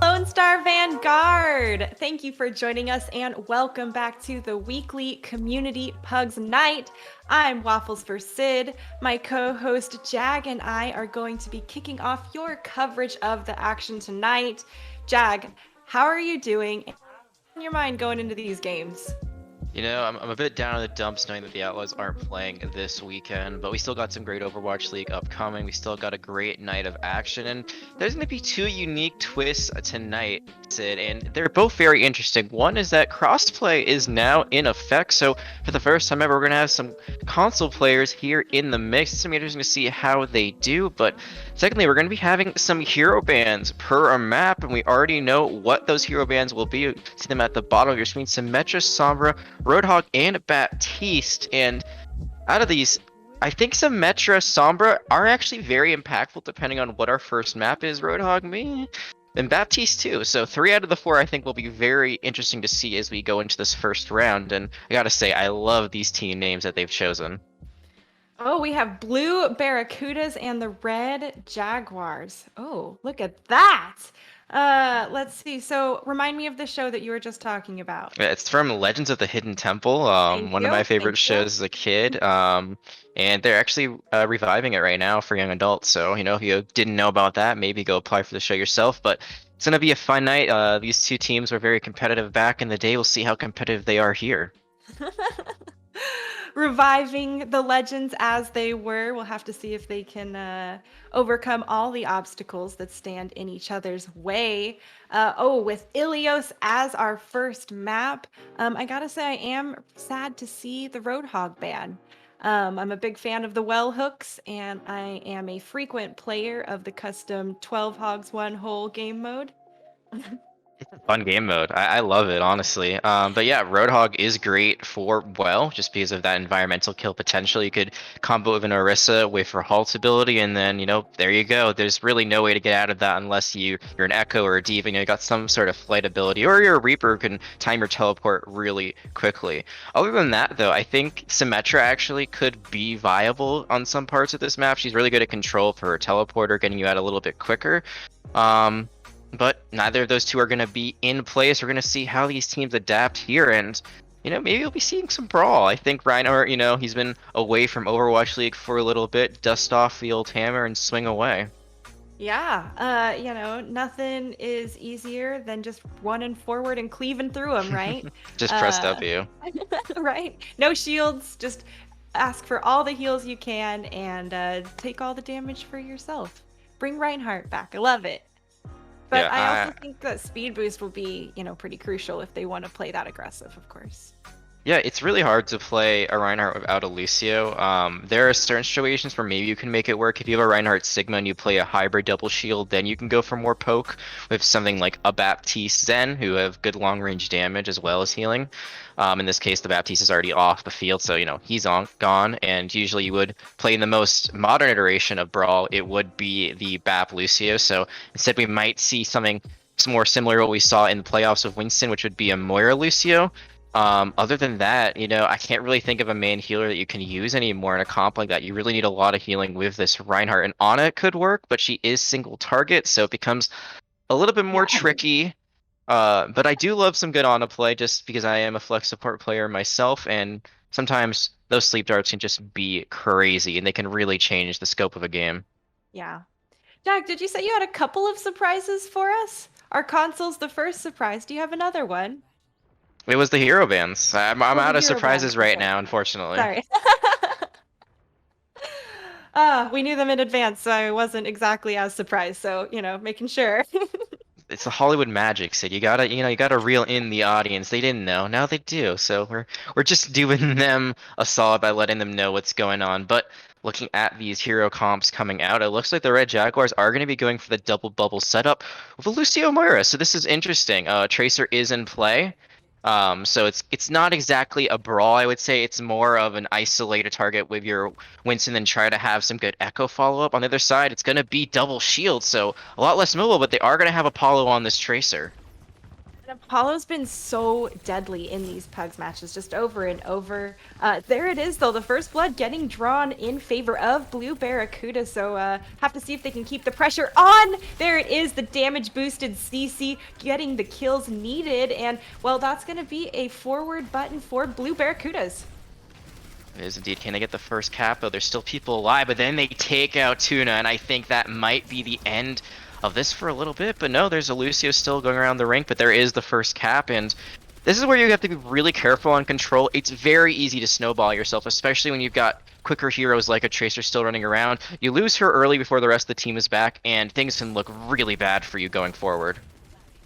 Lone Star Vanguard! Thank you for joining us and welcome back to the weekly Community Pugs Night. I'm Waffles for Sid. My co-host Jag and I are going to be kicking off your coverage of the action tonight. Jag, how are you doing in your mind going into these games? I'm a bit down in the dumps knowing that the Outlaws aren't playing this weekend, but we still got some great Overwatch League upcoming. We still got a great night of action, and there's going to be two unique twists tonight, Sid, and they're both very interesting. One is that crossplay is now in effect, so for the first time ever, we're going to have some console players here in the mix. It's going to be interesting to see how they do, but secondly, we're going to be having some hero bans per a map, and we already know what those hero bans will be. You see them at the bottom of your screen: Symmetra, Sombra, Roadhog, and Baptiste. And out of these, I think Symmetra, Sombra are actually very impactful depending on what our first map is. Roadhog, me, and Baptiste too. So 3 out of the 4 I think will be very interesting to see as we go into this first round. And I gotta say, I love these team names that they've chosen. Oh, we have blue Barracudas and the red Jaguars. Oh, look at that. Let's see. So remind me of the show that you were just talking about. Yeah, it's from Legends of the Hidden Temple, Thank one of my you. favorite Thank you. shows as a kid. And they're actually reviving it right now for young adults. So, if you didn't know about that, maybe go apply for the show yourself. But it's gonna be a fun night. These two teams were very competitive back in the day. We'll see how competitive they are here. Reviving the legends as they were. We'll have to see if they can overcome all the obstacles that stand in each other's way. With Ilios as our first map, I gotta say I am sad to see the Roadhog ban. I'm a big fan of the well hooks, and I am a frequent player of the custom 12 hogs 1 hole game mode. Fun game mode. I love it, honestly. But yeah, Roadhog is great for well, just because of that environmental kill potential. You could combo with an Orisa with her halt ability, and then there you go. There's really no way to get out of that unless you're an Echo or a Diva. You got some sort of flight ability, or you're a Reaper who can time your teleport really quickly. Other than that, though, I think Symmetra actually could be viable on some parts of this map. She's really good at control for her teleporter, getting you out a little bit quicker. But neither of those two are going to be in place. We're going to see how these teams adapt here, and maybe we'll be seeing some brawl. I think Reinhardt, he's been away from Overwatch League for a little bit. Dust off the old hammer and swing away. Yeah, nothing is easier than just running forward and cleaving through them, right? Just press uh, W. right? No shields, just ask for all the heals you can and take all the damage for yourself. Bring Reinhardt back. I love it. But I Yeah, also think that speed boost will be, pretty crucial if they want to play that aggressive, of course. Yeah, it's really hard to play a Reinhardt without a Lucio. There are certain situations where maybe you can make it work. If you have a Reinhardt Sigma and you play a hybrid double shield, then you can go for more poke with something like a Baptiste Zen, who have good long range damage as well as healing. In this case, the Baptiste is already off the field, so he's gone. And usually you would play in the most modern iteration of Brawl, it would be the Bap Lucio. So instead, we might see something more similar to what we saw in the playoffs with Winston, which would be a Moira Lucio. Other than that, I can't really think of a main healer that you can use anymore in a comp like that. You really need a lot of healing with this Reinhardt, and Ana could work, but she is single target, so it becomes a little bit more Yeah. tricky. But I do love some good Ana play just because I am a flex support player myself, and sometimes those sleep darts can just be crazy and they can really change the scope of a game. Yeah. Jack, did you say you had a couple of surprises for us? Our console's the first surprise. Do you have another one? It was the hero bans. I'm Oh, the out of hero band. surprises right Okay. now, unfortunately. Sorry. We knew them in advance, so I wasn't exactly as surprised. So, making sure. It's the Hollywood magic, Sid. You gotta reel in the audience. They didn't know, now they do. So we're just doing them a solid by letting them know what's going on. But looking at these hero comps coming out, it looks like the Red Jaguars are going to be going for the double bubble setup with a Lucio Moira. So this is interesting. Tracer is in play. So it's not exactly a brawl, I would say. It's more of an isolated target with your Winston and try to have some good echo follow-up. On the other side, it's going to be double shield, so a lot less mobile, but they are going to have Apollo on this Tracer. And Apollo's been so deadly in these Pugs matches, just over and over. There it is, though. The first blood getting drawn in favor of Blue Barracuda. So have to see if they can keep the pressure on. There it is, the damage boosted CC getting the kills needed. And, well, that's going to be a forward button for Blue Barracudas. It is indeed. Can they get the first cap? Though there's still people alive, but then they take out Tuna, and I think that might be the end of this for a little bit. But no, there's a Lucio still going around the rink, but there is the first cap, and this is where you have to be really careful on control. It's very easy to snowball yourself, especially when you've got quicker heroes like a Tracer still running around. You lose her early before the rest of the team is back, and things can look really bad for you going forward.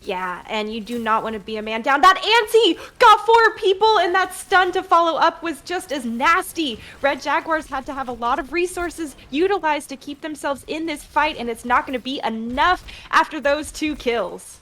Yeah, and you do not want to be a man down. That Auntie got 4 people, and that stun to follow up was just as nasty. Red Jaguars had to have a lot of resources utilized to keep themselves in this fight, and it's not going to be enough after those 2 kills.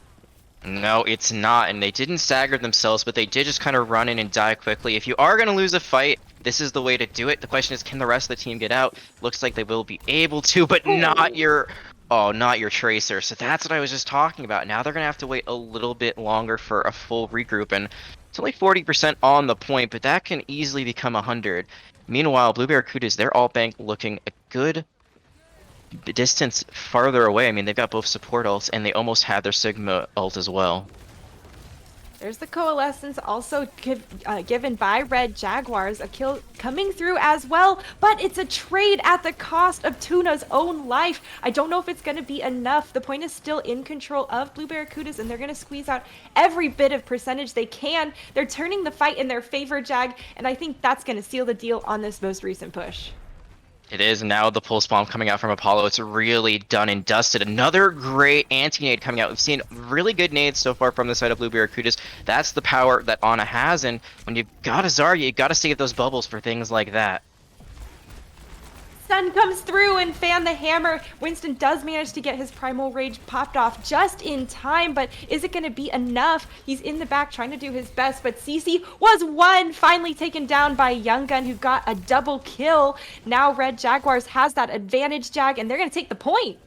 No, it's not, and they didn't stagger themselves, but they did just kind of run in and die quickly. If you are going to lose a fight, this is the way to do it. The question is, can the rest of the team get out? Looks like they will be able to, but not your... Oh, not your Tracer. So that's what I was just talking about. Now they're going to have to wait a little bit longer for a full regroup, and it's only 40% on the point, but that can easily become 100. Meanwhile, Blue Barracudas, they're all bank looking a good distance farther away. I mean, they've got both support ults, and they almost have their Sigma ult as well. There's the Coalescence also given by Red Jaguars, a kill coming through as well, but it's a trade at the cost of Tuna's own life. I don't know if it's going to be enough. The point is still in control of Blue Barracudas, and they're going to squeeze out every bit of percentage they can. They're turning the fight in their favor, Jag, and I think that's going to seal the deal on this most recent push. It is, and now the pulse bomb coming out from Apollo. It's really done and dusted. Another great anti-nade coming out. We've seen really good nades so far from the side of Blue Barracudas. That's the power that Ana has, and when you've got a Zarya, you got to save those bubbles for things like that. Sun comes through and fan the hammer. Winston does manage to get his Primal Rage popped off just in time, but is it going to be enough? He's in the back trying to do his best, but CC was one, finally taken down by Young Gun, who got a double kill. Now Red Jaguars has that advantage, Jag, and they're going to take the point.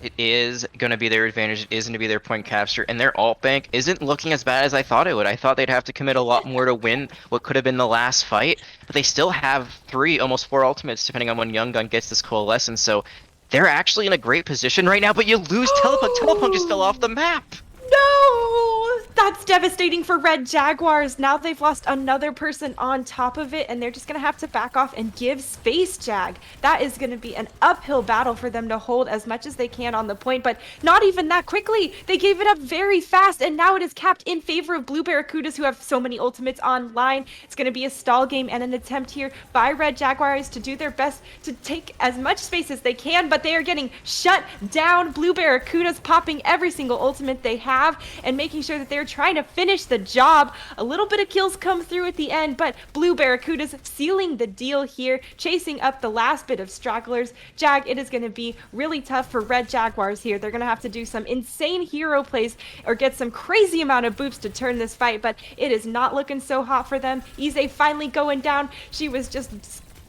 It is going to be their advantage. It is going to be their point capture, and their alt bank isn't looking as bad as I thought it would. I thought they'd have to commit a lot more to win what could have been the last fight, but they still have 3, almost 4 ultimates, depending on when Young Gun gets this Coalescence, so they're actually in a great position right now, but you lose Telepunk. Telepunk just fell off the map. No! That's devastating for Red Jaguars. Now they've lost another person on top of it, and they're just going to have to back off and give space, Jag. That is going to be an uphill battle for them to hold as much as they can on the point, but not even that quickly. They gave it up very fast, and now it is capped in favor of Blue Barracudas, who have so many ultimates online. It's going to be a stall game and an attempt here by Red Jaguars to do their best to take as much space as they can, but they are getting shut down. Blue Barracudas popping every single ultimate they have and making sure that they're trying to finish the job. A little bit of kills come through at the end, but Blue Barracudas sealing the deal here, chasing up the last bit of stragglers. Jag, it is going to be really tough for Red Jaguars here. They're going to have to do some insane hero plays or get some crazy amount of boops to turn this fight, but it is not looking so hot for them. Ize finally going down. She was just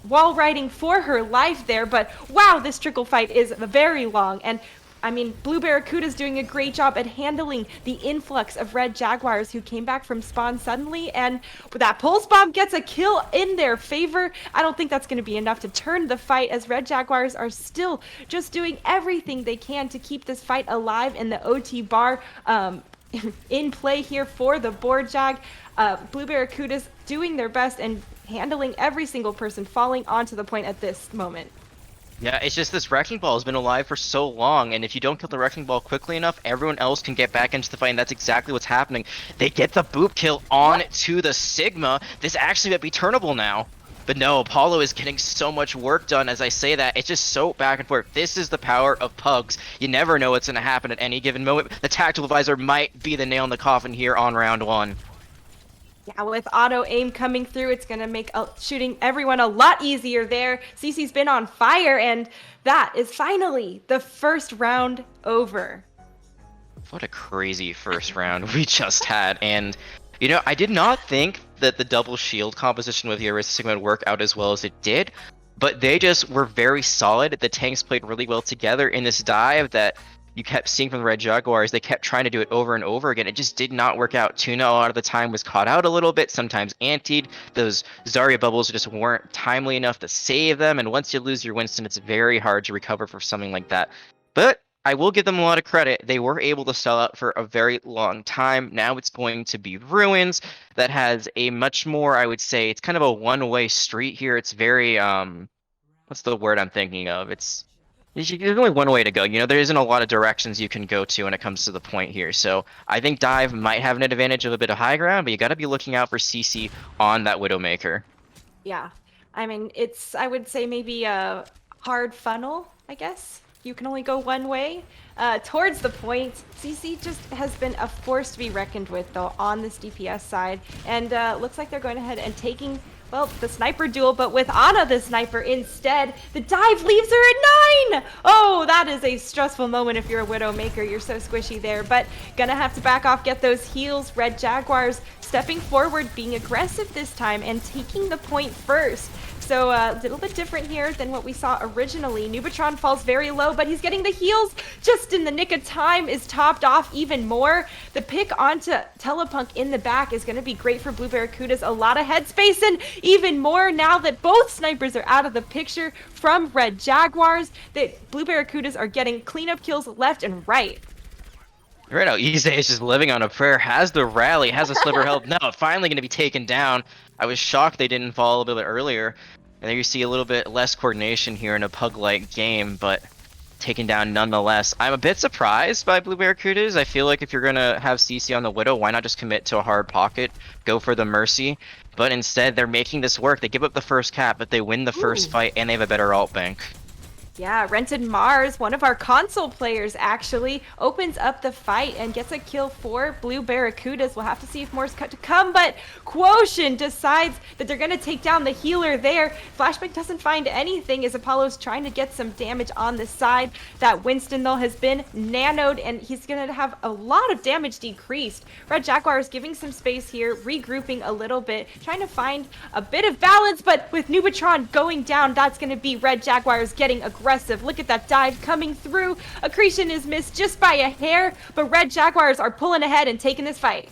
wall riding for her life there, but wow, this trickle fight is very long, and I mean, Blue Barracuda's doing a great job at handling the influx of Red Jaguars who came back from spawn suddenly, and that pulse bomb gets a kill in their favor. I don't think that's going to be enough to turn the fight, as Red Jaguars are still just doing everything they can to keep this fight alive in the OT bar in play here for the board, Jag. Blue Barracudas doing their best and handling every single person falling onto the point at this moment. Yeah, it's just this Wrecking Ball has been alive for so long, and if you don't kill the Wrecking Ball quickly enough, everyone else can get back into the fight, and that's exactly what's happening. They get the boop kill on to the Sigma. This actually might be turnable now. But no, Apollo is getting so much work done. As I say that, it's just so back and forth. This is the power of Pugs. You never know what's going to happen at any given moment. The Tactical Advisor might be the nail in the coffin here on round 1. Yeah, with auto aim coming through, it's going to make shooting everyone a lot easier there. CC's been on fire, and that is finally the first round over. What a crazy first round we just had. And, you know, I did not think that the double shield composition with Eurus Sigma would work out as well as it did, but they just were very solid. The tanks played really well together in this dive that you kept seeing from the Red Jaguars, they kept trying to do it over and over again. It just did not work out. Tuna a lot of the time was caught out a little bit, sometimes antied. Those Zarya bubbles just weren't timely enough to save them, and once you lose your Winston, it's very hard to recover from something like that. But I will give them a lot of credit. They were able to sell out for a very long time. Now it's going to be Ruins that has a much more, I would say, it's kind of a one-way street here. It's very, what's the word I'm thinking of? There's only one way to go. You know, there isn't a lot of directions you can go to when it comes to the point here. So I think Dive might have an advantage of a bit of high ground, but you got to be looking out for CC on that Widowmaker. Yeah. I mean, it's, I would say maybe a hard funnel, I guess. You can only go one way towards the point. CC just has been a force to be reckoned with, though, on this DPS side. And looks like they're going ahead and taking, well, the sniper duel, but with Ana the sniper instead. The dive leaves her at 9! Oh, that is a stressful moment if you're a Widowmaker. You're so squishy there, but gonna have to back off, get those heals. Red Jaguars stepping forward, being aggressive this time, and taking the point first. So a little bit different here than what we saw originally. Nubatron falls very low, but he's getting the heals just in the nick of time, is topped off even more. The pick onto Telepunk in the back is going to be great for Blue Barracudas. A lot of headspace, and even more now that both snipers are out of the picture from Red Jaguars. That Blue Barracudas are getting cleanup kills left and right. Right now, Ize is just living on a prayer, has the rally, has a sliver health. No, finally going to be taken down. I was shocked they didn't fall a little bit earlier. And there you see a little bit less coordination here in a pug-like game, but taken down nonetheless. I'm a bit surprised by Blue Barracudas. I feel like if you're going to have CC on the Widow, why not just commit to a hard pocket, go for the Mercy? But instead, they're making this work. They give up the first cap, but they win the first fight, and they have a better alt bank. Yeah, Rented Mars, one of our console players, actually opens up the fight and gets a kill for Blue Barracudas. We'll have to see if more's cut to come, but Quotient decides that they're going to take down the healer there. Flashback doesn't find anything as Apollo's trying to get some damage on the side. That Winston, though, has been nanoed, and he's going to have a lot of damage decreased. Red Jaguar is giving some space here, regrouping a little bit, trying to find a bit of balance, but with Nubatron going down, that's going to be Red Jaguars getting aggressive. Look at that dive coming through. Accretion is missed just by a hair, but Red Jaguars are pulling ahead and taking this fight.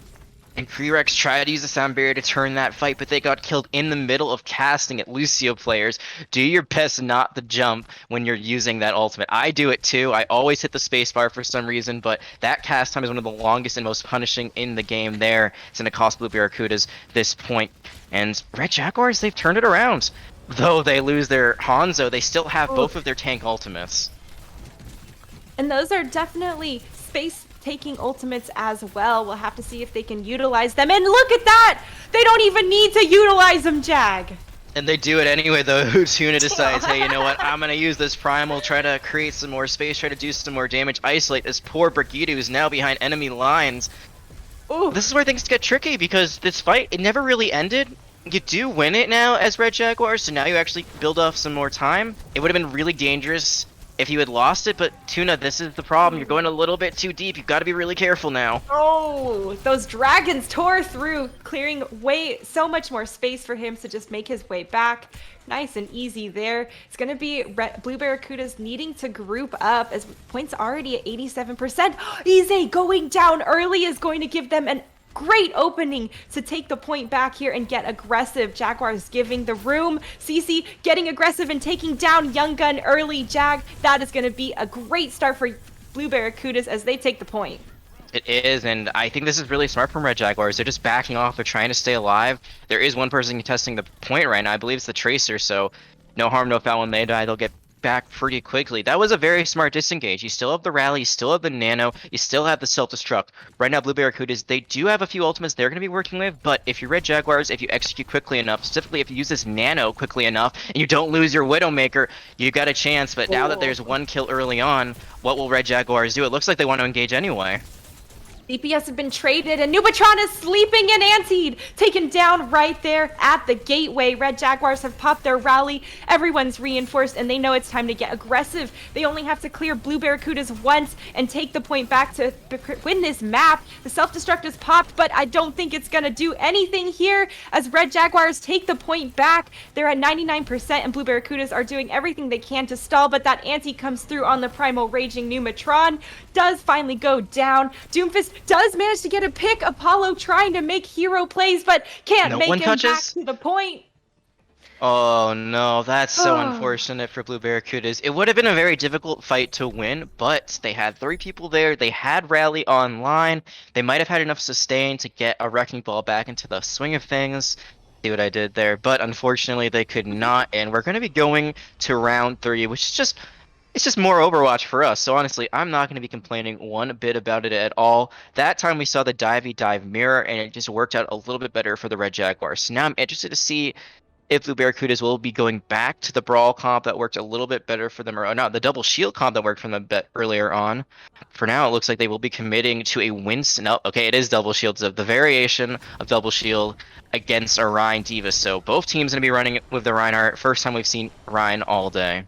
And Prerex tried to use the sound barrier to turn that fight, but they got killed in the middle of casting at Lucio players. Do your best not to jump when you're using that ultimate. I do it too. I always hit the spacebar for some reason, but that cast time is one of the longest and most punishing in the game there. It's going to cost Blue Barracudas this point. And Red Jaguars, they've turned it around. Though they lose their Hanzo, they still have both of their tank ultimates. And those are definitely space-taking ultimates as well. We'll have to see if they can utilize them. And look at that! They don't even need to utilize them, Jag! And they do it anyway, though. Tuna decides, hey, you know what? I'm going to use this Primal, try to create some more space, try to do some more damage, isolate this poor Brigitte who's now behind enemy lines. Ooh. This is where things get tricky, because this fight, it never really ended. You do win it now as Red Jaguars, so now you actually build off some more time. It would have been really dangerous if you had lost it, but Tuna, this is the problem. You're going a little bit too deep. You've got to be really careful now. Oh, those dragons tore through, clearing way so much more space for him to just make his way back. Nice and easy there. It's going to be Blue Barracudas needing to group up as points already at 87%. Ize going down early is going to give them an great opening to take the point back here and get aggressive. Jaguars giving the room. CC getting aggressive and taking down Young Gun early. Jag, that is going to be a great start for Blue Barracudas as they take the point. It is, and I think this is really smart from Red Jaguars. They're just backing off. They're trying to stay alive. There is one person contesting the point right now. I believe it's the Tracer, so no harm, no foul. When they die, they'll get back pretty quickly. That was a very smart disengage. You still have the rally, you still have the nano, you still have the self-destruct. Right now, Blue Barracudas, they do have a few ultimates they're going to be working with, but if you're Red Jaguars, if you execute quickly enough, specifically if you use this nano quickly enough, and you don't lose your Widowmaker, you got a chance. But now that there's one kill early on, what will Red Jaguars do? It looks like they want to engage anyway. DPS have been traded, and Nubatron is sleeping in Anteed, taken down right there at the gateway. Red Jaguars have popped their rally. Everyone's reinforced, and they know it's time to get aggressive. They only have to clear Blue Barracudas once and take the point back to win this map. The self-destruct is popped, but I don't think it's going to do anything here as Red Jaguars take the point back. They're at 99%, and Blue Barracudas are doing everything they can to stall, but that Ante comes through on the Primal Raging Numatron. Does finally go down. Doomfist does manage to get a pick. Apollo trying to make hero plays, but can't make him back to the point. Oh no, that's so unfortunate for Blue Barracudas. It would have been a very difficult fight to win, but they had 3 people there. They had Rally online. They might have had enough sustain to get a Wrecking Ball back into the swing of things. See what I did there? But unfortunately, they could not, and we're going to be going to round 3, which is just... It's just more Overwatch for us, so honestly, I'm not going to be complaining one bit about it at all. That time we saw the dive mirror, and it just worked out a little bit better for the Red Jaguars. So now I'm interested to see if Blue Barracudas will be going back to the Brawl comp that worked a little bit better for them, or not, the Double Shield comp that worked for them a bit earlier on. For now, it looks like they will be committing to a Winston. Oh, okay, it is Double Shield, so the variation of Double Shield against a Rhine D.Va. So both teams going to be running with the Reinhardt. First time we've seen Rhine all day.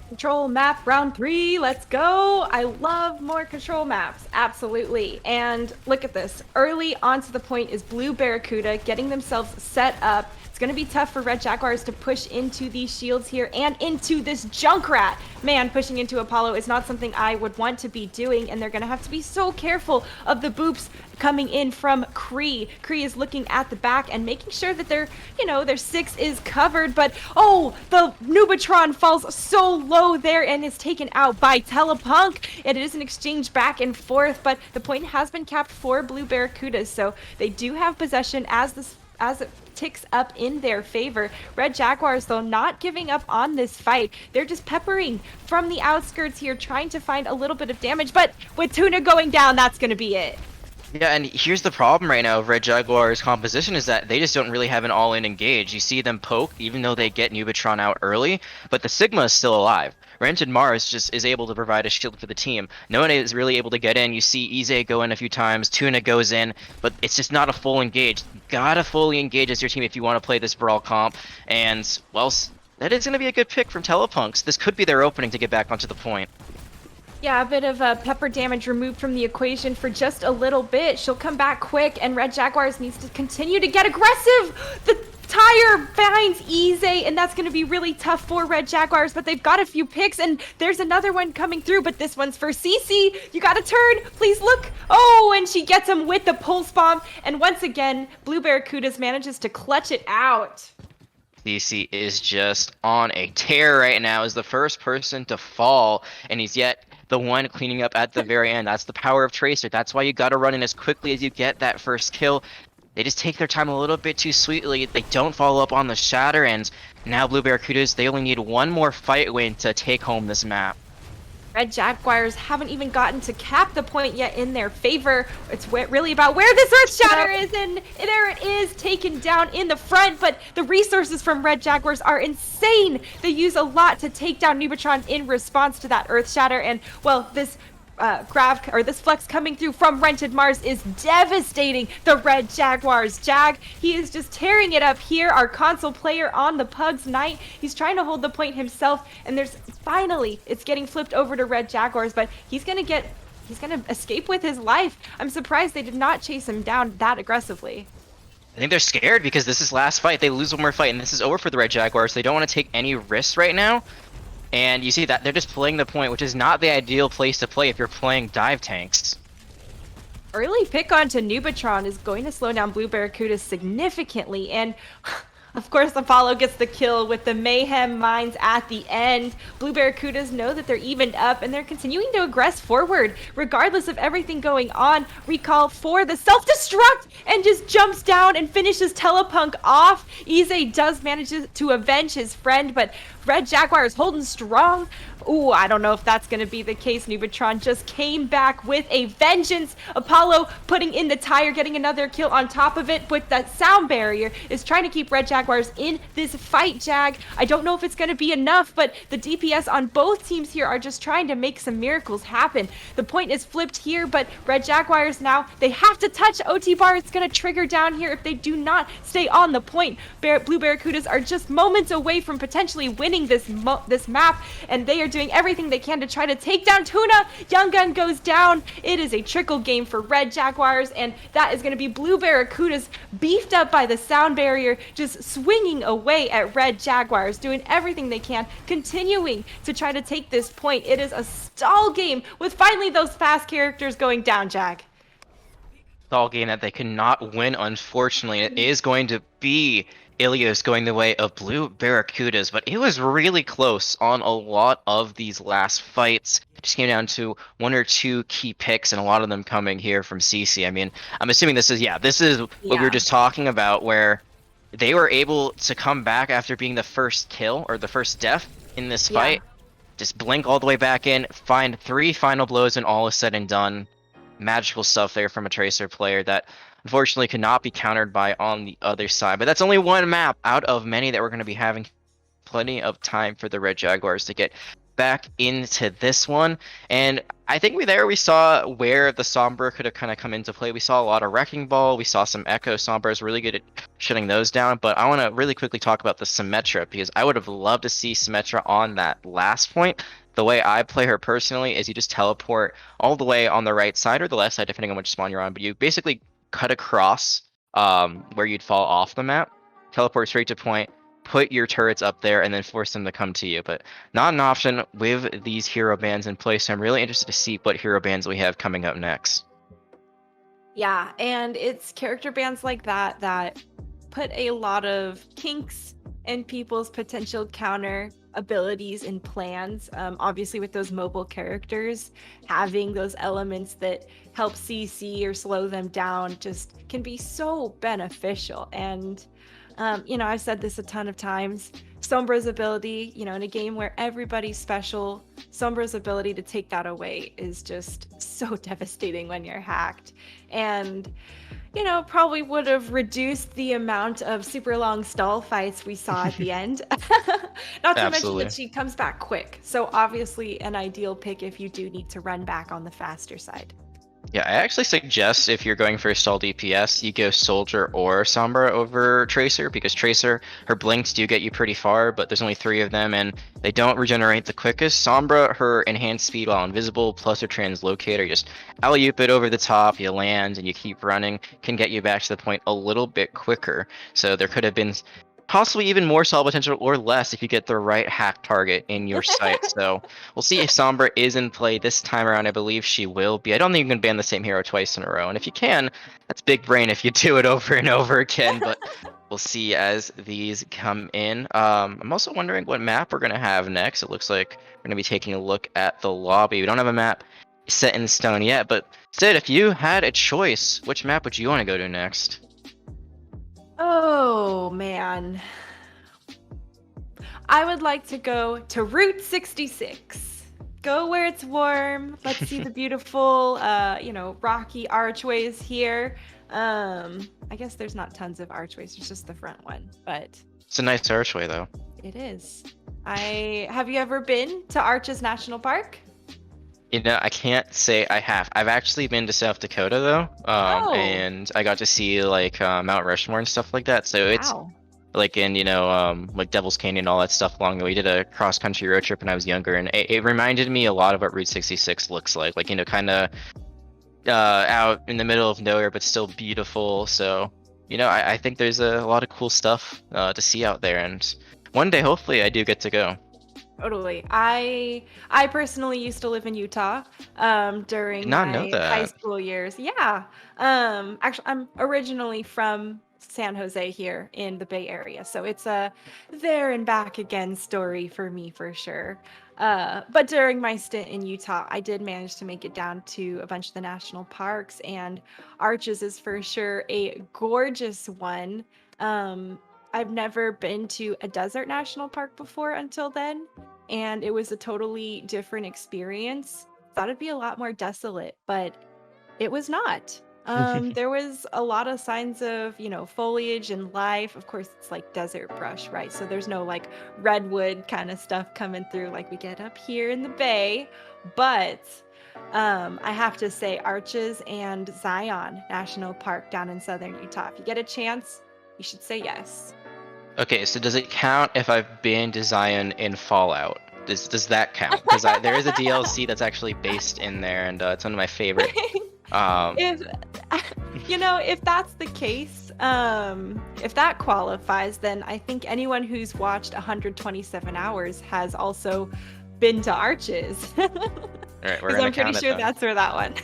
Control map round 3, let's go. I love more control maps, absolutely. And look at this, early onto the point is Blue Barracuda getting themselves set up. It's gonna be tough for Red Jaguars to push into these shields here and into this Junkrat. Man, pushing into Apollo is not something I would want to be doing, and they're gonna have to be so careful of the boops coming in from Kree. Kree is looking at the back and making sure that their 6 is covered, but oh, the Nubatron falls so low there and is taken out by Telepunk. It is an exchange back and forth, but the point has been capped for Blue Barracudas, so they do have possession as it ticks up in their favor. Red Jaguars, though, not giving up on this fight. They're just peppering from the outskirts here, trying to find a little bit of damage, but with Tuna going down, that's going to be it. Yeah, and here's the problem right now of Red Jaguars' composition is that they just don't really have an all-in engage. You see them poke, even though they get Nubatron out early, but the Sigma is still alive. Rented Mars just is able to provide a shield for the team. No one is really able to get in. You see Ize go in a few times, Tuna goes in, but it's just not a full engage. You gotta fully engage as your team if you want to play this Brawl comp, and, well, that is going to be a good pick from Telepunks. This could be their opening to get back onto the point. Yeah, a bit of pepper damage removed from the equation for just a little bit. She'll come back quick, and Red Jaguars needs to continue to get aggressive. The tire finds Ize, and that's going to be really tough for Red Jaguars, but they've got a few picks, and there's another one coming through, but this one's for Cece. You got to turn. Please look. Oh, and she gets him with the pulse bomb, and once again, Blue Barracudas manages to clutch it out. DC is just on a tear right now, is the first person to fall, and he's yet the one cleaning up at the very end. That's the power of Tracer. That's why you gotta run in as quickly as you get that first kill. They just take their time a little bit too sweetly. They don't follow up on the Shatter, and now Blue Barracudas, they only need one more fight win to take home this map. Red Jaguars haven't even gotten to cap the point yet in their favor. It's really about where this Earth Shatter is, and there it is, taken down in the front, but the resources from Red Jaguars are insane. They use a lot to take down Nubatron in response to that Earth Shatter, and, well, this this flex coming through from Rented Mars is devastating the Red Jaguars. Jag, he is just tearing it up here, our console player on the Pugs night. He's trying to hold the point himself, and finally, it's getting flipped over to Red Jaguars, but he's gonna escape with his life. I'm surprised they did not chase him down that aggressively. I think they're scared because this is last fight. They lose one more fight, and this is over for the Red Jaguars. They don't want to take any risks right now. And you see that they're just playing the point, which is not the ideal place to play if you're playing dive tanks. Early pick onto Nubatron is going to slow down Blue Barracuda significantly, and of course Apollo gets the kill with the Mayhem Mines at the end. Blue Barracudas know that they're evened up, and they're continuing to aggress forward regardless of everything going on. Recall for the self-destruct and just jumps down and finishes Telepunk off. Ize does manage to avenge his friend, but Red Jaguars holding strong. Ooh, I don't know if that's going to be the case. Nubatron just came back with a vengeance. Apollo putting in the tire, getting another kill on top of it, but that sound barrier is trying to keep Red Jaguars in this fight, Jag. I don't know if it's going to be enough, but the DPS on both teams here are just trying to make some miracles happen. The point is flipped here, but Red Jaguars now, they have to touch OT bar. It's going to trigger down here if they do not stay on the point. Blue Barracudas are just moments away from potentially winning this map, and they are doing everything they can to try to take down Tuna. Young Gun goes down. It is a trickle game for Red Jaguars, and that is going to be Blue Barracudas beefed up by the sound barrier, just swinging away at Red Jaguars, doing everything they can, continuing to try to take this point. It is a stall game with finally those fast characters going down, Jag. All game that they cannot win, unfortunately. It is going to be Ilios going the way of Blue Barracudas, but it was really close on a lot of these last fights. It just came down to one or two key picks, and a lot of them coming here from CC. I mean, I'm assuming this is what we were just talking about, where they were able to come back after being the first kill, or the first death in this fight. Just blink all the way back in, find 3 final blows, and all is said and done. Magical stuff there from a Tracer player that unfortunately could not be countered by on the other side. But that's only one map out of many that we're going to be having. Plenty of time for the Red Jaguars to get back into this one. And I think we saw where the Sombra could have kind of come into play. We saw a lot of Wrecking Ball. We saw some Echo Sombras really good at shutting those down. But I want to really quickly talk about the Symmetra, because I would have loved to see Symmetra on that last point. The way I play her personally is you just teleport all the way on the right side or the left side, depending on which spawn you're on. But you basically cut across where you'd fall off the map, teleport straight to point, put your turrets up there, and then force them to come to you. But not an option with these hero bans in place. So I'm really interested to see what hero bans we have coming up next. Yeah, and it's character bans like that that put a lot of kinks in people's potential counter abilities and plans. Obviously, with those mobile characters, having those elements that help CC or slow them down just can be so beneficial. And I've said this a ton of times. Sombra's ability, in a game where everybody's special, Sombra's ability to take that away is just so devastating when you're hacked. And probably would have reduced the amount of super long stall fights we saw at the end. Not to mention that she comes back quick. So obviously an ideal pick if you do need to run back on the faster side. Yeah, I actually suggest if you're going for a stall DPS, you go Soldier or Sombra over Tracer, because Tracer, her blinks do get you pretty far, but there's only 3 of them, and they don't regenerate the quickest. Sombra, her enhanced speed while invisible, plus her translocator, you just alley-oop it over the top, you land, and you keep running, can get you back to the point a little bit quicker. So there could have been possibly even more stall potential or less if you get the right hack target in your sight. So we'll see if Sombra is in play this time around. I believe she will be. I don't think you can ban the same hero twice in a row. And if you can, that's big brain if you do it over and over again. But we'll see as these come in. I'm also wondering what map we're going to have next. It looks like we're going to be taking a look at the lobby. We don't have a map set in stone yet. But Sid, if you had a choice, which map would you want to go to next? Oh, man. I would like to go to Route 66. Go where it's warm. Let's see the beautiful, rocky archways here. I guess there's not tons of archways. There's just the front one, but it's a nice archway, though. It is. Have you ever been to Arches National Park? I can't say I have. I've actually been to South Dakota though, and I got to see like Mount Rushmore and stuff like that. So it's like in like Devil's Canyon and all that stuff along the way. We did a cross country road trip when I was younger, and it reminded me a lot of what Route 66 looks like. Like kind of out in the middle of nowhere, but still beautiful. So I think there's a lot of cool stuff to see out there, and one day hopefully I do get to go. Totally. I personally used to live in Utah during my high school years. Yeah. Actually, I'm originally from San Jose here in the Bay Area, so it's a there and back again story for me for sure. But during my stint in Utah, I did manage to make it down to a bunch of the national parks, and Arches is for sure a gorgeous one. I've never been to a desert national park before until then, and it was a totally different experience. Thought it'd be a lot more desolate, but it was not. There was a lot of signs of, foliage and life. Of course, it's like desert brush, right? So there's no like redwood kind of stuff coming through like we get up here in the Bay. But I have to say, Arches and Zion National Park down in southern Utah. If you get a chance, you should say yes. Okay, so does it count if I've been to Zion in Fallout? Does that count? Because there is a DLC that's actually based in there, and it's one of my favorite. Um, If if that's the case, if that qualifies, then I think anyone who's watched 127 hours has also been to Arches. all right, we're Because gonna I'm pretty count it sure then. that's where that one.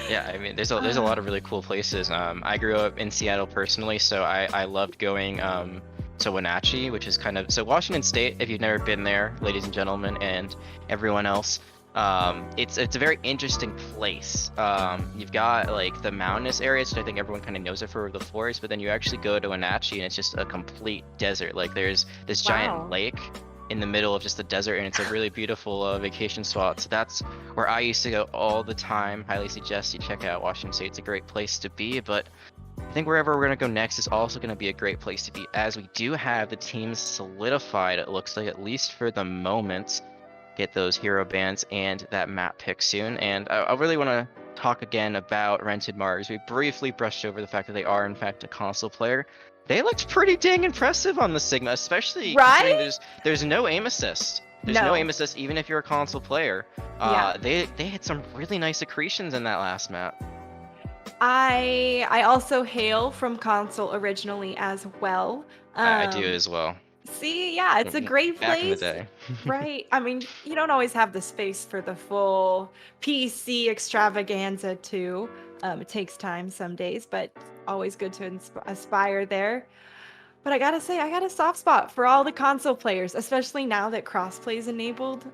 Yeah, I mean, there's a lot of really cool places. I grew up in Seattle personally, so I loved going to Wenatchee, which is kind of so Washington State. If you've never been there, ladies and gentlemen, and everyone else, it's a very interesting place. You've got like the mountainous areas, which I think everyone kind of knows it for the forest, but then you actually go to Wenatchee, and it's just a complete desert. Like there's this giant Wow. lake in the middle of just the desert, and it's a really beautiful vacation spot. So that's where I used to go all the time. Highly suggest you check out Washington State. It's a great place to be, but I think wherever we're gonna go next is also gonna be a great place to be, as we do have the teams solidified. It looks like, at least for the moment. Get those hero bands and that map pick soon. And I really want to talk again about Rented Mars. We briefly brushed over the fact that they are in fact a console player. They looked pretty dang impressive on the Sigma, especially considering Right? there's no aim assist. There's no No. aim assist even if you're a console player. Yeah. They had some really nice accretions in that last map. I also hail from console originally as well. I do Um, as well. See, yeah, it's a great Back in the place. day. Right. I mean, you don't always have the space for the full PC extravaganza too. It takes time some days, but always good to aspire there. But I gotta say, I got a soft spot for all the console players, especially now that crossplay is enabled.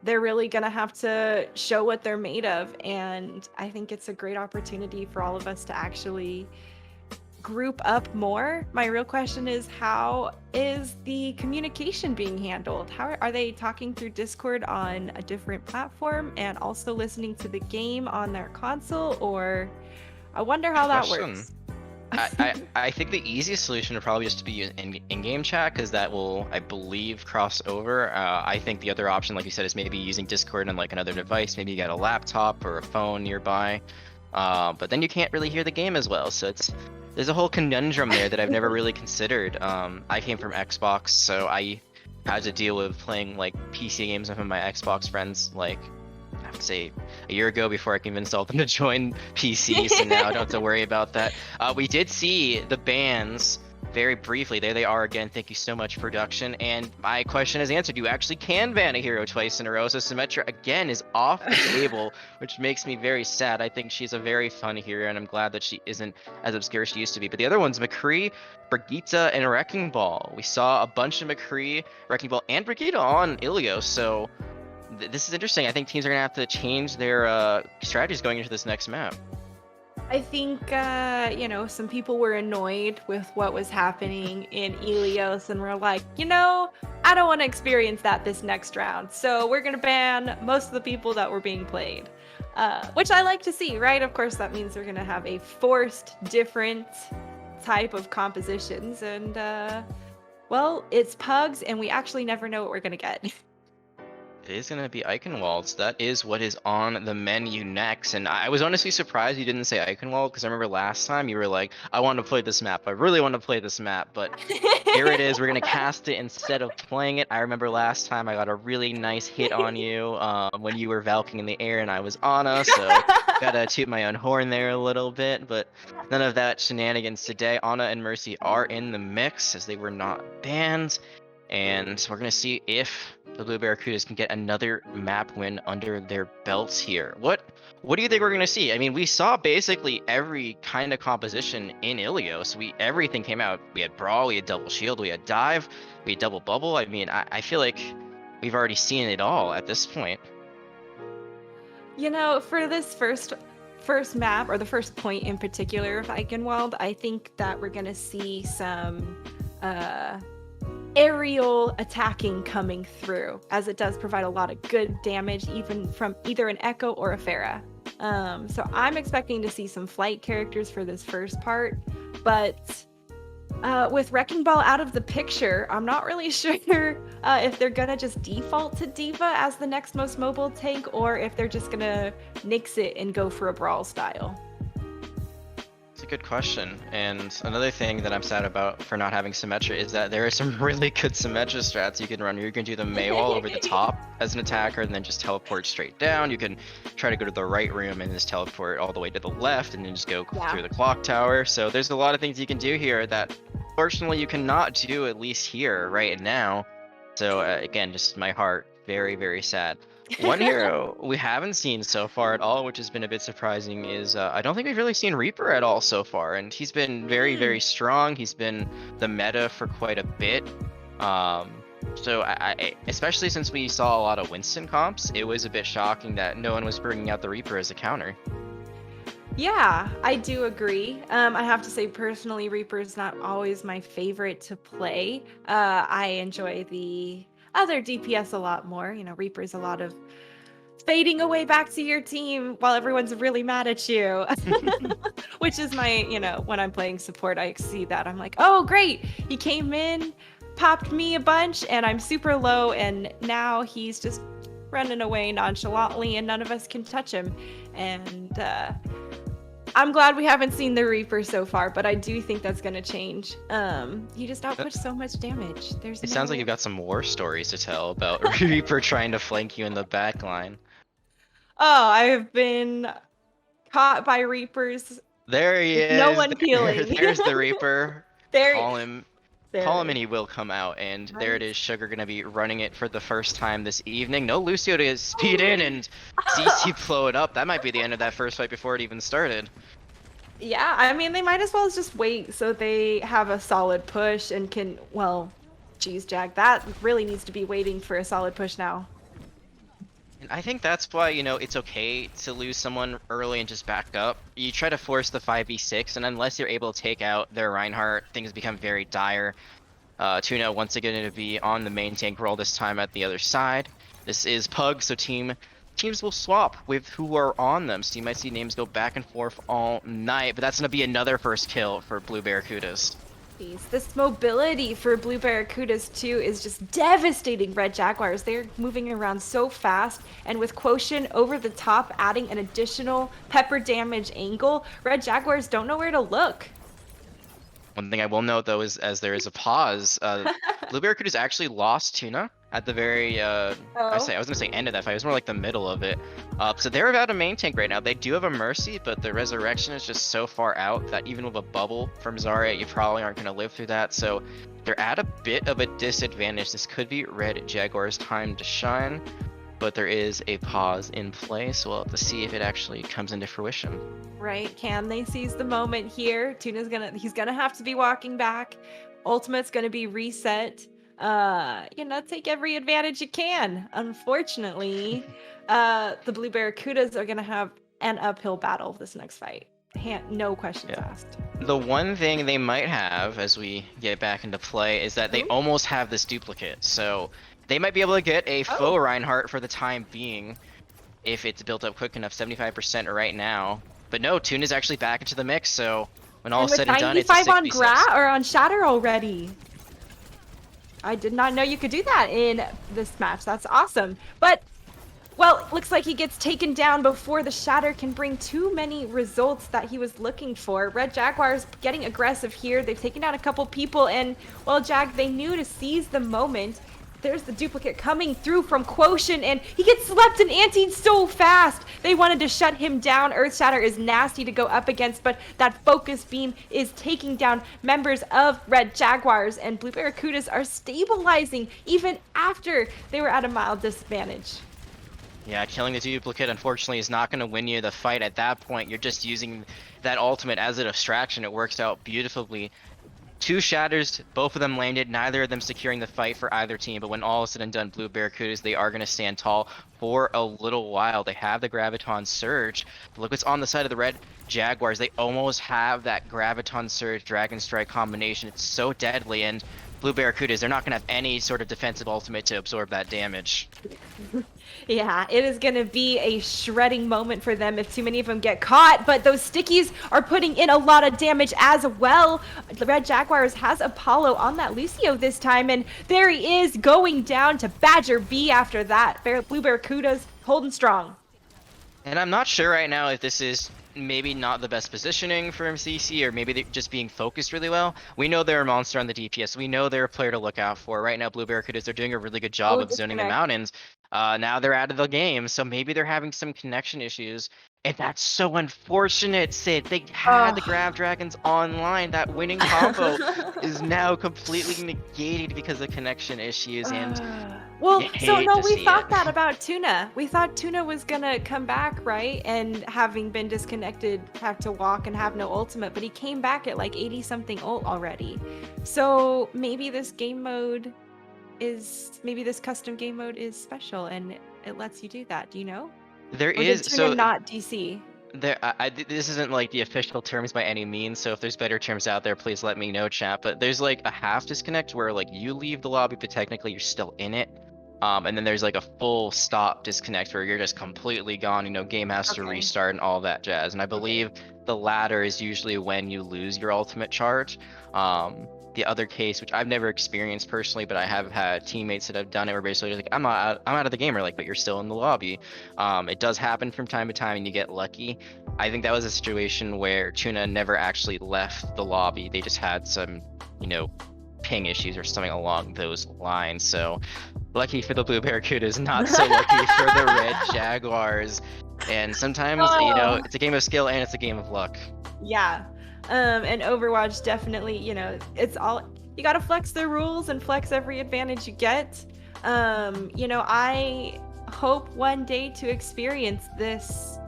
They're really gonna have to show what they're made of, and I think it's a great opportunity for all of us to actually group up more. My real question is, how is the communication being handled? How are they talking through Discord on a different platform and also listening to the game on their console? Or I wonder how that Question. works. I think the easiest solution would probably just to be use in-game chat, because that will, I believe, cross over. I think the other option, like you said, is maybe using Discord on like another device. Maybe you got a laptop or a phone nearby, but then you can't really hear the game as well. So there's a whole conundrum there that I've never really considered. I came from Xbox, so I had to deal with playing like PC games with my Xbox friends, like I have to say a year ago, before I convinced all of them to join PC. So now I don't have to worry about that. We did see the bans very briefly. There they are again. Thank you so much, production. And my question is answered. You actually can ban a hero twice in a row. So Symmetra again is off the table, which makes me very sad. I think she's a very fun hero, and I'm glad that she isn't as obscure as she used to be. But the other ones, McCree, Brigitte, and Wrecking Ball. We saw a bunch of McCree, Wrecking Ball, and Brigitte on Ilios. So this is interesting. I think teams are gonna have to change their strategies going into this next map. I think, some people were annoyed with what was happening in Ilios and were like, I don't want to experience that this next round. So we're going to ban most of the people that were being played, which I like to see, right? Of course, that means we're going to have a forced different type of compositions. And, well, it's Pugs, and we actually never know what we're going to get. It is going to be Eichenwalds. That is what is on the menu next. And I was honestly surprised you didn't say Eichenwald, because I remember last time you were like, I want to play this map. I really want to play this map. But here it is. We're going to cast it instead of playing it. I remember last time I got a really nice hit on you when you were Valking in the air and I was Ana. So gotta toot my own horn there a little bit. But none of that shenanigans today. Ana and Mercy are in the mix, as they were not banned. And we're going to see if the Blue Barracudas can get another map win under their belts here. What do you think we're going to see? I mean, we saw basically every kind of composition in Ilios. Everything came out. We had Brawl, we had Double Shield, we had Dive, we had Double Bubble. I mean, I feel like we've already seen it all at this point. For this first map, or the first point in particular of Eichenwald, I think that we're gonna see some uh, aerial attacking coming through, as it does provide a lot of good damage, even from either an Echo or a Pharah. So I'm expecting to see some flight characters for this first part, but with Wrecking Ball out of the picture, I'm not really sure if they're gonna just default to Diva as the next most mobile tank, or if they're just gonna nix it and go for a brawl style. It's a good question. And another thing that I'm sad about for not having Symmetra is that there are some really good Symmetra strats you can run. You can do the Maywall over the top as an attacker and then just teleport straight down. You can try to go to the right room and just teleport all the way to the left and then just go through the clock tower. So there's a lot of things you can do here that fortunately you cannot do, at least here right now. So again, just my heart very, very sad. One hero we haven't seen so far at all, which has been a bit surprising, is I don't think we've really seen Reaper at all so far, and he's been very, very strong. He's been the meta for quite a bit. So especially since we saw a lot of Winston comps, it was a bit shocking that no one was bringing out the Reaper as a counter. Yeah, I do agree. I have to say, personally, Reaper is not always my favorite to play. I enjoy the other DPS a lot more. You know, Reaper's a lot of fading away back to your team while everyone's really mad at you. Which is my, you know, when I'm playing support, I see that. I'm like, oh, great. He came in, popped me a bunch, and I'm super low, and now he's just running away nonchalantly, and none of us can touch him. And I'm glad we haven't seen the Reaper so far, but I do think that's going to change. You just output so much damage. It sounds like you've got some war stories to tell about Reaper trying to flank you in the back line. Oh, I've been caught by Reapers. There he is. No one peeling. There's the Reaper. There. Call him and he will come out. And there it is, Sugar gonna be running it for the first time this evening. No Lucio to speed in and CC blow it up. That might be the end of that first fight before it even started. Yeah, I mean, they might as well just wait so they have a solid push and can, well, geez, Jack, that really needs to be waiting for a solid push now. And I think that's why, you know, it's okay to lose someone early and just back up. You try to force the 5v6, and unless you're able to take out their Reinhardt, things become very dire. Tuna once again going to be on the main tank role, this time at the other side. This is PUGS, so teams will swap with who are on them. So you might see names go back and forth all night, but that's going to be another first kill for Blue Barracudas. This mobility for Blue Barracudas too is just devastating Red Jaguars. They're moving around so fast, and with Quotient over the top adding an additional pepper damage angle, Red Jaguars don't know where to look. One thing I will note though is, as there is a pause, Blue Barracudas actually lost Tuna at the very I was gonna say end of that fight. It was more like the middle of it. So they're without a main tank right now. They do have a Mercy, but the Resurrection is just so far out that even with a bubble from Zarya, you probably aren't gonna live through that. So they're at a bit of a disadvantage. This could be Red Jaguar's time to shine, but there is a pause in play, so we'll have to see if it actually comes into fruition. Right? Can they seize the moment here? He's gonna have to be walking back. Ultimate's gonna be reset. You know, take every advantage you can. Unfortunately, the Blue Barracudas are gonna have an uphill battle this next fight. No questions asked. The one thing they might have as we get back into play is that they almost have this duplicate, so they might be able to get a faux Reinhardt for the time being if it's built up quick enough, 75% right now. But no, Tune is actually back into the mix, so when all is said and done, it's a 95 on 66. or on Shatter already. I did not know you could do that in this match. That's awesome. But, well, looks like he gets taken down before the Shatter can bring too many results that he was looking for. Red Jaguars getting aggressive here. They've taken down a couple people, and, well, Jack, they knew to seize the moment. There's the duplicate coming through from Quotient, and he gets slept and antied so fast. They wanted to shut him down. Earth Shatter is nasty to go up against, but that focus beam is taking down members of Red Jaguars, and Blue Barracudas are stabilizing even after they were at a mild disadvantage. Yeah, killing the duplicate unfortunately is not going to win you the fight at that point. You're just using that ultimate as a distraction. It works out beautifully. Two shatters, both of them landed, neither of them securing the fight for either team. But when all is said and done, Blue Barracudas, they are going to stand tall for a little while. They have the Graviton Surge. But look what's on the side of the Red Jaguars. They almost have that Graviton Surge Dragon Strike combination. It's so deadly, and Blue Barracudas, they're not going to have any sort of defensive ultimate to absorb that damage. Yeah, it is going to be a shredding moment for them if too many of them get caught, but those stickies are putting in a lot of damage as well. The Red Jaguars has Apollo on that Lucio this time, and there he is going down to Badger B after that. Blue Barracudas holding strong. And I'm not sure right now if this is maybe not the best positioning for MCC, or maybe they're just being focused really well. We know they're a monster on the DPS. We know they're a player to look out for. Right now, Blue Barracudas, they're doing a really good job of zoning the mountains. Now they're out of the game, so maybe they're having some connection issues. And that's so unfortunate, Sid. They had the Grab Dragons online. That winning combo is now completely negated because of connection issues. And well, so no, we thought it. that about Tuna. We thought Tuna was gonna come back, right? And having been disconnected, have to walk and have no ultimate, but he came back at like 80 something ult already. So maybe this game mode maybe this custom game mode is special and it lets you do that. Do you know? There Or is did Tuna not DC? This isn't like the official terms by any means, so if there's better terms out there, please let me know, chat. But there's like a half disconnect where like you leave the lobby, but technically you're still in it. And then there's like a full stop disconnect where you're just completely gone. You know, game has to restart and all that jazz. And I believe the latter is usually when you lose your ultimate charge. The other case, which I've never experienced personally, but I have had teammates that have done it, where basically like I'm out of the game, or like, but you're still in the lobby. It does happen from time to time, and you get lucky. I think that was a situation where Tuna never actually left the lobby. They just had some, you know, ping issues or something along those lines. So lucky for the Blue Barracudas, not so lucky for the Red Jaguars. And sometimes, you know, it's a game of skill and it's a game of luck. Yeah. And Overwatch definitely, you know, it's all, you gotta flex the rules and flex every advantage you get. You know, I hope one day to experience this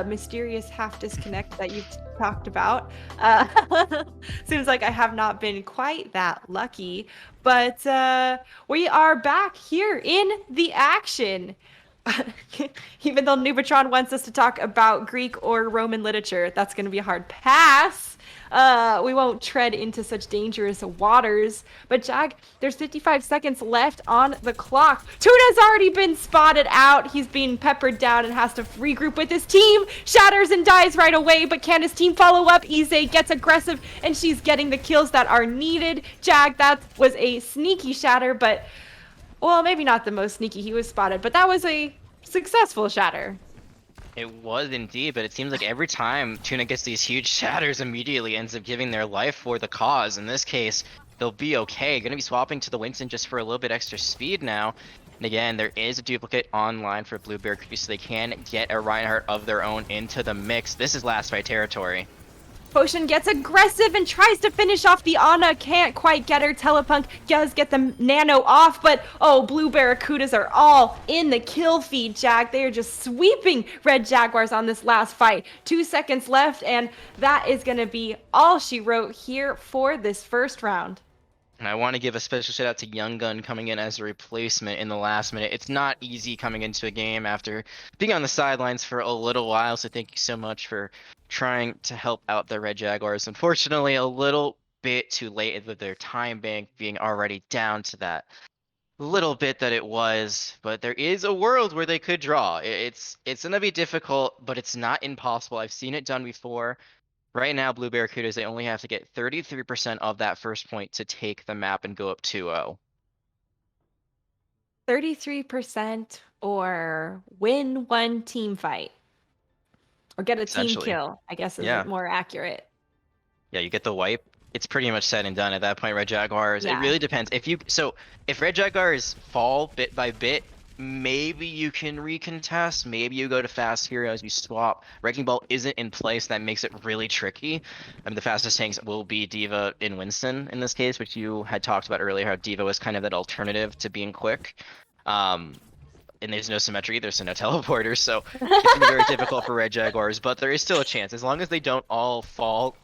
mysterious half disconnect that you've talked about. Seems like I have not been quite that lucky, but we are back here in the action. Even though Nubatron wants us to talk about Greek or Roman literature, that's going to be a hard pass. We won't tread into such dangerous waters. But Jag, there's 55 seconds left on the clock. Tuna's already been spotted out. He's being peppered down and has to regroup with his team. Shatters and dies right away, but can his team follow up? Ize gets aggressive, and she's getting the kills that are needed. Jag, that was a sneaky shatter, but... well, maybe not the most sneaky he was spotted, but that was a successful shatter. It was indeed, but it seems like every time Tuna gets these huge shatters, immediately ends up giving their life for the cause. In this case, they'll be okay. Gonna be swapping to the Winston just for a little bit extra speed now. And again, there is a duplicate online for Blue Bear Creek, so they can get a Reinhardt of their own into the mix. This is last fight territory. Potion gets aggressive and tries to finish off the Ana. Can't quite get her. Telepunk does get the nano off, but oh, Blue Barracudas are all in the kill feed, Jag. They are just sweeping Red Jaguars on this last fight. 2 seconds left, and that is going to be all she wrote here for this first round. And I want to give a special shout out to Young Gun coming in as a replacement in the last minute. It's not easy coming into a game after being on the sidelines for a little while, so thank you so much for trying to help out the Red Jaguars. Unfortunately, a little bit too late with their time bank being already down to that little bit that it was, but there is a world where they could draw. It's going to be difficult, but it's not impossible. I've seen it done before. Right now, Blue Barracudas, they only have to get 33% of that first point to take the map and go up 2-0. 33% or win one team fight. Or get a team kill, I guess is more accurate. Yeah, you get the wipe. It's pretty much said and done at that point, Red Jaguars. Yeah. It really depends. If Red Jaguars fall bit by bit, maybe you can recontest. Maybe you go to fast heroes, you swap. Wrecking Ball isn't in place, that makes it really tricky. I mean, the fastest tanks will be D.Va in Winston in this case, which you had talked about earlier, how D.Va was kind of that alternative to being quick. And there's no symmetry either, so no teleporters, so it's very difficult for Red Jaguars, but there is still a chance. As long as they don't all fall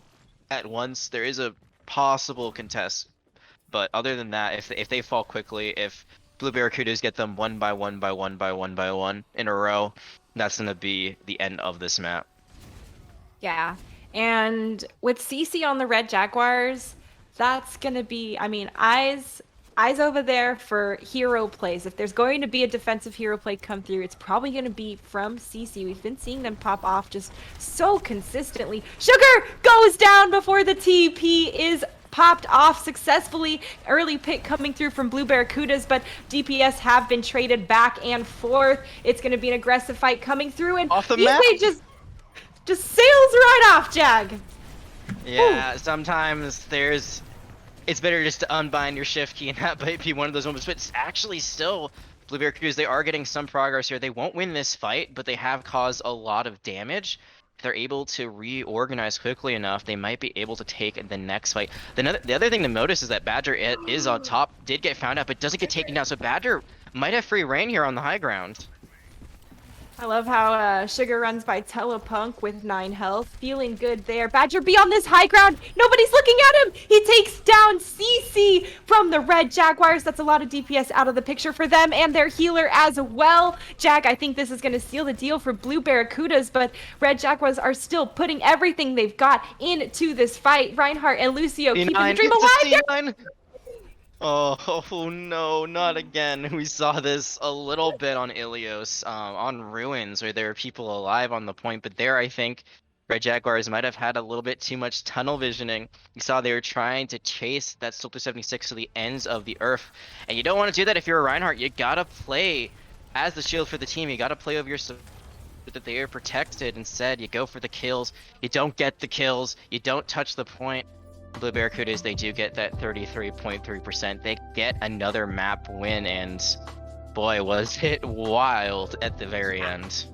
at once, there is a possible contest. But other than that, if they fall quickly, if Blue Barracudas get them one by one by one by one by one in a row, that's gonna be the end of this map. Yeah. And with Cece on the Red Jaguars, that's gonna be, I mean, eyes over there for hero plays. If there's going to be a defensive hero play come through, it's probably gonna be from Cece. We've been seeing them pop off just so consistently. Sugar goes down before the TP is popped off successfully. Early pick coming through from Blue Barracudas, but DPS have been traded back and forth. It's going to be an aggressive fight coming through, and Off the map? Eastway just sails right off, Jag. Yeah, sometimes it's better just to unbind your shift key and that might be one of those moments. But it's actually still, Blue Barracudas, they are getting some progress here. They won't win this fight, but they have caused a lot of damage. If they're able to reorganize quickly enough, they might be able to take the next fight. The other thing to notice is that Badger is on top, did get found out, but doesn't get taken down. So Badger might have free reign here on the high ground. I love how Sugar runs by Telepunk with 9 health. Feeling good there. Badger be on this high ground. Nobody's looking at him. He takes down CC from the Red Jaguars. That's a lot of DPS out of the picture for them and their healer as well. Jag, I think this is going to seal the deal for Blue Barracudas, but Red Jaguars are still putting everything they've got into this fight. Reinhardt and Lucio keeping the dream alive. Oh no, not again. We saw this a little bit on Ilios, on Ruins, where there were people alive on the point, but there I think Red Jaguars might have had a little bit too much tunnel visioning. You saw they were trying to chase that Stilter 76 to the ends of the earth, and you don't want to do that if you're a Reinhardt. You gotta play as the shield for the team. You gotta play over your that they are protected. Instead, you go for the kills. You don't get the kills. You don't touch the point. Blue Barracudas, they do get that 33.3%. They get another map win, and boy, was it wild at the very end.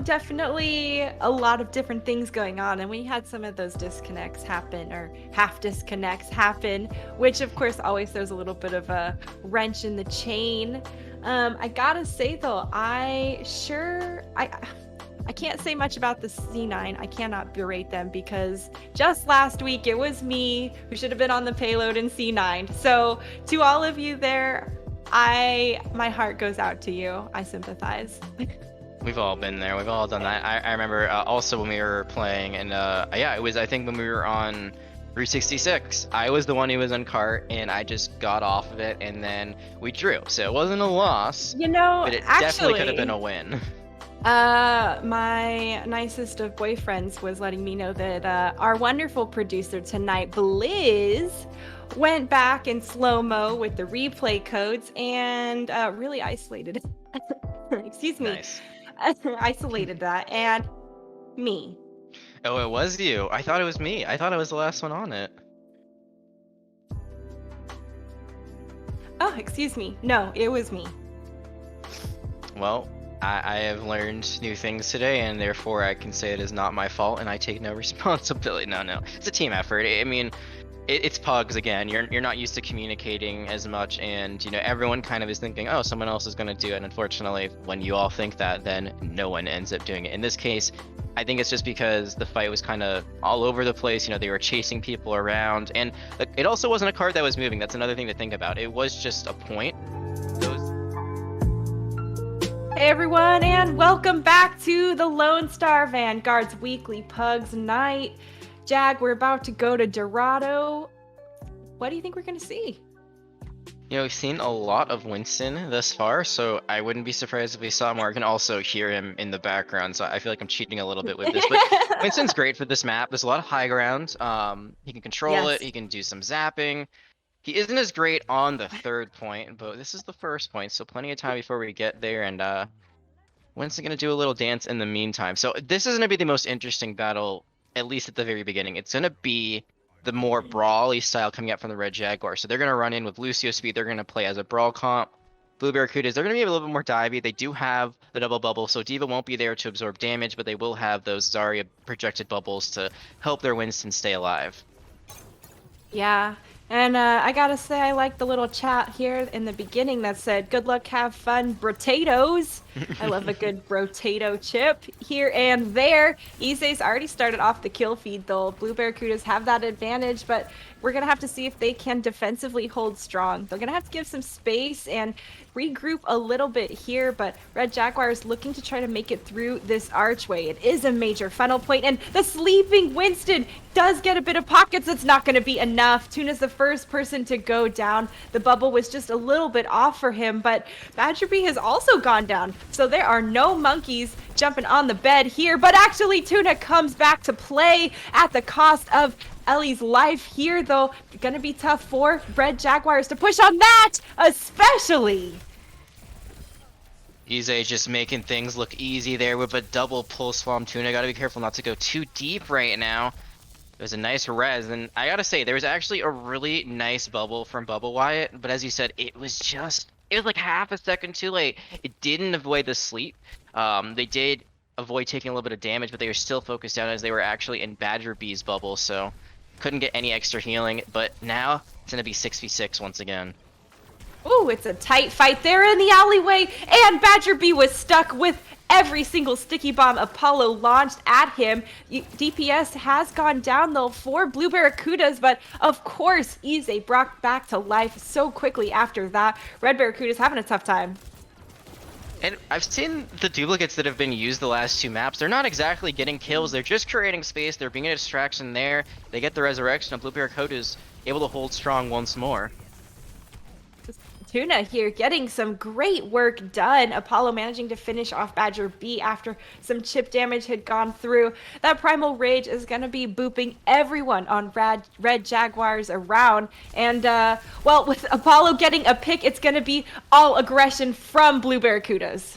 Definitely a lot of different things going on, and we had some of those disconnects happen, or half disconnects happen, which of course always throws a little bit of a wrench in the chain. I gotta say though, I can't say much about the C9. I cannot berate them because just last week it was me who should have been on the payload in C9. So to all of you there, my heart goes out to you. I sympathize. We've all been there. We've all done that. I remember also when we were playing, and yeah, it was I think when we were on Route 66. I was the one who was on cart, and I just got off of it, and then we drew. So it wasn't a loss, but it definitely could have been a win. My nicest of boyfriends was letting me know that our wonderful producer tonight, Blizz, went back in slow-mo with the replay codes and really isolated excuse me. Nice. Isolated that, and me. Oh, it was you. I thought it was me. I thought I was the last one on it. Oh, excuse me. No, it was me. Well, I have learned new things today, and therefore I can say it is not my fault, and I take no responsibility. No, it's a team effort. I mean, it's PUGS again. You're not used to communicating as much, and everyone kind of is thinking, oh, someone else is going to do it. And unfortunately, when you all think that, then no one ends up doing it. In this case, I think it's just because the fight was kind of all over the place. They were chasing people around, and it also wasn't a card that was moving. That's another thing to think about. It was just a point. Hey everyone, and welcome back to the Lone Star Vanguard's weekly PUGS night. Jag, we're about to go to Dorado. What do you think we're going to see? We've seen a lot of Winston thus far, so I wouldn't be surprised if we saw more. I can also hear him in the background, so I feel like I'm cheating a little bit with this. But Winston's great for this map. There's a lot of high ground. He can control it. He can do some zapping. He isn't as great on the third point, but this is the first point, so plenty of time before we get there. And Winston going to do a little dance in the meantime. So this is going to be the most interesting battle, at least at the very beginning. It's going to be the more brawly style coming out from the Red Jaguar. So they're going to run in with Lucio speed. They're going to play as a brawl comp. Blue Barracudas, they're going to be a little bit more divey. They do have the double bubble, so D.Va won't be there to absorb damage, but they will have those Zarya projected bubbles to help their Winston stay alive. Yeah, And I gotta say, I like the little chat here in the beginning that said, "Good luck, have fun, potatoes." I love a good potato chip here and there. Ise's already started off the kill feed, though. Blue Barracudas have that advantage, but we're gonna have to see if they can defensively hold strong. They're gonna have to give some space and regroup a little bit here, but Red Jaguar is looking to try to make it through this archway. It is a major funnel point, and the sleeping Winston does get a bit of pockets. It's not going to be enough. Tuna's the first person to go down. The bubble was just a little bit off for him, but Badger Bee has also gone down. So there are no monkeys jumping on the bed here, but actually Tuna comes back to play at the cost of Ellie's life here, though. Gonna be tough for Red Jaguars to push on that, especially. Ize just making things look easy there with a double pull swarm. Tuna gotta be careful not to go too deep right now. There's a nice res, and I gotta say, there was actually a really nice bubble from Bubble Wyatt, but as you said, it was like half a second too late. It didn't avoid the sleep. They did avoid taking a little bit of damage, but they were still focused down as they were actually in Badger Bee's bubble, so couldn't get any extra healing, but now it's gonna be 6v6 once again. Ooh, it's a tight fight there in the alleyway, and Badger Bee was stuck with every single sticky bomb Apollo launched at him. DPS has gone down though for Blue Barracudas, but of course Ize brought back to life so quickly after that. Red Barracudas having a tough time. And I've seen the duplicates that have been used the last two maps. They're not exactly getting kills. They're just creating space. They're being a distraction there. They get the resurrection, and Blue Barracuda is able to hold strong once more. Tuna here getting some great work done. Apollo managing to finish off Badger Bee after some chip damage had gone through. That Primal Rage is going to be booping everyone on Red Jaguars around. And, well, with Apollo getting a pick, it's going to be all aggression from Blue Barracudas.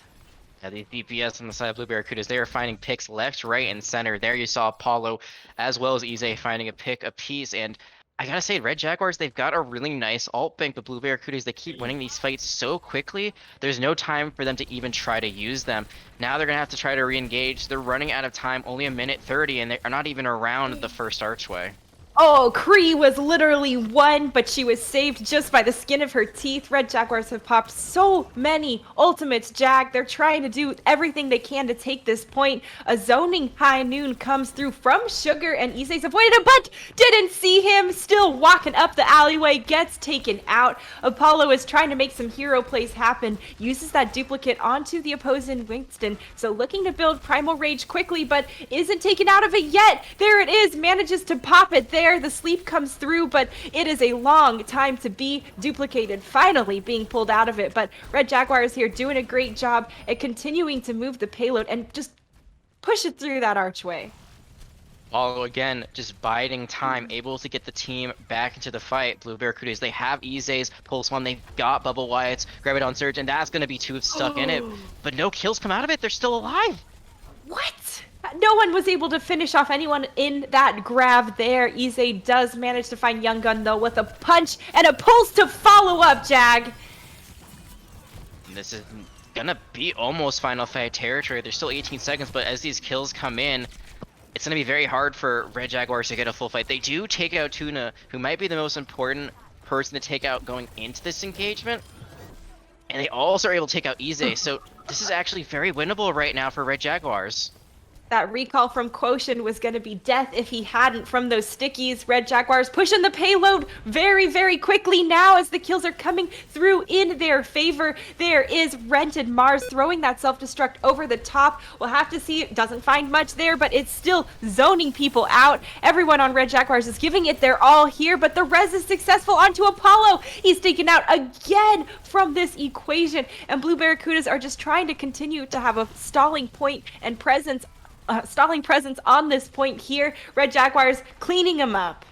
Yeah, these DPS on the side of Blue Barracudas, they are finding picks left, right, and center. There you saw Apollo as well as Ize finding a pick apiece, and I gotta say, Red Jaguars, they've got a really nice ult bank, but Blue Barracudas, they keep winning these fights so quickly, there's no time for them to even try to use them. Now they're gonna have to try to re-engage. They're running out of time, only a minute 30, and they're not even around the first archway. Oh, Cree was literally one, but she was saved just by the skin of her teeth. Red Jaguars have popped so many ultimates, Jag. They're trying to do everything they can to take this point. A zoning high noon comes through from Sugar, and Ise's avoided it, but didn't see him. Still walking up the alleyway, gets taken out. Apollo is trying to make some hero plays happen, uses that duplicate onto the opposing Winston. So looking to build Primal Rage quickly, but isn't taken out of it yet. There it is, manages to pop it there. The sleep comes through, but it is a long time to be duplicated, finally being pulled out of it. But Red Jaguar is here doing a great job at continuing to move the payload and just push it through that archway. Apollo again, just biding time, able to get the team back into the fight. Blue Barracudas, they have Ize's Pulse One, they've got Bubble Wyatt's Graviton Surge, and that's gonna be two stuck in it. But no kills come out of it, they're still alive. What? No one was able to finish off anyone in that grab there. Ize does manage to find Young Gun, though, with a punch and a pulse to follow up, Jag. And this is gonna be almost final fight territory. There's still 18 seconds, but as these kills come in, it's gonna be very hard for Red Jaguars to get a full fight. They do take out Tuna, who might be the most important person to take out going into this engagement. And they also are able to take out Ize, so this is actually very winnable right now for Red Jaguars. That recall from Quotient was going to be death if he hadn't from those stickies. Red Jaguars pushing the payload very, very quickly now as the kills are coming through in their favor. There is Rented Mars throwing that self-destruct over the top. We'll have to see. It doesn't find much there, but it's still zoning people out. Everyone on Red Jaguars is giving it their all here, but the res is successful onto Apollo. He's taken out again from this equation, and Blue Barracudas are just trying to continue to have a stalling point and presence on this point here. Red Jaguars cleaning him up.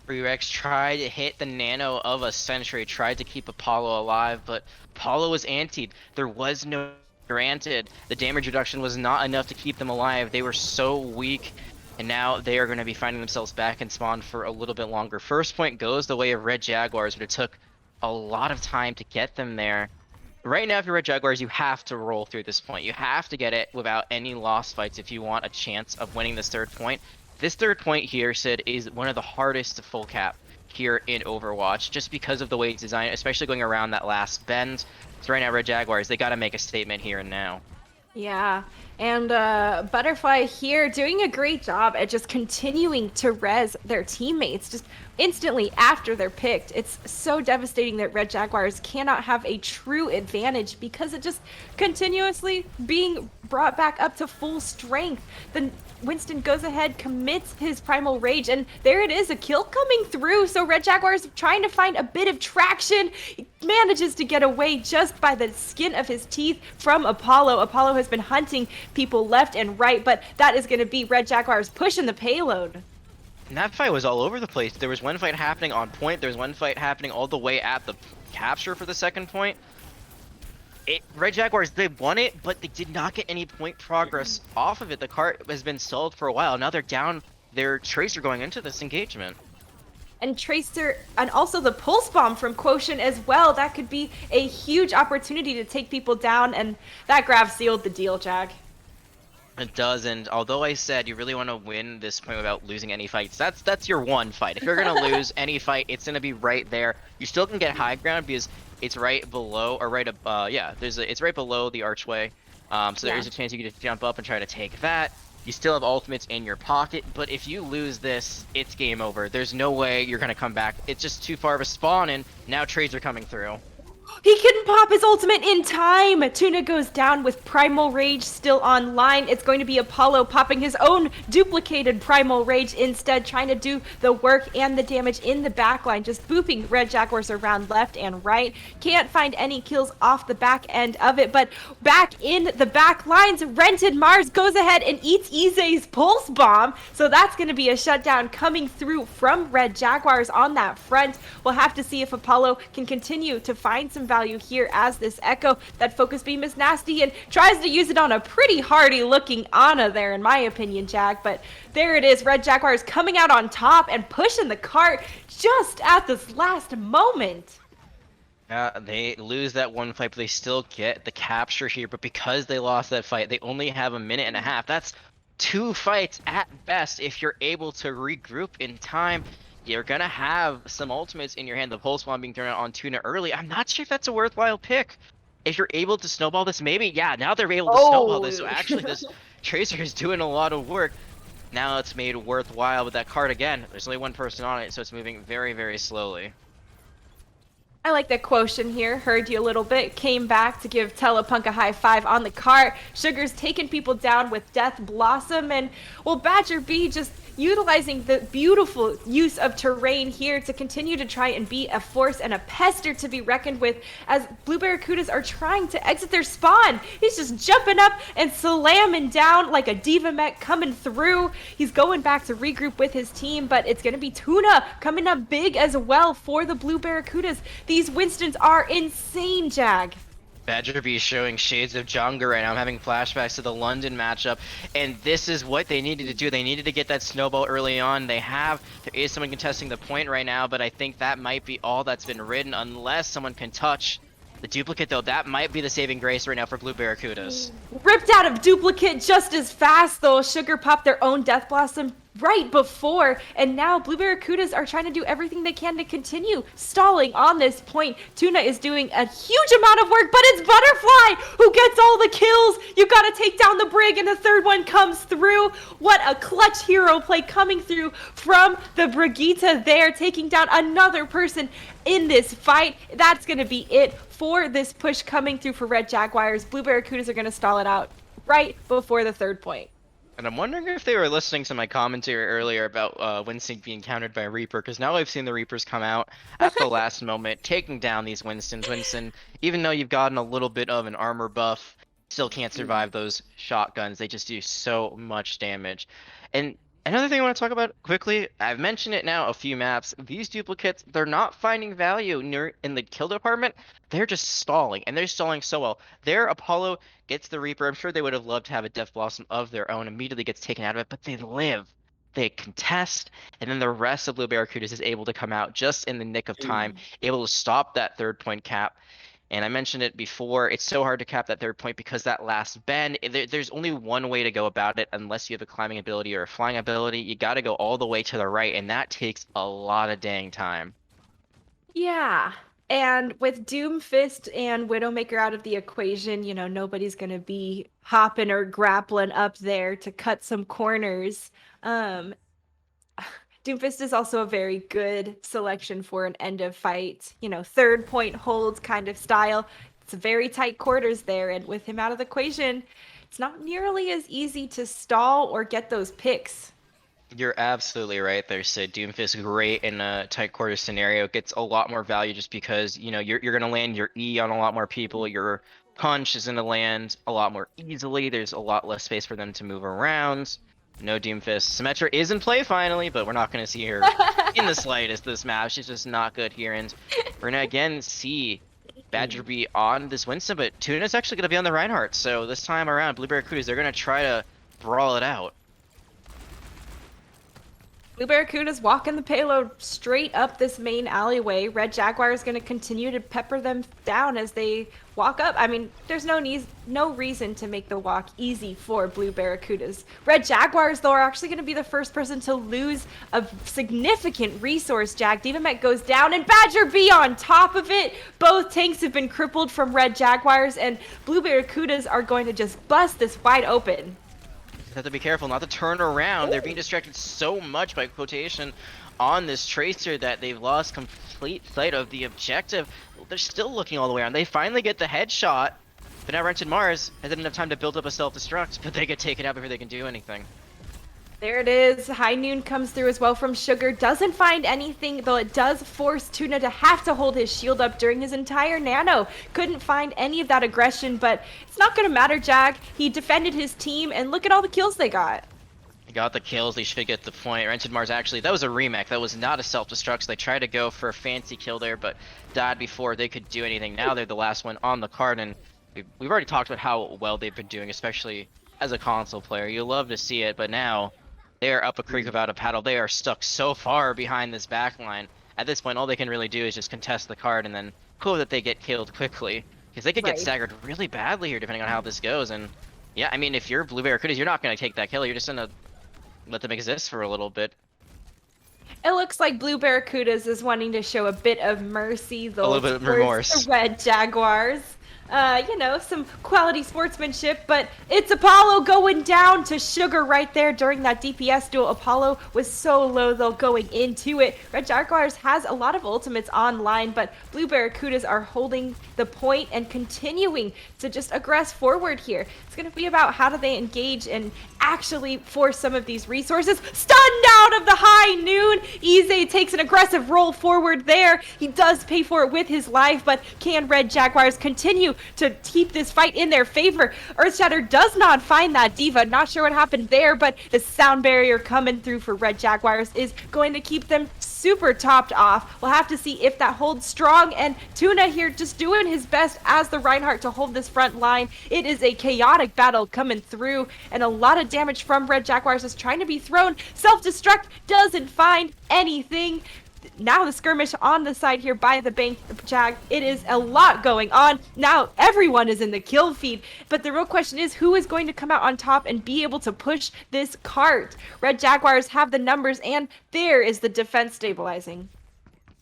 Rerex tried to hit the nano of a sentry, tried to keep Apollo alive, but Apollo was antied. There was no granted. The damage reduction was not enough to keep them alive. They were so weak, and now they are going to be finding themselves back in spawn for a little bit longer. First point goes the way of Red Jaguars, but it took a lot of time to get them there. Right now, if you're Red Jaguars, you have to roll through this point. You have to get it without any lost fights if you want a chance of winning this third point. This third point here, Sid, is one of the hardest to full cap. here in Overwatch, just because of the way it's designed, especially going around that last bend. So right now, Red Jaguars, they got to make a statement here and now. Yeah, and Butterfly here doing a great job at just continuing to res their teammates just instantly after they're picked. It's so devastating that Red Jaguars cannot have a true advantage because it just continuously being brought back up to full strength. Then Winston goes ahead, commits his Primal Rage, and there it is, a kill coming through. So Red Jaguars trying to find a bit of traction, manages to get away just by the skin of his teeth from Apollo. Apollo has been hunting people left and right, but that is going to be Red Jaguars pushing the payload. And that fight was all over the place. There was one fight happening on point. There was one fight happening all the way at the capture for the second point. Red Jaguars, they won it, but they did not get any point progress off of it. The cart has been stalled for a while. Now they're down their Tracer going into this engagement. And Tracer, and also the Pulse Bomb from Quotient as well. That could be a huge opportunity to take people down, and that grab sealed the deal, Jag. It does, and although I said you really want to win this point without losing any fights, that's your one fight. If you're gonna lose any fight, it's gonna be right there. You still can get high ground because it's right below, or right yeah, it's right below the archway. So there is a chance you could just jump up and try to take that. You still have ultimates in your pocket, but if you lose this, it's game over. There's no way you're gonna come back. It's just too far of a spawn, and now trades are coming through. He couldn't pop his ultimate in time. Tuna goes down with Primal Rage still online. It's going to be Apollo popping his own duplicated Primal Rage instead, trying to do the work and the damage in the backline, just booping Red Jaguars around left and right. Can't find any kills off the back end of it, but back in the back lines, Rented Mars goes ahead and eats Ize's Pulse Bomb. So that's going to be a shutdown coming through from Red Jaguars on that front. We'll have to see if Apollo can continue to find some value here as this Echo. That focus beam is nasty and tries to use it on a pretty hardy looking Ana there, in my opinion, Jack. But there it is, Red Jaguars coming out on top and pushing the cart just at this last moment. They lose that one fight, but they still get the capture here. But because they lost that fight, they only have a minute and a half. That's 2 fights at best. If you're able to regroup in time, you're gonna have some ultimates in your hand. The Pulse Bomb being thrown out on Tuna early. I'm not sure if that's a worthwhile pick. If you're able to snowball this, maybe, yeah, now they're able to snowball this. So actually, this Tracer is doing a lot of work. Now it's made worthwhile with that card again. There's only one person on it, so it's moving very, very slowly. I like that Quotient here, heard you a little bit, came back to give Telepunk a high five on the cart. Sugar's taking people down with Death Blossom, and well, Badger B just utilizing the beautiful use of terrain here to continue to try and be a force and a pester to be reckoned with as Blue Barracudas are trying to exit their spawn. He's just jumping up and slamming down like a diva mech coming through. He's going back to regroup with his team, but it's going to be Tuna coming up big as well for the Blue Barracudas. These Winstons are insane, Jag. Badger B showing shades of Jonga right now. I'm having flashbacks to the London matchup, and this is what they needed to do. They needed to get that snowball early on. There is someone contesting the point right now, but I think that might be all that's been ridden unless someone can touch the duplicate, though. That might be the saving grace right now for Blue Barracudas. Ripped out of duplicate just as fast, though. Sugar popped their own Death Blossom right before, and now Blue Barracudas are trying to do everything they can to continue stalling on this point. Tuna is doing a huge amount of work, but it's Butterfly who gets all the kills. You gotta take down the Brig, and the third one comes through. What a clutch hero play coming through from the Brigitte there, taking down another person in this fight. That's gonna be it for this push coming through for Red Jaguars. Blue Barracudas are gonna stall it out right before the third point. And I'm wondering if they were listening to my commentary earlier about Winston being countered by a Reaper, because now I've seen the Reapers come out at the last moment, taking down these Winstons. Winston, even though you've gotten a little bit of an armor buff, still can't survive those shotguns. They just do so much damage. And another thing I want to talk about quickly, I've mentioned it now a few maps. These duplicates, they're not finding value in the kill department. They're just stalling, and they're stalling so well. There, Apollo gets the Reaper. I'm sure they would have loved to have a Death Blossom of their own. Immediately gets taken out of it, but they live. They contest, and then the rest of Blue Barracudas is able to come out just in the nick of time, able to stop that third point cap. And I mentioned it before, it's so hard to cap that third point because that last bend, there's only one way to go about it unless you have a climbing ability or a flying ability. You got to go all the way to the right, and that takes a lot of dang time. Yeah. And with Doomfist and Widowmaker out of the equation, nobody's going to be hopping or grappling up there to cut some corners. Um, Doomfist is also a very good selection for an end of fight, third point holds kind of style. It's very tight quarters there, and with him out of the equation, it's not nearly as easy to stall or get those picks. You're absolutely right there, Sid. Doomfist great in a tight quarter scenario. Gets a lot more value just because, you're gonna land your E on a lot more people. Your punch is gonna land a lot more easily. There's a lot less space for them to move around. No Doomfist. Symmetra is in play finally, but we're not gonna see her in the slightest this map. She's just not good here, and we're gonna again see Badger be on this Winston, but Tuna's actually gonna be on the Reinhardt. So this time around, Blue Barracudas, they're gonna try to brawl it out. Blue Barracuda's walking the payload straight up this main alleyway. Red Jaguar is going to continue to pepper them down as they walk up. I mean, there's no reason to make the walk easy for Blue Barracudas. Red Jaguars, though, are actually going to be the first person to lose a significant resource. Jack Divamet goes down, and Badger B on top of it. Both tanks have been crippled from Red Jaguars, and Blue Barracudas are going to just bust this wide open. Have to be careful not to turn around. They're being distracted so much by quotation on this tracer that they've lost complete sight of the objective. They're still looking all the way around. They finally get the headshot, but now Wrench and Mars hasn't enough time to build up a self-destruct, but they get taken out before they can do anything. There it is. High Noon comes through as well from Sugar. Doesn't find anything, though it does force Tuna to have to hold his shield up during his entire nano. Couldn't find any of that aggression, but it's not going to matter, Jack. He defended his team, and look at all the kills they got. They got the kills, they should get the point. Wrench and Mars actually, that was a remake. That was not a self-destruct, so they tried to go for a fancy kill there, but died before they could do anything. Now they're the last one on the card, and we've already talked about how well they've been doing, especially as a console player. You love to see it, but now they are up a creek without a paddle. They are stuck so far behind this backline. At this point, all they can really do is just contest the card and then hope that they get killed quickly. Because they could get staggered really badly here, depending on how this goes. And yeah, I mean, if you're Blue Barracudas, you're not going to take that kill. You're just going to let them exist for a little bit. It looks like Blue Barracudas is wanting to show a bit of mercy, though. A little bit of remorse. The Red Jaguars. Some quality sportsmanship, but it's Apollo going down to Sugar right there during that DPS duel. Apollo was so low, though, going into it. Red Jaguars has a lot of ultimates online, but Blue Barracudas are holding the point and continuing to just aggress forward here. It's going to be about how do they engage and actually force some of these resources. Stunned out of the High Noon. Ize takes an aggressive roll forward there. He does pay for it with his life, but can Red Jaguars continue to keep this fight in their favor? Earthshatter does not find that Diva. Not sure what happened there, but the sound barrier coming through for Red Jaguars is going to keep them super topped off. We'll have to see if that holds strong, and Tuna here just doing his best as the Reinhardt to hold this front line. It is a chaotic battle coming through, and a lot of damage from Red Jaguars is trying to be thrown. Self-destruct doesn't find anything. Now the skirmish on the side here by the bank, Jag. It is a lot going on. Now everyone is in the kill feed, but the real question is who is going to come out on top and be able to push this cart? Red Jaguars have the numbers, and there is the defense stabilizing.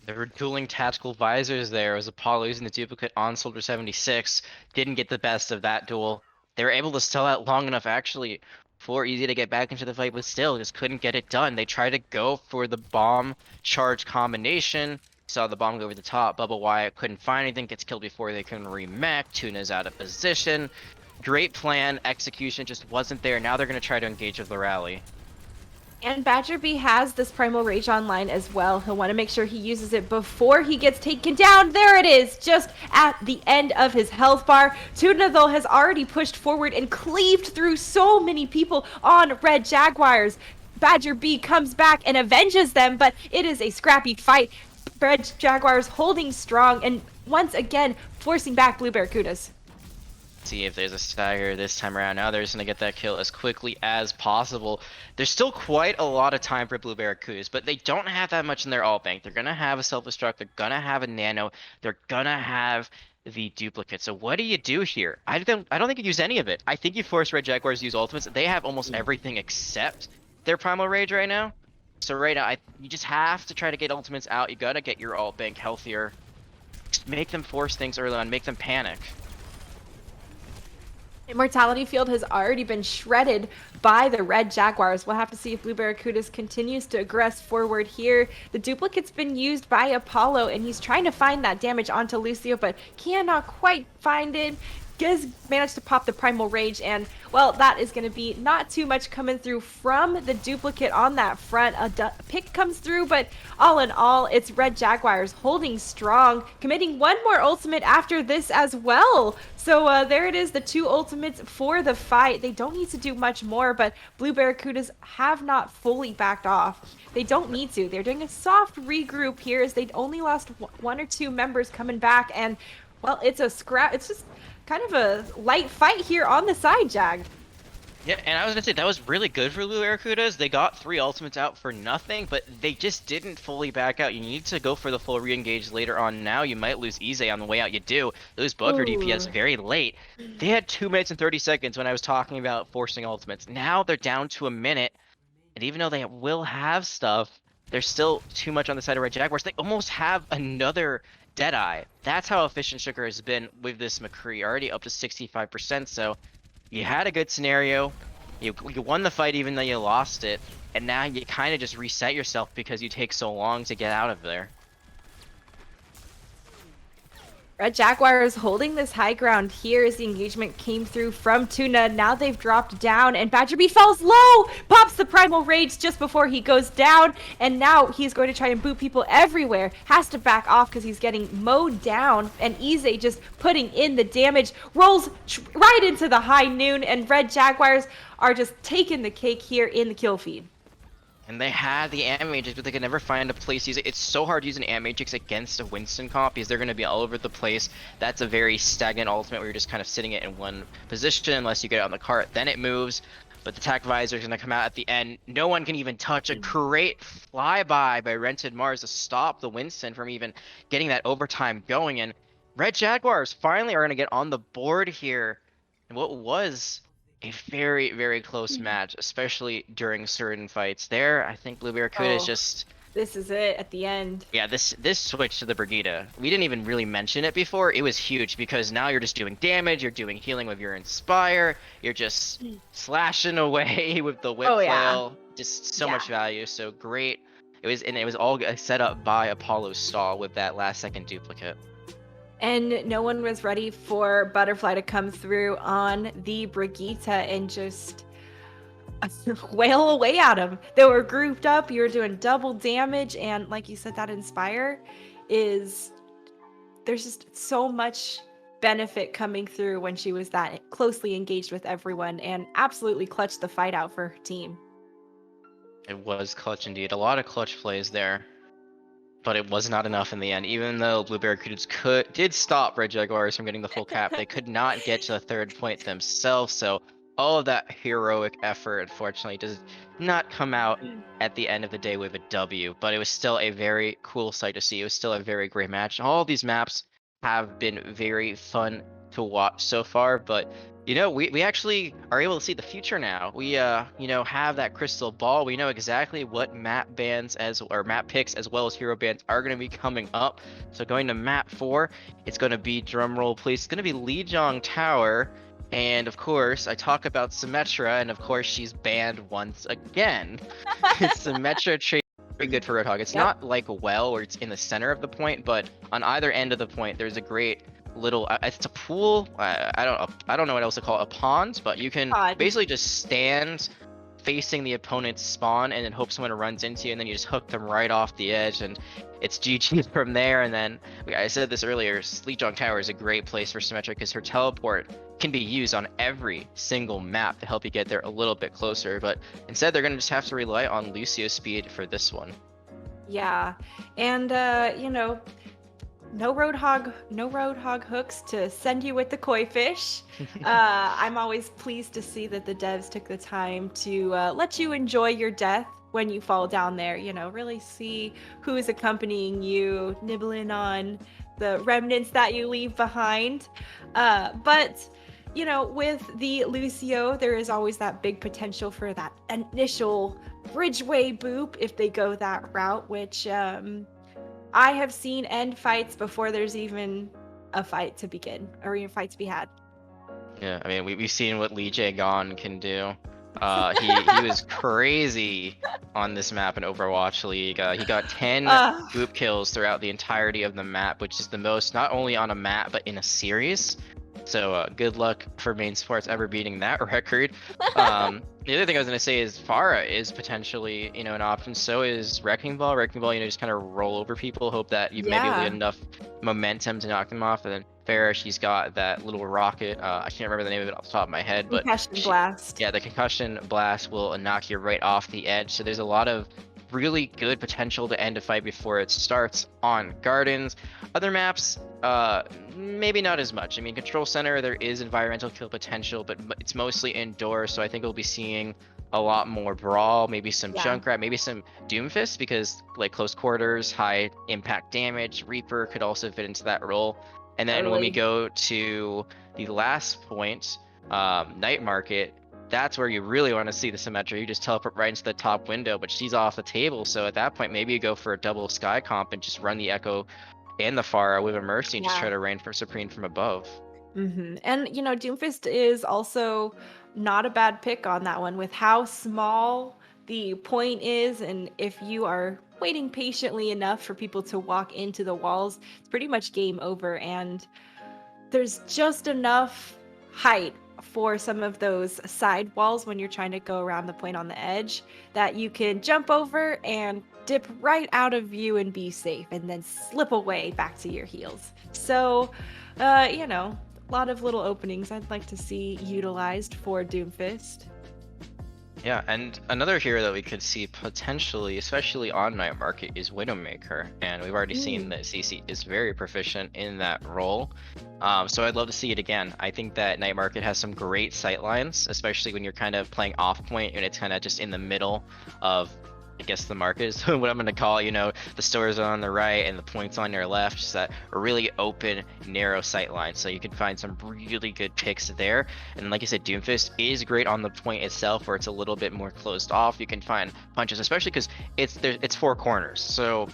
There were dueling tactical visors there as Apollo using the duplicate on Soldier 76. Didn't get the best of that duel. They were able to sell out long enough actually for Easy to get back into the fight, but still just couldn't get it done. They tried to go for the bomb charge combination. Saw the bomb go over the top. Bubba Wyatt couldn't find anything, gets killed before they can remech. Tuna's out of position. Great plan, execution just wasn't there. Now they're going to try to engage with the rally. And Badger B has this Primal Rage online as well. He'll want to make sure he uses it before he gets taken down. There it is, just at the end of his health bar. Tuna, though, has already pushed forward and cleaved through so many people on Red Jaguars. Badger B comes back and avenges them, but it is a scrappy fight. Red Jaguars holding strong and once again forcing back Blue Barracudas. See if there's a stagger this time around. Now they're just going to get that kill as quickly as possible. There's still quite a lot of time for Blue Barracudas, but they don't have that much in their ult bank. They're going to have a self-destruct. They're going to have a nano. They're going to have the duplicate. So what do you do here? I don't think you use any of it. I think you force Red Jaguars to use ultimates. They have almost everything except their Primal Rage right now. So right now, you just have to try to get ultimates out. You gotta get your ult bank healthier. Just make them force things early on. Make them panic. Immortality Field has already been shredded by the Red Jaguars. We'll have to see if Blue Barracudas continues to aggress forward here. The duplicate's been used by Apollo, and he's trying to find that damage onto Lucio, but cannot quite find it. Giz managed to pop the Primal Rage, and, well, that is going to be not too much coming through from the duplicate on that front. A pick comes through, but all in all, it's Red Jaguars holding strong, committing one more ultimate after this as well. So there it is, the 2 ultimates for the fight. They don't need to do much more, but Blue Barracudas have not fully backed off. They don't need to. They're doing a soft regroup here as they'd only lost 1 or 2 members coming back, and, well, it's a scrap. It's just kind of a light fight here on the side, Jag. Yeah, and I was gonna say that was really good for Blue Barracudas. They got 3 ultimates out for nothing, but they just didn't fully back out. You need to go for the full re-engage later on now. You might lose Ize on the way out. You do. Lose both your DPS very late. They had 2 minutes and 30 seconds when I was talking about forcing ultimates. Now they're down to a minute, and even though they will have stuff, there's still too much on the side of Red Jaguars. They almost have another Deadeye. That's how efficient Sugar has been with this McCree, already up to 65%. So you had a good scenario. You won the fight even though you lost it, and now you kind of just reset yourself because you take so long to get out of there. Red Jaguars holding this high ground here as the engagement came through from Tuna. Now they've dropped down, and Badger B falls low, pops the Primal Rage just before he goes down, and now he's going to try and boot people everywhere. Has to back off because he's getting mowed down, and Ize just putting in the damage, rolls right into the high noon, and Red Jaguars are just taking the cake here in the kill feed. And they had the Ant Mages, but they could never find a place to use it. It's so hard using Ant Mages against a Winston comp because they're going to be all over the place. That's a very stagnant ultimate where you're just kind of sitting it in one position unless you get it on the cart. Then it moves, but the attack visor is going to come out at the end. No one can even touch a great flyby by Rented Mars to stop the Winston from even getting that overtime going. And Red Jaguars finally are going to get on the board here. And what was a very, very close match, especially during certain fights. There, I think Blue Barracuda is just... This is it at the end. Yeah, this switch to the Brigida, we didn't even really mention it before. It was huge because now you're just doing damage, you're doing healing with your Inspire, you're just slashing away with the Whip Flail. Just so much value, so great. It was all set up by Apollo's stall with that last second duplicate. And no one was ready for Butterfly to come through on the Brigitte and just wail away at him. They were grouped up, you were doing double damage, and like you said, that Inspire there's just so much benefit coming through when she was that closely engaged with everyone and absolutely clutched the fight out for her team. It was clutch indeed. A lot of clutch plays there. But it was not enough in the end. Even though Blue Barracudas did stop Red Jaguars from getting the full cap, they could not get to the 3rd point themselves. So all of that heroic effort, unfortunately, does not come out at the end of the day with a W. But it was still a very cool sight to see. It was still a very great match. All of these maps have been very fun to watch so far, but you know, we actually are able to see the future now. We you know, have that crystal ball. We know exactly what map bans or map picks as well as hero bans are going to be coming up. So going to map 4, it's going to be, drumroll please, it's going to be Lijiang Tower. And of course, I talk about Symmetra, and of course she's banned once again. Symmetra trade very good for Roadhog. It's not like a well where it's in the center of the point, but on either end of the point, there's a great little it's a pool. I don't know what else to call it, a pond, but you can basically just stand facing the opponent's spawn and then hope someone runs into you, and then you just hook them right off the edge, and it's GG from there. And then I said this earlier, Lijiang Tower is a great place for Symmetra because her teleport can be used on every single map to help you get there a little bit closer, but instead they're going to just have to rely on Lucio's speed for this one. Yeah, and you know, no roadhog hooks to send you with the koi fish. I'm always pleased to see that the devs took the time to let you enjoy your death when you fall down there. You know, really see who is accompanying you, nibbling on the remnants that you leave behind. But with the Lucio, there is always that big potential for that initial bridgeway boop if they go that route, which I have seen end fights before there's even a fight to begin or even fight to be had. Yeah, I mean, we've seen what Lee Jae-gon can do. He was crazy on this map in Overwatch League. He got 10 Uh, boop kills throughout the entirety of the map, which is the most not only on a map but in a series. So good luck for main sports ever beating that record. The other thing I was gonna say is Pharah is potentially, an option. So is Wrecking Ball. Wrecking Ball, just kind of roll over people, hope that you maybe get yeah, enough momentum to knock them off, and then Farah, she's got that little rocket. I can't remember the name of it off the top of my head, but concussion blast. yeah, the concussion blast will knock you right off the edge. So there's a lot of really good potential to end a fight before it starts on Gardens. Other maps, maybe not as much. I mean, Control Center, there is environmental kill potential, but it's mostly indoors, so I think we'll be seeing a lot more brawl, maybe some Yeah, Junkrat, maybe some Doomfist, because like close quarters, high impact damage, Reaper could also fit into that role. And then when we totally. go to the last point, Night Market, that's where you really want to see the Symmetra. You just teleport right into the top window, but she's off the table. So at that point, maybe you go for a double Sky Comp and just run the Echo and the Pharah with a Mercy and just try Yeah. to rain for Supreme from above. And Doomfist is also not a bad pick on that one with how small the point is, and if you are waiting patiently enough for people to walk into the walls, it's pretty much game over. And there's just enough height for some of those side walls when you're trying to go around the point on the edge that you can jump over and dip right out of view and be safe and then slip away back to your heels. So, a lot of little openings I'd like to see utilized for Doomfist. Yeah, and another hero that we could see potentially, especially on Night Market, is Widowmaker. And we've already seen Mm, that CC is very proficient in that role. So I'd love to see it again. I think that Night Market has some great sight lines, especially when you're kind of playing off point and it's kind of just in the middle of, I guess, the market is what I'm going to call, the stores on the right and the points on your left, just that really open, narrow sight line. So you can find some really good picks there. And like I said, Doomfist is great on the point itself, where it's a little bit more closed off. You can find punches, especially because it's four corners. So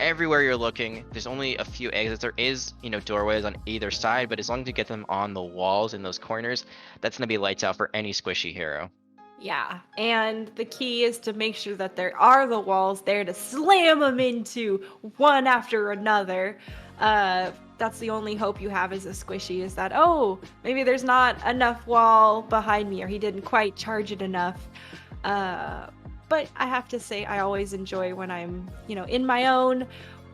everywhere you're looking, there's only a few exits. There is doorways on either side, but as long as you get them on the walls in those corners, that's gonna be lights out for any squishy hero. yeah, and the key is to make sure that there are the walls there to slam them into one after another. That's the only hope you have as a squishy is that, oh, maybe there's not enough wall behind me or he didn't quite charge it enough. But I have to say, I always enjoy when I'm, in my own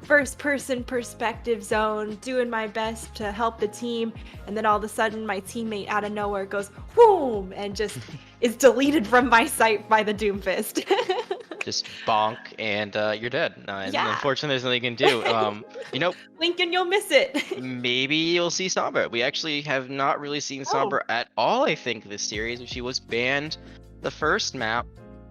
first person perspective zone, doing my best to help the team, and then all of a sudden my teammate out of nowhere goes whoom and just is deleted from my sight by the Doomfist. Just bonk and you're dead. And Yeah. unfortunately, there's nothing you can do. You know, Lincoln, you'll miss it. maybe you'll see Sombra. We actually have not really seen Oh, Sombra at all, I think, this series. She was banned the first map.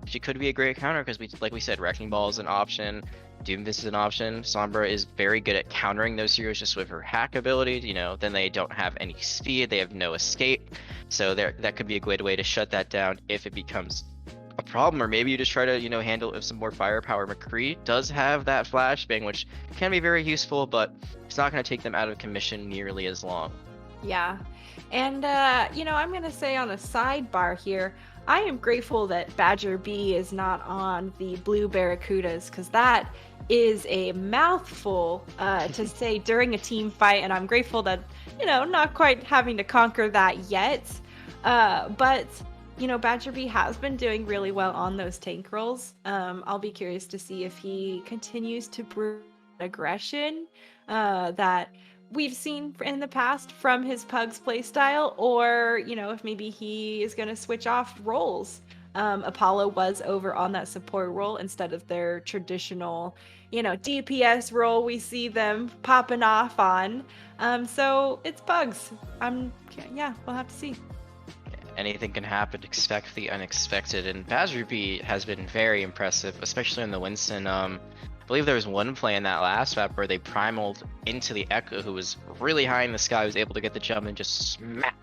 She could be a great counter because like we said, Wrecking Ball is an option. Doomfist is an option. Sombra is very good at countering those heroes just with her hack ability. Then they don't have any speed. They have no escape. So that could be a good way to shut that down if it becomes a problem, or maybe you just try to handle it with some more firepower. McCree does have that flashbang, which can be very useful, but it's not going to take them out of commission nearly as long. yeah. And, I'm going to say on a sidebar here, I am grateful that Badger B is not on the Blue Barracudas because that is a mouthful to say during a team fight. And I'm grateful that, not quite having to conquer that yet. But Badger B has been doing really well on those tank rolls. I'll be curious to see if he continues to brew aggression that we've seen in the past from his Pugs playstyle, or if maybe he is going to switch off roles. Apollo was over on that support role instead of their traditional, DPS role we see them popping off on. So it's Pugs. Yeah, we'll have to see. Anything can happen. Expect the unexpected, and Bazruby has been very impressive, especially in the Winston. believe there was one play in that last map where they primaled into the Echo, who was really high in the sky, was able to get the jump and just smack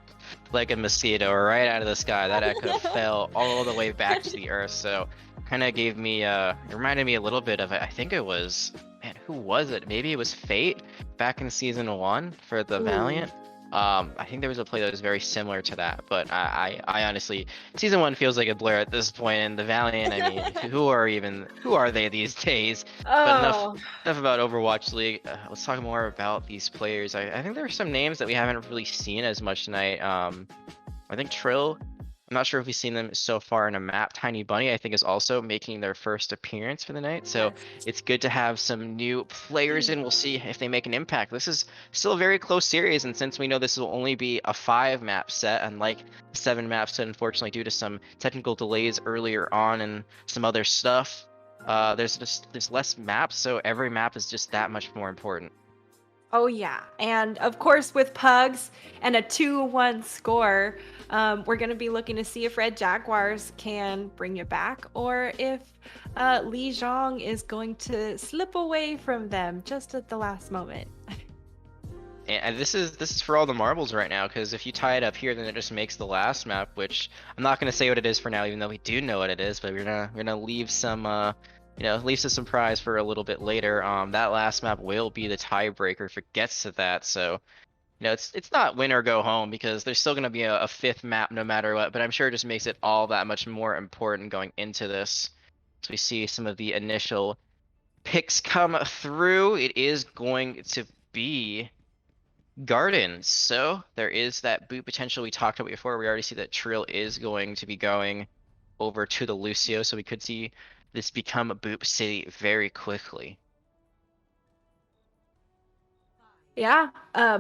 like a mosquito right out of the sky. That Echo fell all the way back to the earth. So kind of gave me it reminded me a little bit of I think it was, man, who was it? Maybe it was Fate back in season 1 for the Valiant. I think there was a play that was very similar to that, but I honestly, season 1 feels like a blur at this point. And the Valiant, I mean, who are they these days? But Oh, enough about Overwatch League. Let's talk more about these players. I think there are some names that we haven't really seen as much tonight. I think Trill. I'm not sure if we've seen them so far in a map. Tiny Bunny, I think, is also making their first appearance for the night. So it's good to have some new players in. We'll see if they make an impact. This is still a very close series, and since we know this will only be a 5-map set, unlike 7 map set, unfortunately, due to some technical delays earlier on and some other stuff, there's less maps, so every map is just that much more important. oh yeah. And of course, with Pugs and a 2-1 score, we're going to be looking to see if Red Jaguars can bring it back or if Li Zhang is going to slip away from them just at the last moment. And this is for all the marbles right now, because if you tie it up here, then it just makes the last map, which I'm not gonna say what it is for now, even though we do know what it is. But we're gonna leave some leave some surprise for a little bit later. That last map will be the tiebreaker if it gets to that. So it's not win or go home, because there's still gonna be a 5th map no matter what. But I'm sure it just makes it all that much more important going into this. So we see some of the initial picks come through. It is going to be Gardens. So there is that boot potential we talked about before. We already see that Trill is going to be going over to the Lucio, so we could see this become a boot city very quickly. Yeah,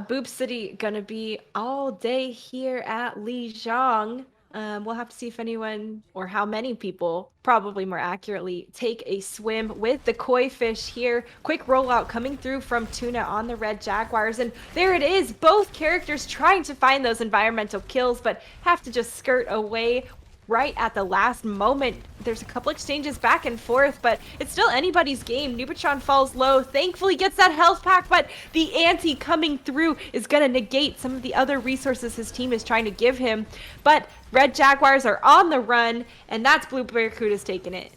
Boob City gonna be all day here at Lijiang. We'll have to see if anyone or how many people, probably more accurately, take a swim with the koi fish here. Quick rollout coming through from Tuna on the Red Jaguars. And there it is, both characters trying to find those environmental kills, but have to just skirt away right at the last moment. There's a couple exchanges back and forth, but it's still anybody's game. Nubitron falls low, thankfully gets that health pack, but the anti coming through is going to negate some of the other resources his team is trying to give him. But Red Jaguars are on the run, and that's Blue Barracuda's taking it.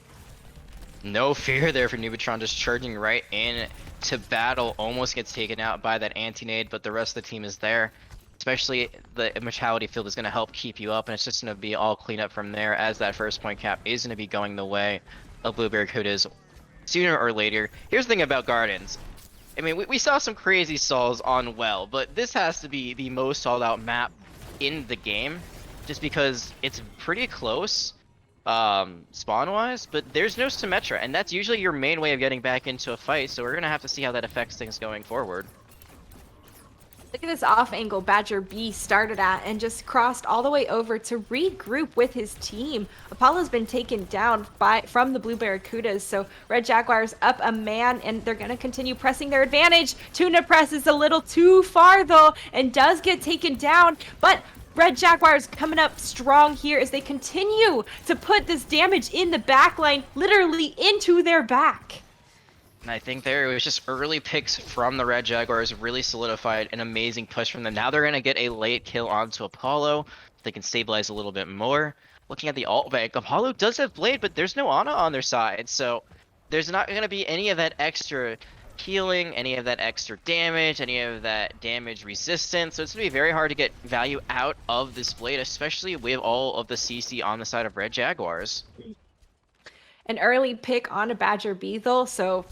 No fear there for Nubitron, just charging right in to battle. Almost gets taken out by that anti-nade, but the rest of the team is there. Especially the immortality field is going to help keep you up, and it's just going to be all clean up from there, as that first point cap is going to be going the way of Blue Barracudas sooner or later. Here's the thing about Gardens. I mean, we saw some crazy stalls on Well, but this has to be the most sold out map in the game, just because it's pretty close spawn-wise, but there's no Symmetra, and that's usually your main way of getting back into a fight, so we're going to have to see how that affects things going forward. Look at this off angle Badger B started at and just crossed all the way over to regroup with his team. Apollo's been taken down from the Blue Barracudas, so Red Jaguars up a man, and they're going to continue pressing their advantage. Tuna presses a little too far though and does get taken down, but Red Jaguars coming up strong here as they continue to put this damage in the backline, literally into their back. And I think there it was just early picks from the Red Jaguars really solidified an amazing push from them. Now they're going to get a late kill onto Apollo. They can stabilize a little bit more. Looking at the ult bank, Apollo does have Blade, but there's no Ana on their side. So there's not going to be any of that extra healing, any of that extra damage, any of that damage resistance. So it's going to be very hard to get value out of this Blade, especially with all of the CC on the side of Red Jaguars. An early pick on a Badger B though, so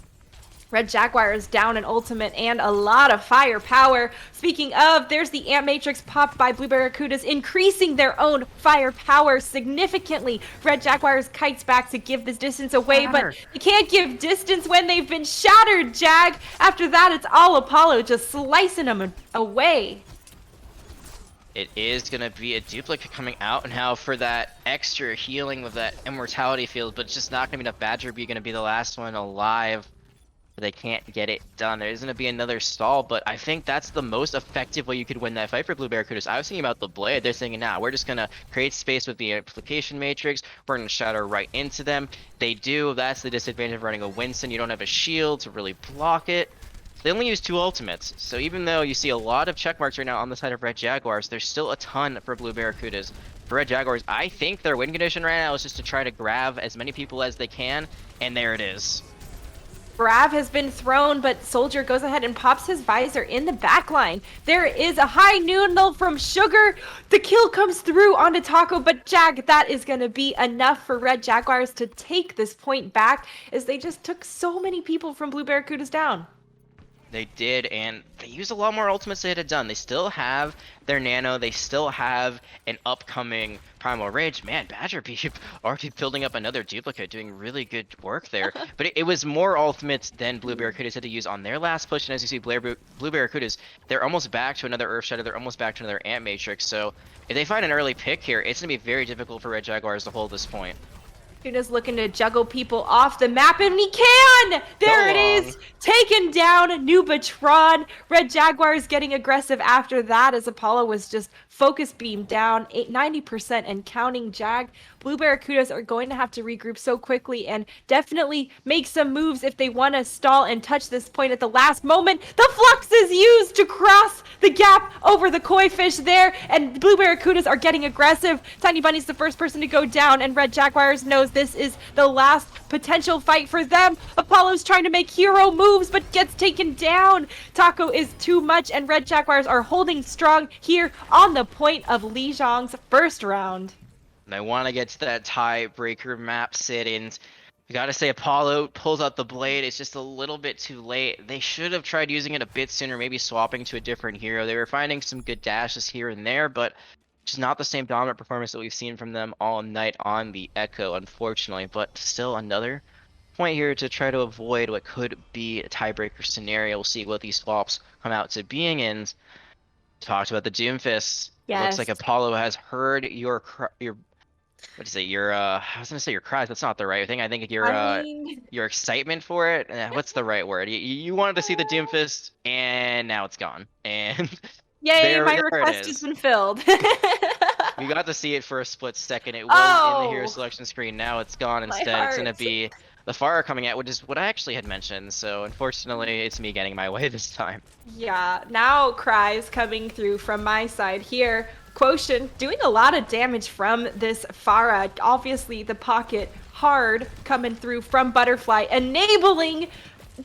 Red Jaguars down an ultimate and a lot of firepower. Speaking of, there's the Ant Matrix popped by Blue Barracudas, increasing their own firepower significantly. Red Jaguars kites back to give this distance away, but you can't give distance when they've been shattered, Jag. After that, it's all Apollo just slicing them away. It is going to be a duplicate coming out now for that extra healing with that immortality field, but it's just not going to be enough. Badger B going to be the last one alive. but they can't get it done. There is going to be another stall, but I think that's the most effective way you could win that fight for Blue Barracudas. I was thinking about the blade. They're thinking, nah, we're just going to create space with the amplification matrix. We're going to shatter right into them. They do. That's the disadvantage of running a Winston. You don't have a shield to really block it. They only use 2 ultimates, so even though you see a lot of check marks right now on the side of Red Jaguars, there's still a ton for Blue Barracudas. For Red Jaguars, I think their win condition right now is just to try to grab as many people as they can, and there it is. Brav has been thrown, but Soldier goes ahead and pops his visor in the back line. There is a high noodle from Sugar. The kill comes through onto Taco, but Jag, that is going to be enough for Red Jaguars to take this point back as they just took so many people from Blue Barracudas down. They did, and they used a lot more ultimates they had done. They still have their Nano. They still have an upcoming Primal Rage. Man, Badger Beep already building up another duplicate, doing really good work there. But it was more ultimates than Blue Barracudas had to use on their last push. And as you see, Blue Barracudas, they're almost back to another Earth Shadow. They're almost back to another Ant Matrix. So if they find an early pick here, it's going to be very difficult for Red Jaguars to hold this point. Tuna's looking to juggle people off the map, and he can! There it is! Taken down, Nubatron. Red Jaguars getting aggressive after that as Apollo was just focus beamed down, 90% and counting. Jag. Blue Barracudas are going to have to regroup so quickly and definitely make some moves if they want to stall and touch this point at the last moment. The Flux is used to cross the gap over the Koi Fish there, and Blue Barracudas are getting aggressive. Tiny Bunny's the first person to go down, and Red Jaguars knows this is the last potential fight for them. Apollo's trying to make hero moves, but gets taken down. Taco is too much, and Red Jaguars are holding strong here on the point of Li Zhang's first round. And I want to get to that tiebreaker map sit-ins. I gotta say, Apollo pulls out the blade. It's just a little bit too late. They should have tried using it a bit sooner, maybe swapping to a different hero. They were finding some good dashes here and there, but just not the same dominant performance that we've seen from them all night on the Echo, unfortunately. But still another point here to try to avoid what could be a tiebreaker scenario. We'll see what these swaps come out to being in. Talked about the Doomfist. Yes. Looks like Apollo has heard your what is it? I was gonna say your cries. That's not the right thing. I think your excitement for it. What's the right word? You wanted to see the Doomfist, and now it's gone. And yay, my request has been filled. We got to see it for a split second. It was in the hero selection screen. Now it's gone instead. It's gonna be the Fire coming out, which is what I actually had mentioned. So unfortunately, it's me getting my way this time. Yeah, now cries coming through from my side here. Quotient doing a lot of damage from this Pharah. Obviously, the pocket hard coming through from Butterfly, enabling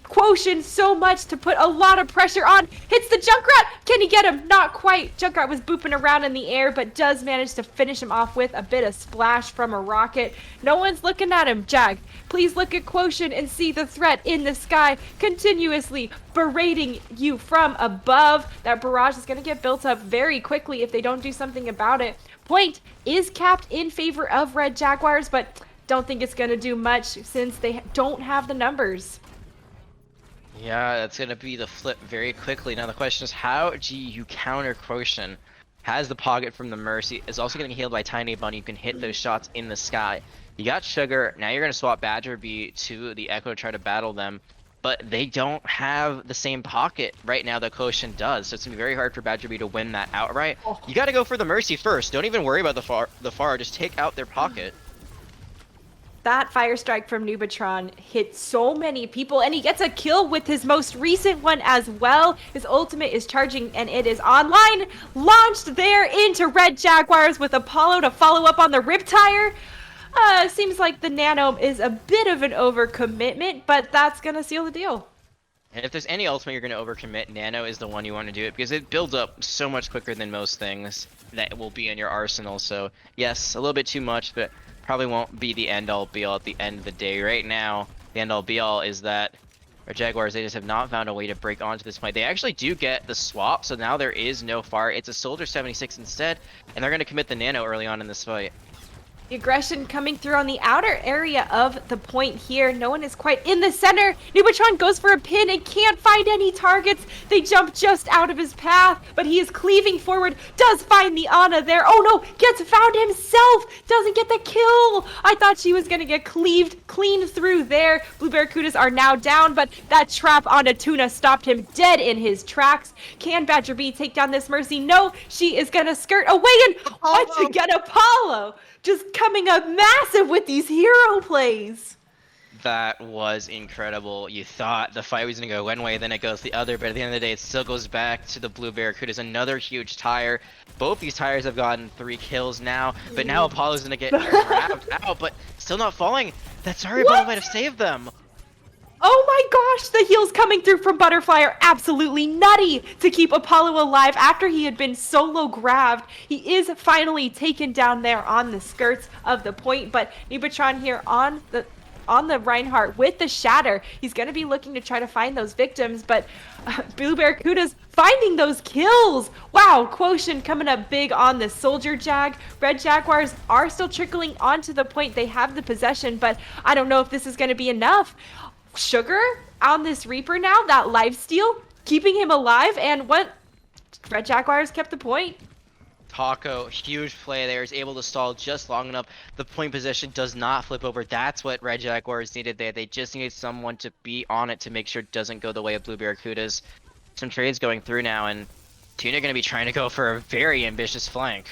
Quotient so much to put a lot of pressure on. Hits the Junkrat. Can he get him? Not quite. Junkrat was booping around in the air, but does manage to finish him off with a bit of splash from a rocket. No one's looking at him. Jag, please look at Quotient and see the threat in the sky, continuously berating you from above. That barrage is going to get built up very quickly if they don't do something about it. Point is capped in favor of Red Jaguars, but don't think it's going to do much since they don't have the numbers. Yeah, that's going to be the flip very quickly. Now the question is, how do you counter Quotient? Has the pocket from the Mercy, is also getting healed by Tiny Bunny. You can hit those shots in the sky. You got Sugar. Now you're going to swap Badger Bee to the Echo to try to battle them. But they don't have the same pocket right now that Quotient does. So it's going to be very hard for Badger Bee to win that outright. You got to go for the Mercy first. Don't even worry about the far. Just take out their pocket. That Fire Strike from Nubatron hit so many people, and he gets a kill with his most recent one as well. His ultimate is charging, and it is online. Launched there into Red Jaguars with Apollo to follow up on the Riptire. Seems like the Nano is a bit of an overcommitment, but that's going to seal the deal. And if there's any ultimate you're going to overcommit, Nano is the one you want to do it, because it builds up so much quicker than most things that will be in your arsenal. So yes, a little bit too much, but probably won't be the end-all be-all at the end of the day. Right now, the end-all be-all is that our Jaguars, they just have not found a way to break onto this point. They actually do get the swap, so now there is no fire. It's a Soldier 76 instead, and they're going to commit the Nano early on in this fight. The aggression coming through on the outer area of the point here. No one is quite in the center. Nubatron goes for a pin and can't find any targets. They jump just out of his path, but he is cleaving forward. Does find the Ana there. Oh no, gets found himself. Doesn't get the kill. I thought she was going to get cleaved clean through there. Blue Barracudas are now down, but that trap on a Tuna stopped him dead in his tracks. Can Badger B take down this Mercy? No, she is going to skirt away and once again Apollo just coming up massive with these hero plays. That was incredible. You thought the fight was going to go one way, then it goes the other, but at the end of the day, it still goes back to the Blue Barracudas. Another huge tire. Both these tires have gotten 3 kills now, but now Apollo's going to get grabbed out, but still not falling. That tire might have saved them. Oh my gosh, the heals coming through from Butterfly are absolutely nutty to keep Apollo alive after he had been solo grabbed. He is finally taken down there on the skirts of the point, but Nubatron here on the Reinhardt with the Shatter. He's going to be looking to try to find those victims, but Blue Barracuda's finding those kills. Wow, Quotient coming up big on the Soldier Jag. Red Jaguars are still trickling onto the point. They have the possession, but I don't know if this is going to be enough. Sugar on this Reaper now, that lifesteal, keeping him alive, and what? Red Jaguars kept the point. Taco, huge play there, is able to stall just long enough. The point position does not flip over. That's what Red Jaguars needed there. They just needed someone to be on it to make sure it doesn't go the way of Blue Barracudas. Some trades going through now, and Tuna going to be trying to go for a very ambitious flank.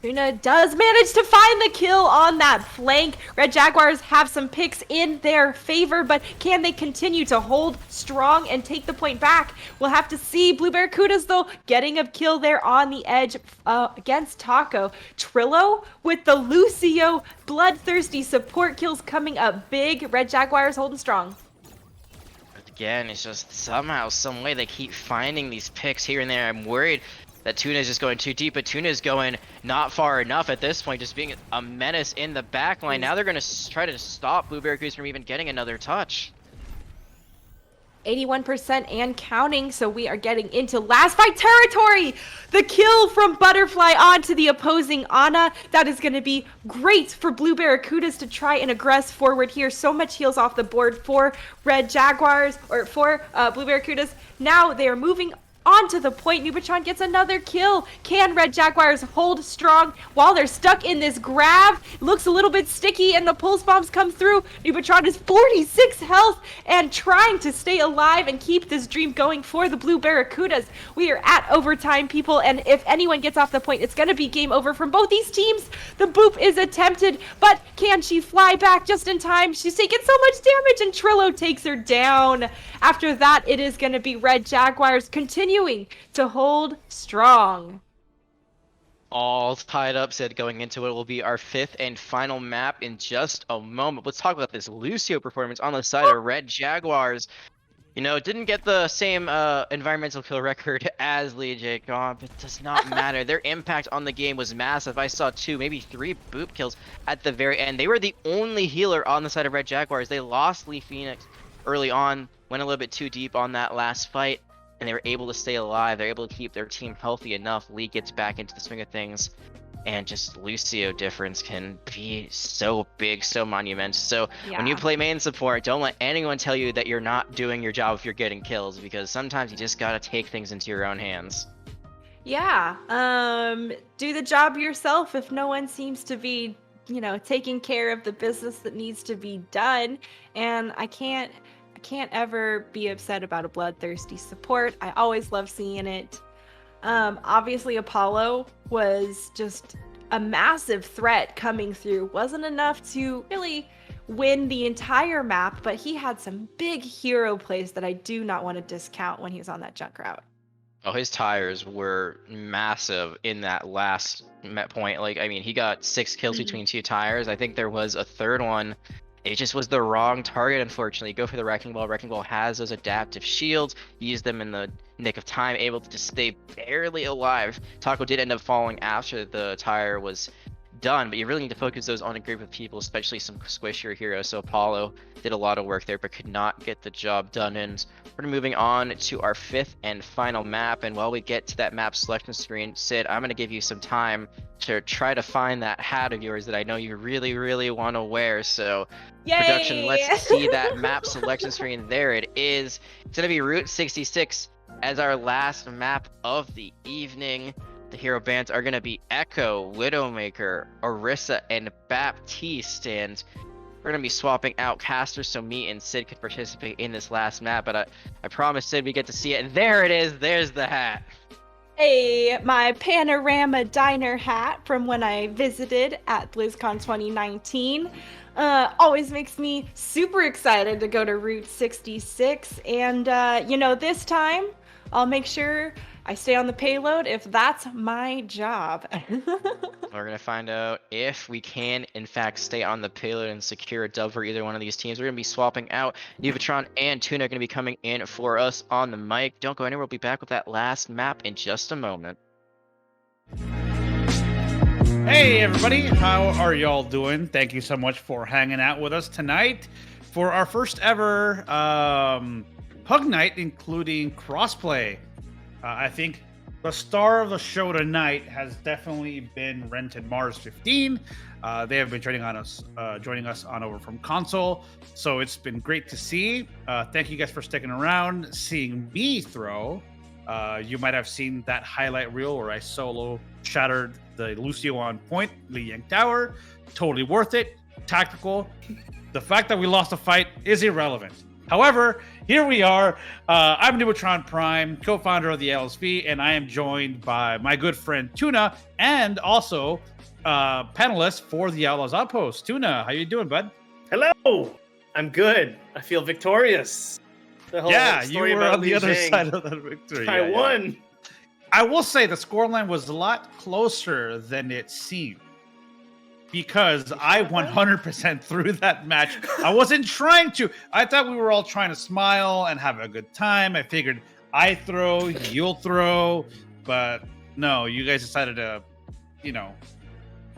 Tuna does manage to find the kill on that flank. Red Jaguars have some picks in their favor, but can they continue to hold strong and take the point back? We'll have to see. Blue Barracudas, though, getting a kill there on the edge against Taco. Trillo with the Lucio bloodthirsty support kills coming up big. Red Jaguars holding strong. Again, it's just somehow, some way they keep finding these picks here and there. I'm worried that Tuna is just going too deep, but Tuna is going not far enough at this point, just being a menace in the back line. Now they're going to try to stop Blue Barracudas from even getting another touch. 81% and counting, so we are getting into last fight territory. The kill from Butterfly onto the opposing Ana. That is going to be great for Blue Barracudas to try and aggress forward here. So much heals off the board for Red Jaguars, or for Blue Barracudas. Now they are moving onto the point. Nubatron gets another kill. Can Red Jaguars hold strong while they're stuck in this grab? It looks a little bit sticky and the pulse bombs come through. Nubatron is 46 health and trying to stay alive and keep this dream going for the Blue Barracudas. We are at overtime, people, and if anyone gets off the point, it's going to be game over from both these teams. The boop is attempted, but can she fly back just in time? She's taken so much damage and Trillo takes her down. After that, it is going to be Red Jaguars continuing to hold strong. All tied up, said going into it will be our 5th and final map in just a moment. Let's talk about this Lucio performance on the side of Red Jaguars. You know, didn't get the same environmental kill record as Lee Jacob. It does not matter. Their impact on the game was massive. I saw 2, maybe 3 boop kills at the very end. They were the only healer on the side of Red Jaguars. They lost Lee Phoenix early on, went a little bit too deep on that last fight, and they were able to stay alive. They're able to keep their team healthy enough. Lee gets back into the swing of things, and just Lucio difference can be so big, so monumental. So when you play main support, don't let anyone tell you that you're not doing your job if you're getting kills, because sometimes you just gotta take things into your own hands. Yeah, do the job yourself if no one seems to be, you know, taking care of the business that needs to be done. And I can't ever be upset about a bloodthirsty support. I always love seeing it. Obviously Apollo was just a massive threat coming through. Wasn't enough to really win the entire map, but he had some big hero plays that I do not want to discount when he was on that junk route. Oh, his tires were massive in that last point. Like, I mean, he got 6 kills between 2 tires. I think there was a third one. It just was the wrong target, unfortunately. Go for the Wrecking Ball. Wrecking Ball has those adaptive shields. Use them in the nick of time, able to just stay barely alive. Taco did end up falling after the tire was done, but you really need to focus those on a group of people, especially some squishier heroes. So Apollo did a lot of work there, but could not get the job done. And we're moving on to our 5th and final map. And while we get to that map selection screen, Sid, I'm going to give you some time to try to find that hat of yours that I know you really, really want to wear. So production, Yay! let's see that map selection screen. There it is. It's going to be Route 66 as our last map of the evening. The hero bands are going to be Echo, Widowmaker, Orisa, and Baptiste. And we're going to be swapping out casters so me and Sid could participate in this last map. But I promise Sid we get to see it. And there it is. There's the hat. Hey, my Panorama Diner hat from when I visited at BlizzCon 2019. Always makes me super excited to go to Route 66. And, this time I'll make sure I stay on the payload if that's my job. We're going to find out if we can, in fact, stay on the payload and secure a dub for either one of these teams. We're going to be swapping out. Nevatron and Tuna are going to be coming in for us on the mic. Don't go anywhere. We'll be back with that last map in just a moment. Hey everybody, how are y'all doing? Thank you so much for hanging out with us tonight for our first ever Pug Night, including crossplay. I think the star of the show tonight has definitely been Rented Mars 15. They have been joining us on over from console, so it's been great to see. Thank you guys for sticking around, seeing me throw. You might have seen that highlight reel where I solo shattered the Lucio on point, Li Yang Tower. Totally worth it. Tactical. The fact that we lost the fight is irrelevant. However, here we are. I'm Nevatron Prime, co-founder of the LSV, and I am joined by my good friend Tuna, and also panelist for the Outlaws Outpost. Tuna, how you doing, bud? Hello. I'm good. I feel victorious. The whole Yeah, you story were about on the Li other Jing. side of that victory. I Yeah, yeah. won. I will say the scoreline was a lot closer than it seemed, because I 100% threw that match. I wasn't trying to. I thought we were all trying to smile and have a good time. I figured I throw, you'll throw, but no, you guys decided to,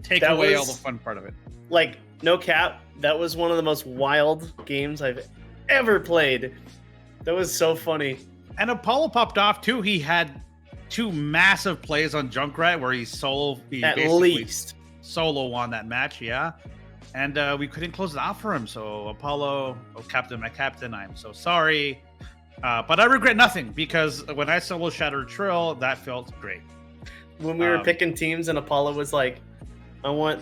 take That away all was- the fun part of it. Like, no cap, that was one of the most wild games I've ever played. That was so funny. And Apollo popped off too. He had 2 massive plays on Junkrat where he At basically least. solo won that match, yeah. And we couldn't close it out for him. So Apollo, my captain, I'm so sorry. But I regret nothing, because when I solo shattered Trill, that felt great. When we were picking teams and Apollo was like, I want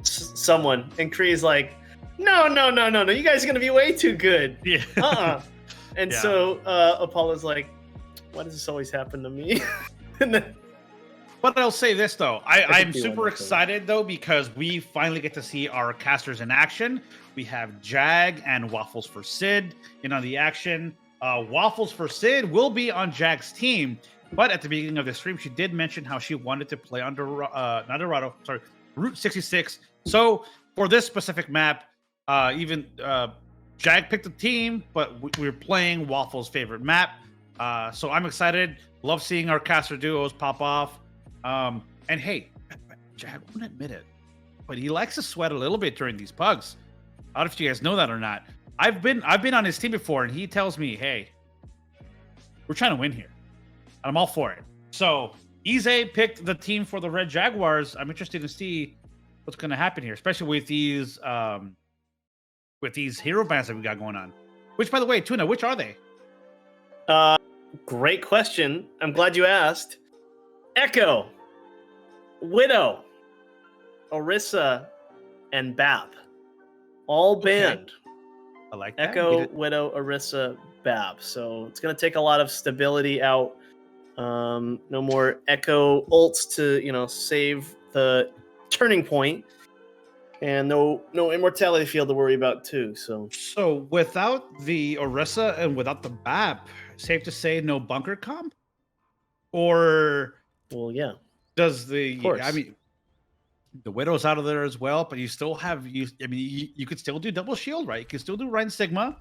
someone. And Kree's like, no. You guys are going to be way too good. Yeah. And Yeah. so Apollo's like, why does this always happen to me? And then But I'll say this though, think I'm he won super that thing. excited though, because we finally get to see our casters in action. We have Jag and Waffles for Sid in on the action. Waffles for Sid will be on Jag's team, but at the beginning of the stream, she did mention how she wanted to play under Route 66. So for this specific map, Jag picked a team, but we're playing Waffles' favorite map. So I'm excited. Love seeing our caster duos pop off. And hey, Jag won't admit it, but he likes to sweat a little bit during these pugs. I don't know if you guys know that or not. I've been on his team before, and he tells me, "Hey, we're trying to win here. I'm all for it." So Ize picked the team for the Red Jaguars. I'm interested to see what's going to happen here, especially with these hero bands that we got going on. Which, by the way, Tuna, which are they? great question. I'm glad you asked. Echo, Widow, Orisa, and Bap. All banned. I like that. Echo, Widow, Orisa, Bap. So it's going to take a lot of stability out. No more Echo ults to, save the turning point. And no immortality field to worry about too. So without the Orisa and without the BAP, safe to say no bunker comp? Or Well, yeah. does the Of course. I mean the Widow's out of there as well, but you still have you could still do double shield, right? You can still do Rhine Sigma.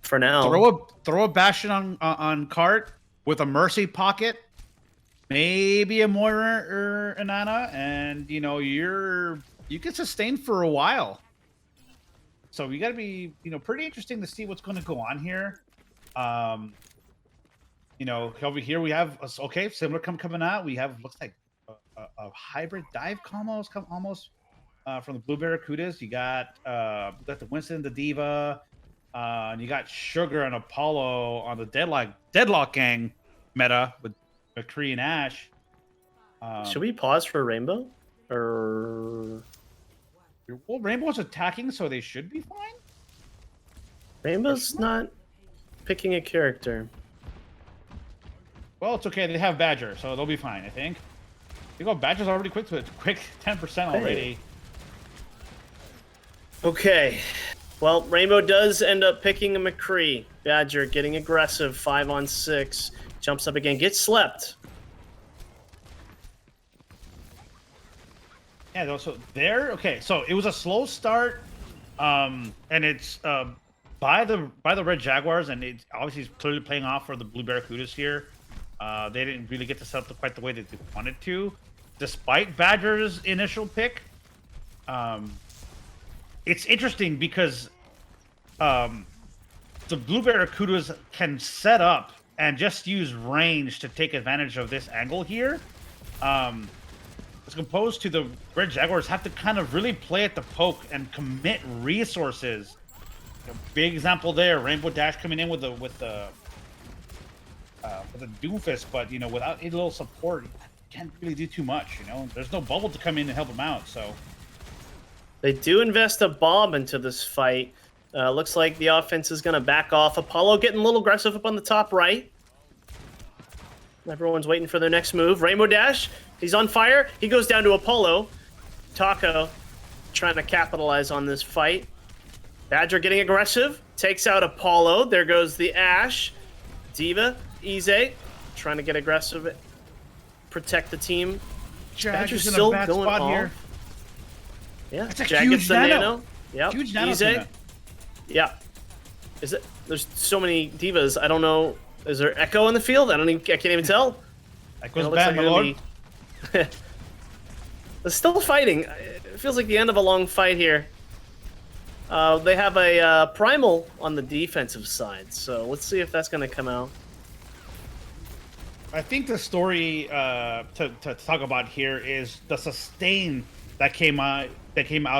For now. Throw a Bastion on cart with a Mercy pocket. maybe a Moira or an Ana, and you know you can sustain for a while. So we got to be pretty interesting to see what's going to go on here. Over here we have similar coming out. We have looks like a hybrid dive combos almost from the Blue Barracudas. You got the Winston, the Diva, and you got Sugar and Apollo on the Deadlock gang meta with McCree and Ash. Should we pause for Rainbow? Or well, Rainbow's attacking, so they should be fine. Rainbow's not picking a character. Well, it's okay. They have Badger, so they'll be fine, I think. You go, Badger's already quick 10% already. Okay. Well, Rainbow does end up picking a McCree. Badger getting aggressive, 5-on-6. Jumps up again, gets slept. Yeah, so there. Okay, so it was a slow start, and it's by the Red Jaguars, and it's obviously clearly playing off for the Blue Barracudas here. They didn't really get to set up quite the way that they wanted to, despite Badger's initial pick. It's interesting because the Blue Barracudas can set up and just use range to take advantage of this angle here. As opposed to the Red Jaguars have to kind of really play at the poke and commit resources. Big example there, Rainbow Dash coming in with the doofus, but without a little support, you can't really do too much. There's no bubble to come in and help him out. So they do invest a bomb into this fight. Looks like the offense is going to back off. Apollo getting a little aggressive up on the top right. Everyone's waiting for their next move. Rainbow Dash, he's on fire. He goes down to Apollo. Taco trying to capitalize on this fight. Badger getting aggressive. Takes out Apollo. There goes the Ash. Diva, Ize, trying to get aggressive. Protect the team. Badger's still in a bad spot off. here. Yeah, that's a Jag huge gets the nano. Yep. Huge nano. Ize. Yeah. Is it? There's so many divas. I don't know. Is there Echo in the field? I can't even tell. Echo's bad, my lord. They're still fighting. It feels like the end of a long fight here. They have a Primal on the defensive side, so let's see if that's going to come out. I think the story to talk about here is the sustain that came out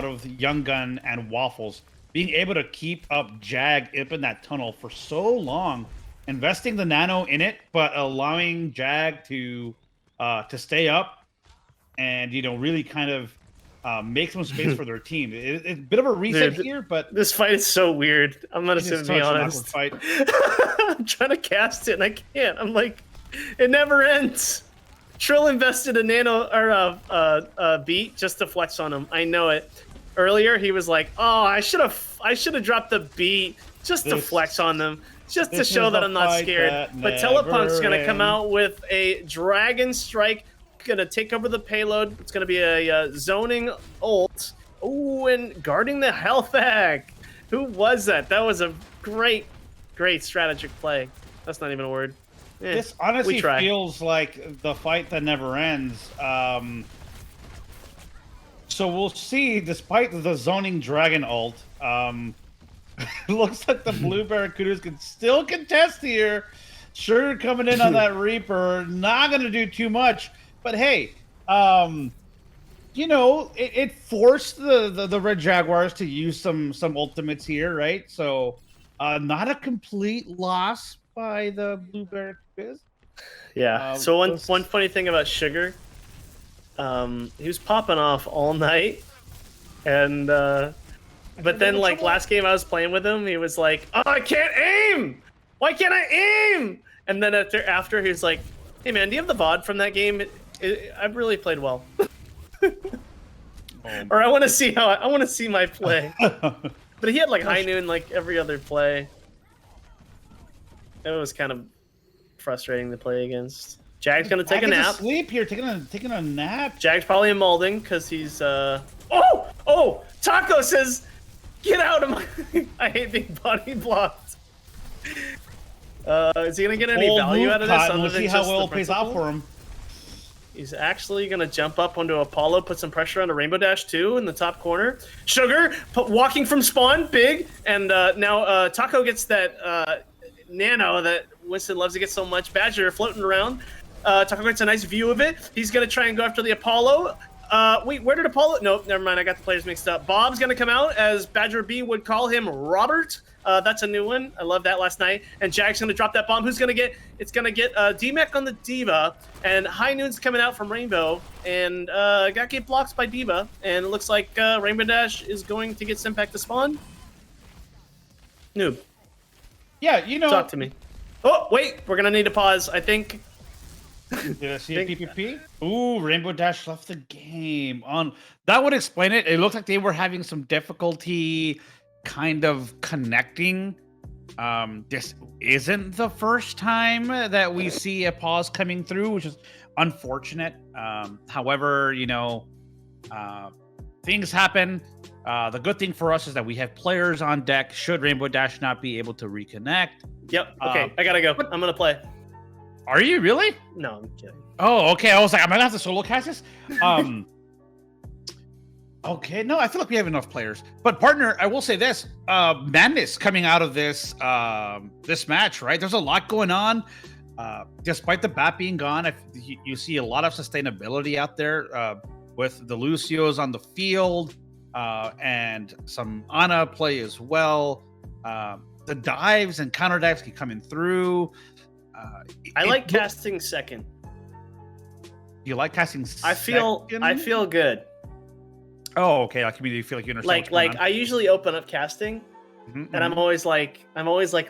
of Young Gun and Waffles being able to keep up Jag up in that tunnel for so long, investing the nano in it, but allowing Jag to stay up and really kind of make some space for their team. It's a bit of a reset here, but this fight is so weird. I'm gonna be honest. Fight. I'm trying to cast it and I can't. I'm like, it never ends. Trill invested a nano or a beat just to flex on him. I know it. Earlier he was like, "Oh, I should have dropped the beat just to flex on them, just to show that I'm not scared." But Telepunk's gonna come out with a Dragon Strike, gonna take over the payload. It's gonna be a zoning ult. Oh, and guarding the health bag. Who was that? That was a great strategic play. That's not even a word. This honestly feels like the fight that never ends. So we'll see, despite the zoning dragon ult, looks like the Blue Barracudas can still contest here. Sure, coming in on that Reaper, not going to do too much. But hey, it forced the Red Jaguars to use some ultimates here, right? So not a complete loss by the Blue Barracudas. Yeah. So one funny thing about Sugar, he was popping off all night, and but then like last game I was playing with him, he was like, "Oh, I can't aim. Why can't I aim?" And then after he's like, "Hey man, do you have the VOD from that game? I really played well." Or I want to see my play. But he had like high noon like every other play. It was kind of frustrating to play against. Jag's gonna take a nap. Sleep here, taking a nap. Jag's probably in molding because he's Oh! Taco says, "Get out of my I hate being body blocked." Is he gonna get any value out of this? We'll see how well it pays out for him. He's actually going to jump up onto Apollo, put some pressure on a Rainbow Dash 2 in the top corner. Sugar, walking from spawn, big. And now Taco gets that nano that Winston loves to get so much. Badger floating around. Taco gets a nice view of it. He's going to try and go after the Apollo. Wait, where did Apollo? Nope, never mind. I got the players mixed up. Bob's going to come out, as Badger B would call him, Robert. That's a new one. I love that last night. And Jack's going to drop that bomb. Who's going to get? It's going to get D-Mech on the Diva. And High Noon's coming out from Rainbow. And got get blocked by Diva. And it looks like Rainbow Dash is going to get sent back to spawn. Noob, Yeah, you know. talk to me. Oh, wait. We're going to need to pause, I think. Did I see a PPP? Ooh, Rainbow Dash left the game. That would explain it. It looked like they were having some difficulty kind of connecting. This isn't the first time that we see a pause coming through, which is unfortunate. However, things happen. The good thing for us is that we have players on deck should Rainbow Dash not be able to reconnect. Yep. Okay, I got to go. I'm going to play. Are you really? No, I'm kidding. Oh, okay. I was like, I'm gonna have to solo cast this. Okay, no, I feel like we have enough players. But partner, I will say this: madness coming out of this this match, right? There's a lot going on. Despite the bat being gone, you see a lot of sustainability out there with the Lucios on the field and some Ana play as well. The dives and counter dives keep coming through. I like casting second. You like casting I feel good. Oh, okay. Like you feel like you understand. Like I usually open up casting, and and I'm always like a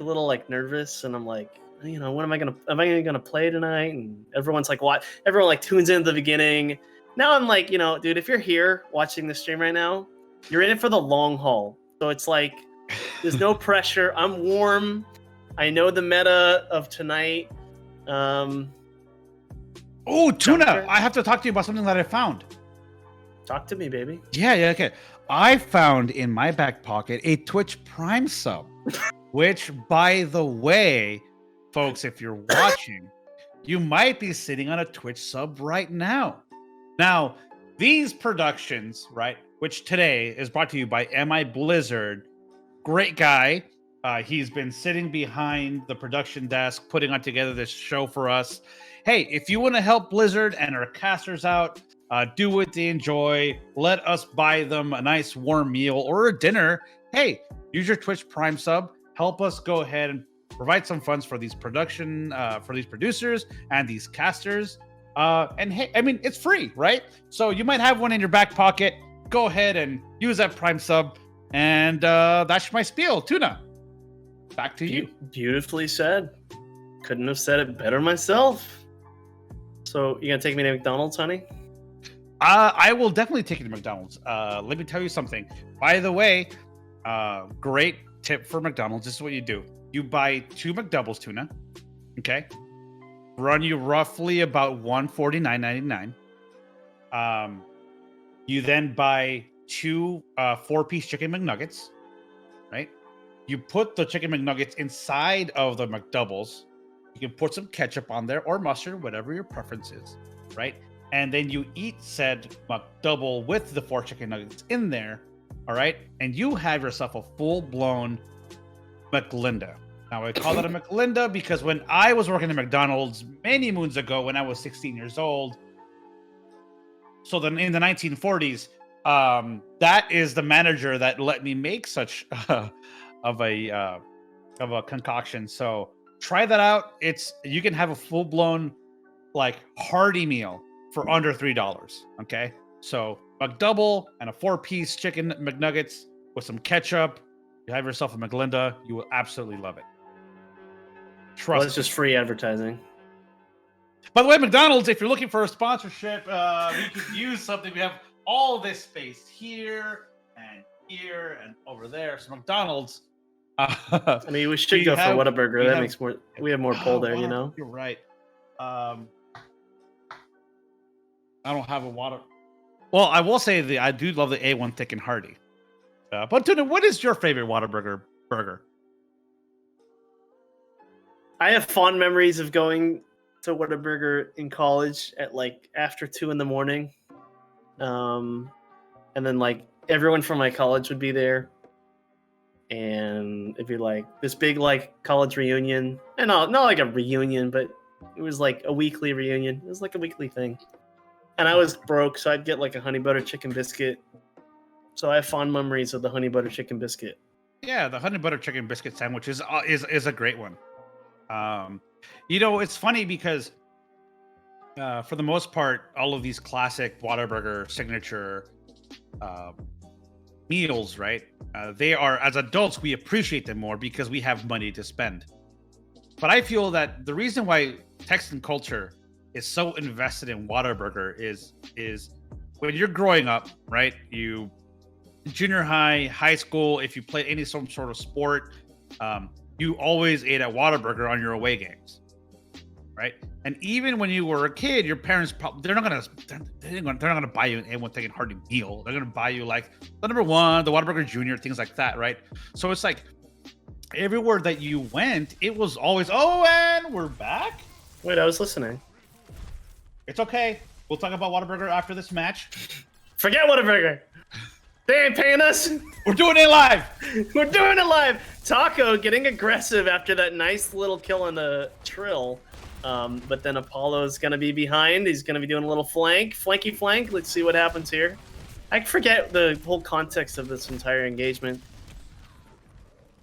little like nervous, and I'm like, what am I gonna play tonight? And everyone's like, what? Everyone like tunes in at the beginning. Now I'm like, dude, if you're here watching the stream right now, you're in it for the long haul. So it's like, there's no pressure. I'm warm. I know the meta of tonight. Oh, Tuna, Jumper. I have to talk to you about something that I found. Talk to me, baby. Yeah, okay. I found in my back pocket a Twitch Prime sub, which, by the way, folks, if you're watching, you might be sitting on a Twitch sub right now. Now, these productions, right, which today is brought to you by MI Blizzard, great guy. He's been sitting behind the production desk, putting on together this show for us. Hey, if you want to help Blizzard and our casters out, do what they enjoy. Let us buy them a nice warm meal or a dinner. Hey, use your Twitch Prime sub. Help us go ahead and provide some funds for these for these producers and these casters. And hey, I mean, it's free, right? So you might have one in your back pocket. Go ahead and use that Prime sub. And that's my spiel. Tuna, back to you. Beautifully said. Couldn't have said it better myself. So you gonna take me to McDonald's, honey? I will definitely take you to McDonald's. Let me tell you something. By the way, great tip for McDonald's. This is what you do. You buy 2 McDoubles, Tuna. Okay. Run you roughly about $149.99. You then buy 2 4-piece chicken McNuggets, right? You put the chicken McNuggets inside of the McDoubles. You can put some ketchup on there or mustard, whatever your preference is, right? And then you eat said McDouble with the 4 chicken nuggets in there, all right? And you have yourself a full-blown McLinda. Now, I call that a McLinda because when I was working at McDonald's many moons ago when I was 16 years old, so then in the 1940s, that is the manager that let me make such of a concoction. So try that out. You can have a full-blown like hearty meal for under $3. Okay, so McDouble and a 4-piece chicken McNuggets with some ketchup. You have yourself a McLinda. You will absolutely love it. Trust. Well, it's just free advertising. By the way, McDonald's, if you're looking for a sponsorship, we could use something. We have all this space here and over there. So McDonald's. I mean, we should go for Whataburger. That makes more. We have more pull there, you know. You're right. I don't have a water. Well, I will say I do love the A1 thick and hearty. But Tuna, what is your favorite Whataburger burger? I have fond memories of going to Whataburger in college at like after 2 in the morning. And then like everyone from my college would be there. And it'd be like this big like college reunion. And not like a reunion, but it was like a weekly reunion. It was like a weekly thing. And I was broke, so I'd get like a honey butter chicken biscuit. So I have fond memories of the honey butter chicken biscuit. Yeah, the honey butter chicken biscuit sandwich is a great one. You know, it's funny because for the most part, all of these classic Whataburger signature meals, right? They are, as adults, we appreciate them more because we have money to spend. But I feel that the reason why Texan culture is so invested in Whataburger is when you're growing up, right? You junior high, high school, if you played any some sort of sport, you always ate at Whataburger on your away games, right? And even when you were a kid, your parents they're not gonna buy you anyone taking hearty meal. They're gonna buy you like the number one, the Whataburger Junior, things like that, right? So it's like everywhere that you went, it was always, oh, and we're back. Wait, I was listening. It's okay. We'll talk about Whataburger after this match. Forget Whataburger. They ain't paying us. We're doing it live. We're doing it live. Taco getting aggressive after that nice little kill on the Trill. But then Apollo's going to be behind. He's going to be doing a little flanky flank. Let's see what happens here. I forget the whole context of this entire engagement.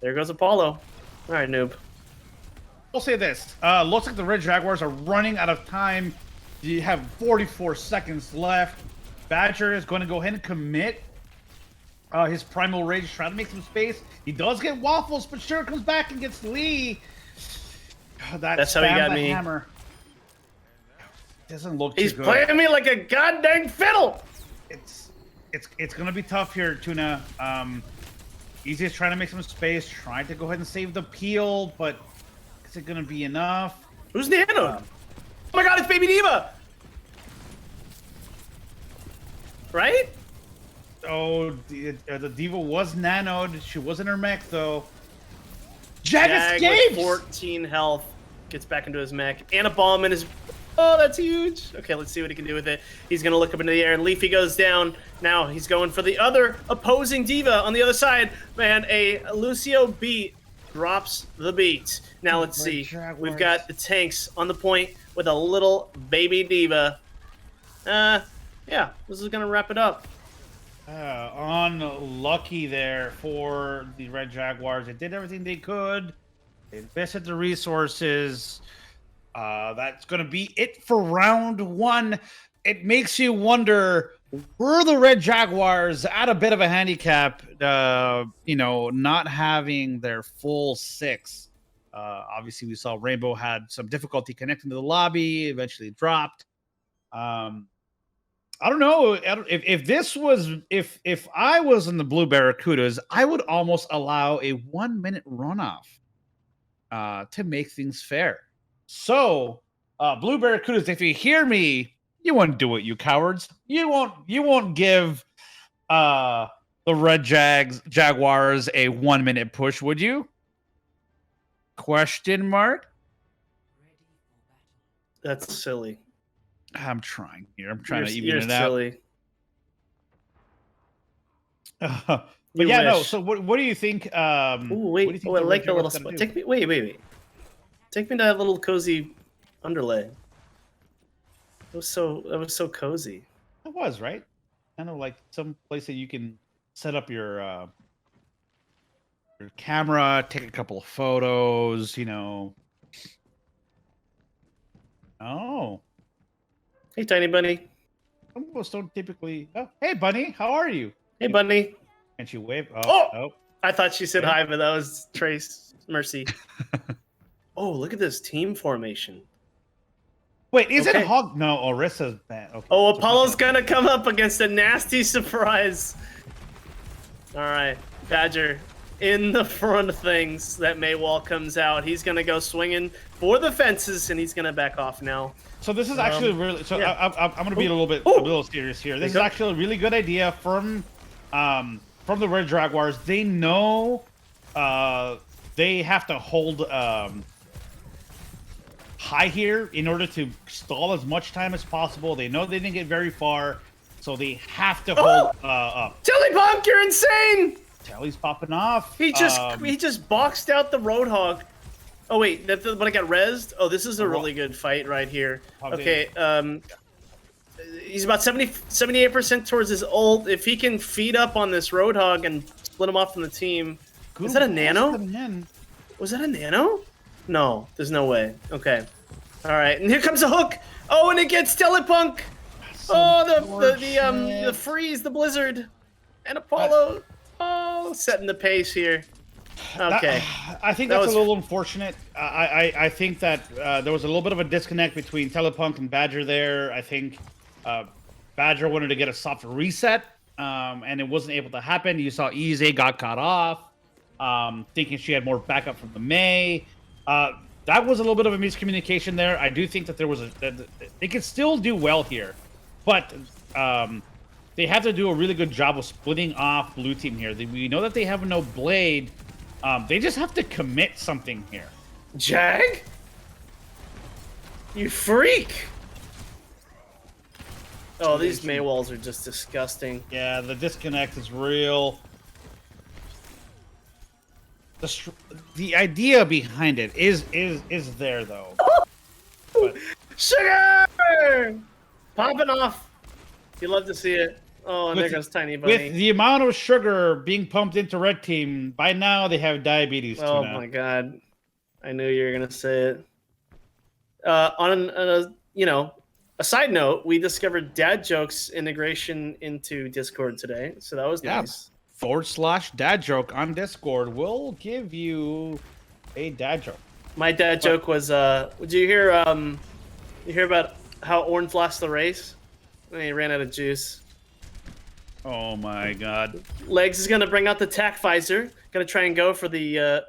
There goes Apollo. All right, noob. We'll say this. Looks like the Red Jaguars are running out of time. You have 44 seconds left. Badger is going to go ahead and commit his Primal Rage, trying to make some space. He does get Waffles, but sure comes back and gets Lee. That's how he got me. Hammer. Doesn't look too He's good. playing me like a goddamn fiddle. It's going to be tough here, Tuna. Easy's trying to make some space, trying to go ahead and save the peel, but is it going to be enough? Who's Nano? Oh my god, it's Baby Diva! Right? Oh, the Diva was nanoed. She was in her mech, though. Jag escapes! With 14 health. Gets back into his mech. And a bomb in his... Oh, that's huge. Okay, let's see what he can do with it. He's going to look up into the air, and Leafy goes down. Now he's going for the other opposing Diva on the other side. Man, a Lucio beat drops the beat. Now let's see. We've got the tanks on the point with a little baby Diva. Yeah, this is going to wrap it up. Unlucky there for the Red Jaguars. They did everything they could. They invested the resources. That's going to be it for round one. It makes you wonder, were the Red Jaguars at a bit of a handicap, not having their full six? Obviously, we saw Rainbow had some difficulty connecting to the lobby, eventually dropped. I don't know if I was in the Blue Barracudas, I would almost allow a 1 minute runoff to make things fair. So, Blue Barracudas, if you hear me, you won't do it, you cowards. You won't give the Red Jaguars a 1 minute push, would you? Question mark? That's silly. I'm trying here. I'm trying to even you're it out. Silly. But You yeah, no. wish. So what do you think? Ooh, wait. what do you think Oh, I the like Red the little Jaguars gonna spot. do? Wait. Take me to that little cozy underlay. That was so cozy. It was, right? Kind of like some place that you can set up your camera, take a couple of photos, Oh. Hey, tiny bunny. Almost don't typically. Oh, hey, Bunny, how are you? Hey, bunny. And she wave. Oh! Oh. I thought she said Yeah. hi, but that was Trace Mercy. Oh, look at this team formation. Wait, is Okay. it Hog? No, Orissa's bad. Okay. Oh, Apollo's gonna come up against a nasty surprise. All right, Badger in the front of things. That Maywall comes out. He's gonna go swinging for the fences, and he's gonna back off now. So this is actually really. So yeah. I'm gonna be a little serious here. This is Okay. actually a really good idea from the Red Jaguars. They know they have to hold high here in order to stall as much time as possible. They know they didn't get very far, so they have to hold up. Jellypunk, you're insane! Telly's popping off. He just boxed out the Roadhog. Oh wait, that's when I got rezzed. Oh, this is a really good fight right here. Okay, he's about 78% towards his ult. If he can feed up on this Roadhog and split him off from the team, is that a nano? Was that a nano? No, there's no way. Okay, all right, and here comes a hook. Oh, and it gets Telepunk. Oh, the freeze, the blizzard, and Apollo. Oh, setting the pace here. Okay, I think that's a little unfortunate. I think that there was a little bit of a disconnect between Telepunk and Badger there. I think Badger wanted to get a soft reset, and it wasn't able to happen. You saw Ize got caught off, thinking she had more backup from the May. That was a little bit of a miscommunication there. I do think that there was they could still do well here, but they have to do a really good job of splitting off blue team here. We know that they have no blade. They just have to commit something here. Jag? You freak! Oh, these May walls are just disgusting. Yeah, the disconnect is real. The idea behind it is there though. But... Sugar! Popping off. You love to see it. Oh, and there goes Tiny Bunny. With the amount of sugar being pumped into Red Team, by now they have diabetes. Oh my god, I knew you were gonna say it. On a side note, we discovered dad jokes integration into Discord today, so that was nice. /dad joke on Discord will give you a dad joke. My dad joke was, did you hear about how Orange lost the race? And he ran out of juice. Oh my god. Legs is gonna bring out the tack visor. Gonna try and go for the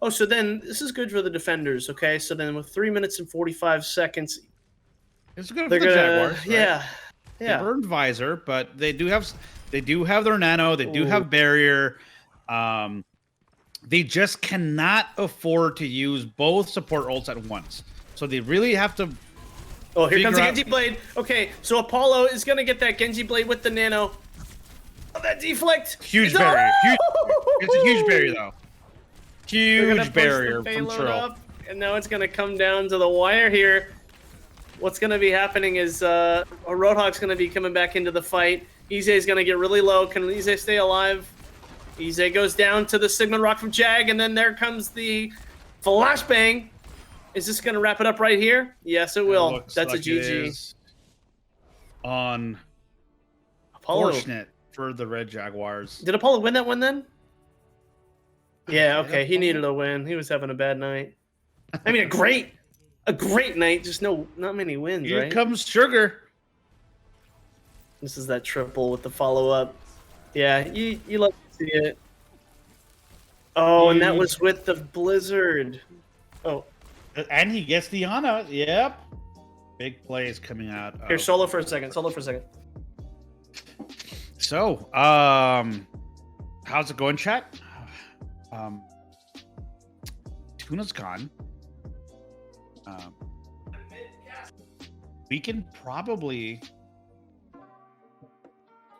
oh, so then this is good for the defenders, okay? So then with 3 minutes and 45 seconds. It's good for the Jaguars. Right? Yeah. They burned visor, but they do have their nano, they do have barrier. They just cannot afford to use both support ults at once. So they really have to. Oh, here comes the Genji Blade. Okay, so Apollo is gonna get that Genji Blade with the nano. Oh, that deflect. Huge barrier. It's a huge barrier though. Huge barrier from Trill. And now it's gonna come down to the wire here. What's gonna be happening is a Roadhog's gonna be coming back into the fight. Ize is gonna get really low. Can Ize stay alive? Ize goes down to the Sigmund Rock from Jag, and then there comes the flashbang. Is this going to wrap it up right here? Yes, it will. That's like a GG. Unfortunate for the Red Jaguars. Did Apollo win that one then? Yeah, okay. He needed a win. He was having a bad night. I mean, a great night. Just not many wins, Here right? comes Sugar. This is that triple with the follow-up. Yeah, you love to see it. Oh, and that was with the Blizzard. Oh. And he gets the Ana. Yep. Big plays coming out. Here, solo for a second. So, how's it going, chat? Tuna's gone. We can probably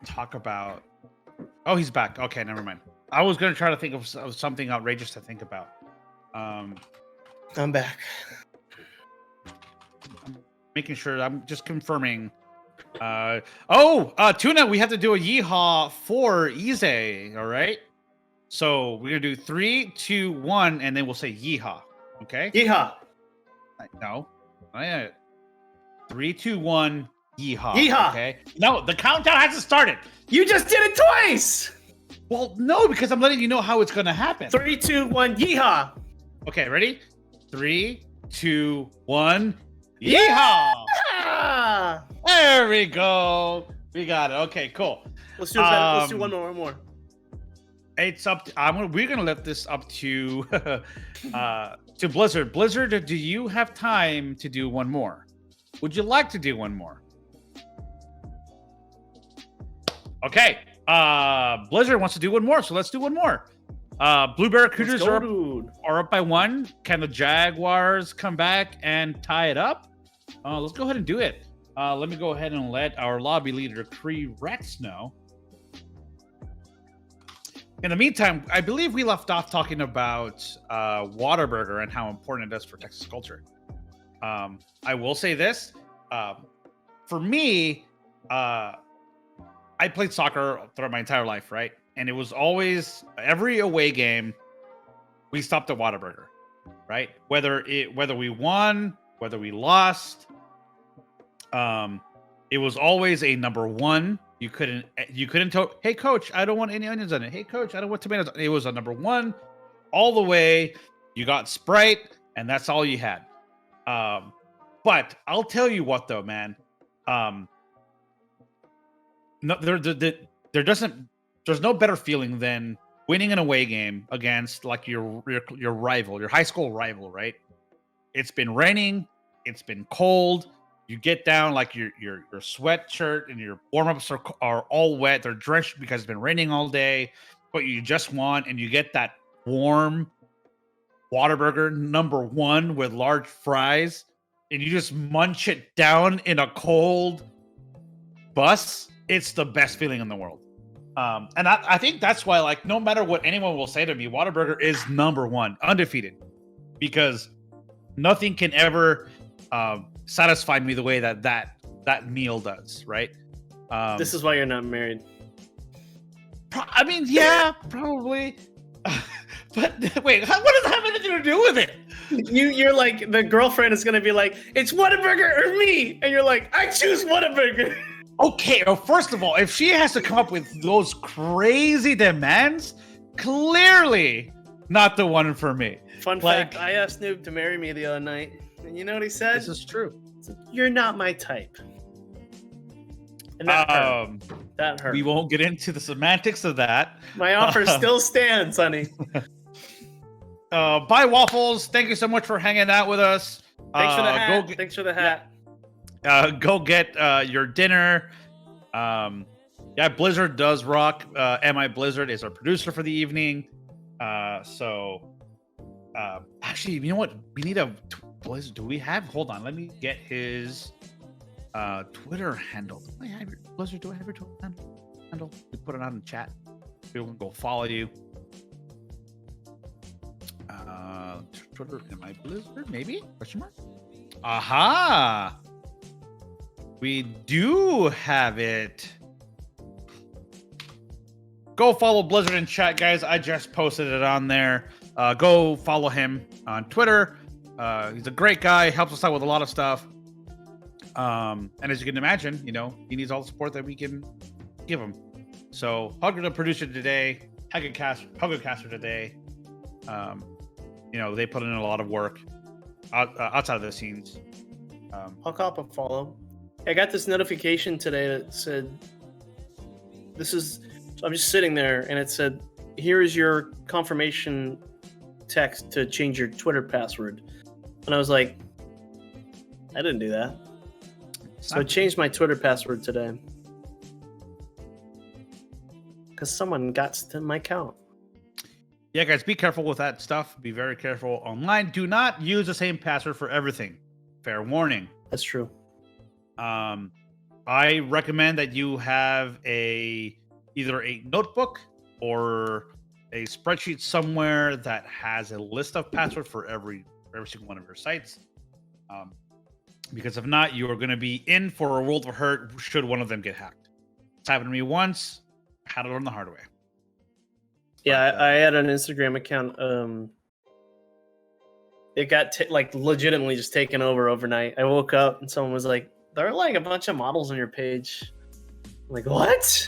talk about. Oh, he's back. Okay, never mind. I was gonna try to think of something outrageous to think about. I'm back. I'm making sure. I'm just confirming. Tuna, we have to do a yeehaw for Ize. All right. So we're gonna do 3, 2, 1, and then we'll say yeehaw. Okay. Yeehaw. No. 3, 2, 1. Yeehaw. Yeehaw. Okay. No, the countdown hasn't started. You just did it twice. Well, no, because I'm letting you know how it's gonna happen. 3, 2, 1. Yeehaw. Okay. Ready? 3, 2, 1. Yeehaw! Yeah! There we go. We got it. Okay, cool. Let's do one more. It's up. We're gonna let this up to to Blizzard. Blizzard, do you have time to do one more? Would you like to do one more? Okay. Blizzard wants to do one more, so let's do one more. Blue Barracudas Let's go, dude. are up by 1. Can the Jaguars come back and tie it up? Let's go ahead and do it. Let me go ahead and let our lobby leader, Cree Rex, know. In the meantime, I believe we left off talking about Whataburger and how important it is for Texas culture. I will say this. For me, I played soccer throughout my entire life, right? And it was always, every away game, we stopped at Whataburger, right? Whether we won, whether we lost, it was always a number one. You couldn't tell, hey coach, I don't want any onions on it. Hey coach, I don't want tomatoes. It was a number one all the way. You got Sprite, and that's all you had. But I'll tell you what though, man. No, there's no better feeling than winning an away game against like your rival, your high school rival, right? It's been raining, it's been cold. You get down, like your sweatshirt and your warm-ups are all wet. They're drenched because it's been raining all day, but you just won, and you get that warm Whataburger number one with large fries, and you just munch it down in a cold bus. It's the best feeling in the world. And I think that's why, like, no matter what anyone will say to me, Whataburger is number one, undefeated, because nothing can ever satisfy me the way that meal does, right? This is why you're not married. I mean, yeah, probably. But wait, what does that have anything to do with it? You're like, the girlfriend is gonna be like, it's Whataburger or me, and you're like, I choose Whataburger. Okay, well, first of all, if she has to come up with those crazy demands, clearly not the one for me. Fun fact, I asked Snoop to marry me the other night, and you know what he said? This is true. You're not my type. And that hurt. That hurt. We won't get into the semantics of that. My offer still stands, honey. Bye, Waffles. Thank you so much for hanging out with us. Thanks for the hat. Thanks for the hat. Go get your dinner. Yeah, Blizzard does rock. MI Blizzard is our producer for the evening. Actually, you know what? We need a Blizzard. Do we have? Hold on. Let me get his Twitter handle. Do I have your Blizzard? Do I have your Twitter handle? We put it on the chat. People can go follow you. Twitter, MI Blizzard, maybe? Question mark? Aha! We do have it. Go follow Blizzard in chat, guys. I just posted it on there. Go follow him on Twitter. He's a great guy. Helps us out with a lot of stuff. And as you can imagine, you know, he needs all the support that we can give him. So, Hugger, the producer today, Hugger Caster today. You know, they put in a lot of work outside of the scenes. I'll cop a follow. I got this notification today that said, I'm just sitting there, and it said, here is your confirmation text to change your Twitter password. And I was like, I didn't do that. So I changed my Twitter password today. Because someone got to my account. Yeah, guys, be careful with that stuff. Be very careful online. Do not use the same password for everything. Fair warning. That's true. I recommend that you have either a notebook or a spreadsheet somewhere that has a list of passwords for every single one of your sites. Because if not, you are going to be in for a world of hurt should one of them get hacked. It's happened to me once. I had to learn the hard way. Yeah, I had an Instagram account. It got legitimately just taken over overnight. I woke up and someone was like, there are like a bunch of models on your page. I'm like, what?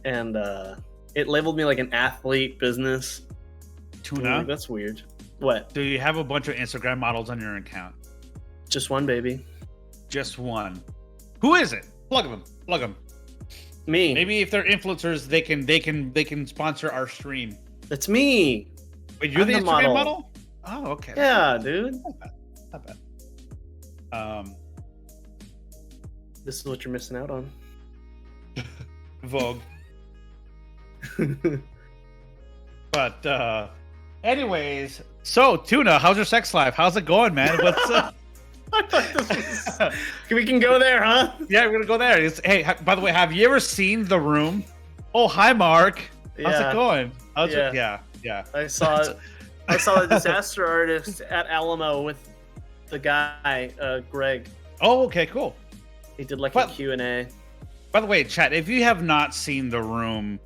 And it labeled me like an athlete business. Tuna? Like, that's weird. What? Do you have a bunch of Instagram models on your account? Just one, baby. Just one. Who is it? Plug them. Me. Maybe if they're influencers, they can sponsor our stream. That's me. Wait, you're the Instagram model? Oh, okay. Yeah, dude. Not bad. This is what you're missing out on. Vogue. But anyways, so Tuna, how's your sex life? How's it going, man? What's I thought this was... We can go there, huh? Yeah, we're gonna go there. Hey, by the way, have you ever seen The Room? Oh, hi, Mark. How's it going? Yeah. I saw the disaster artist at Alamo with the guy, Greg. Oh, okay, cool. He did like a Q&A. By the way, chat, if you have not seen The Room,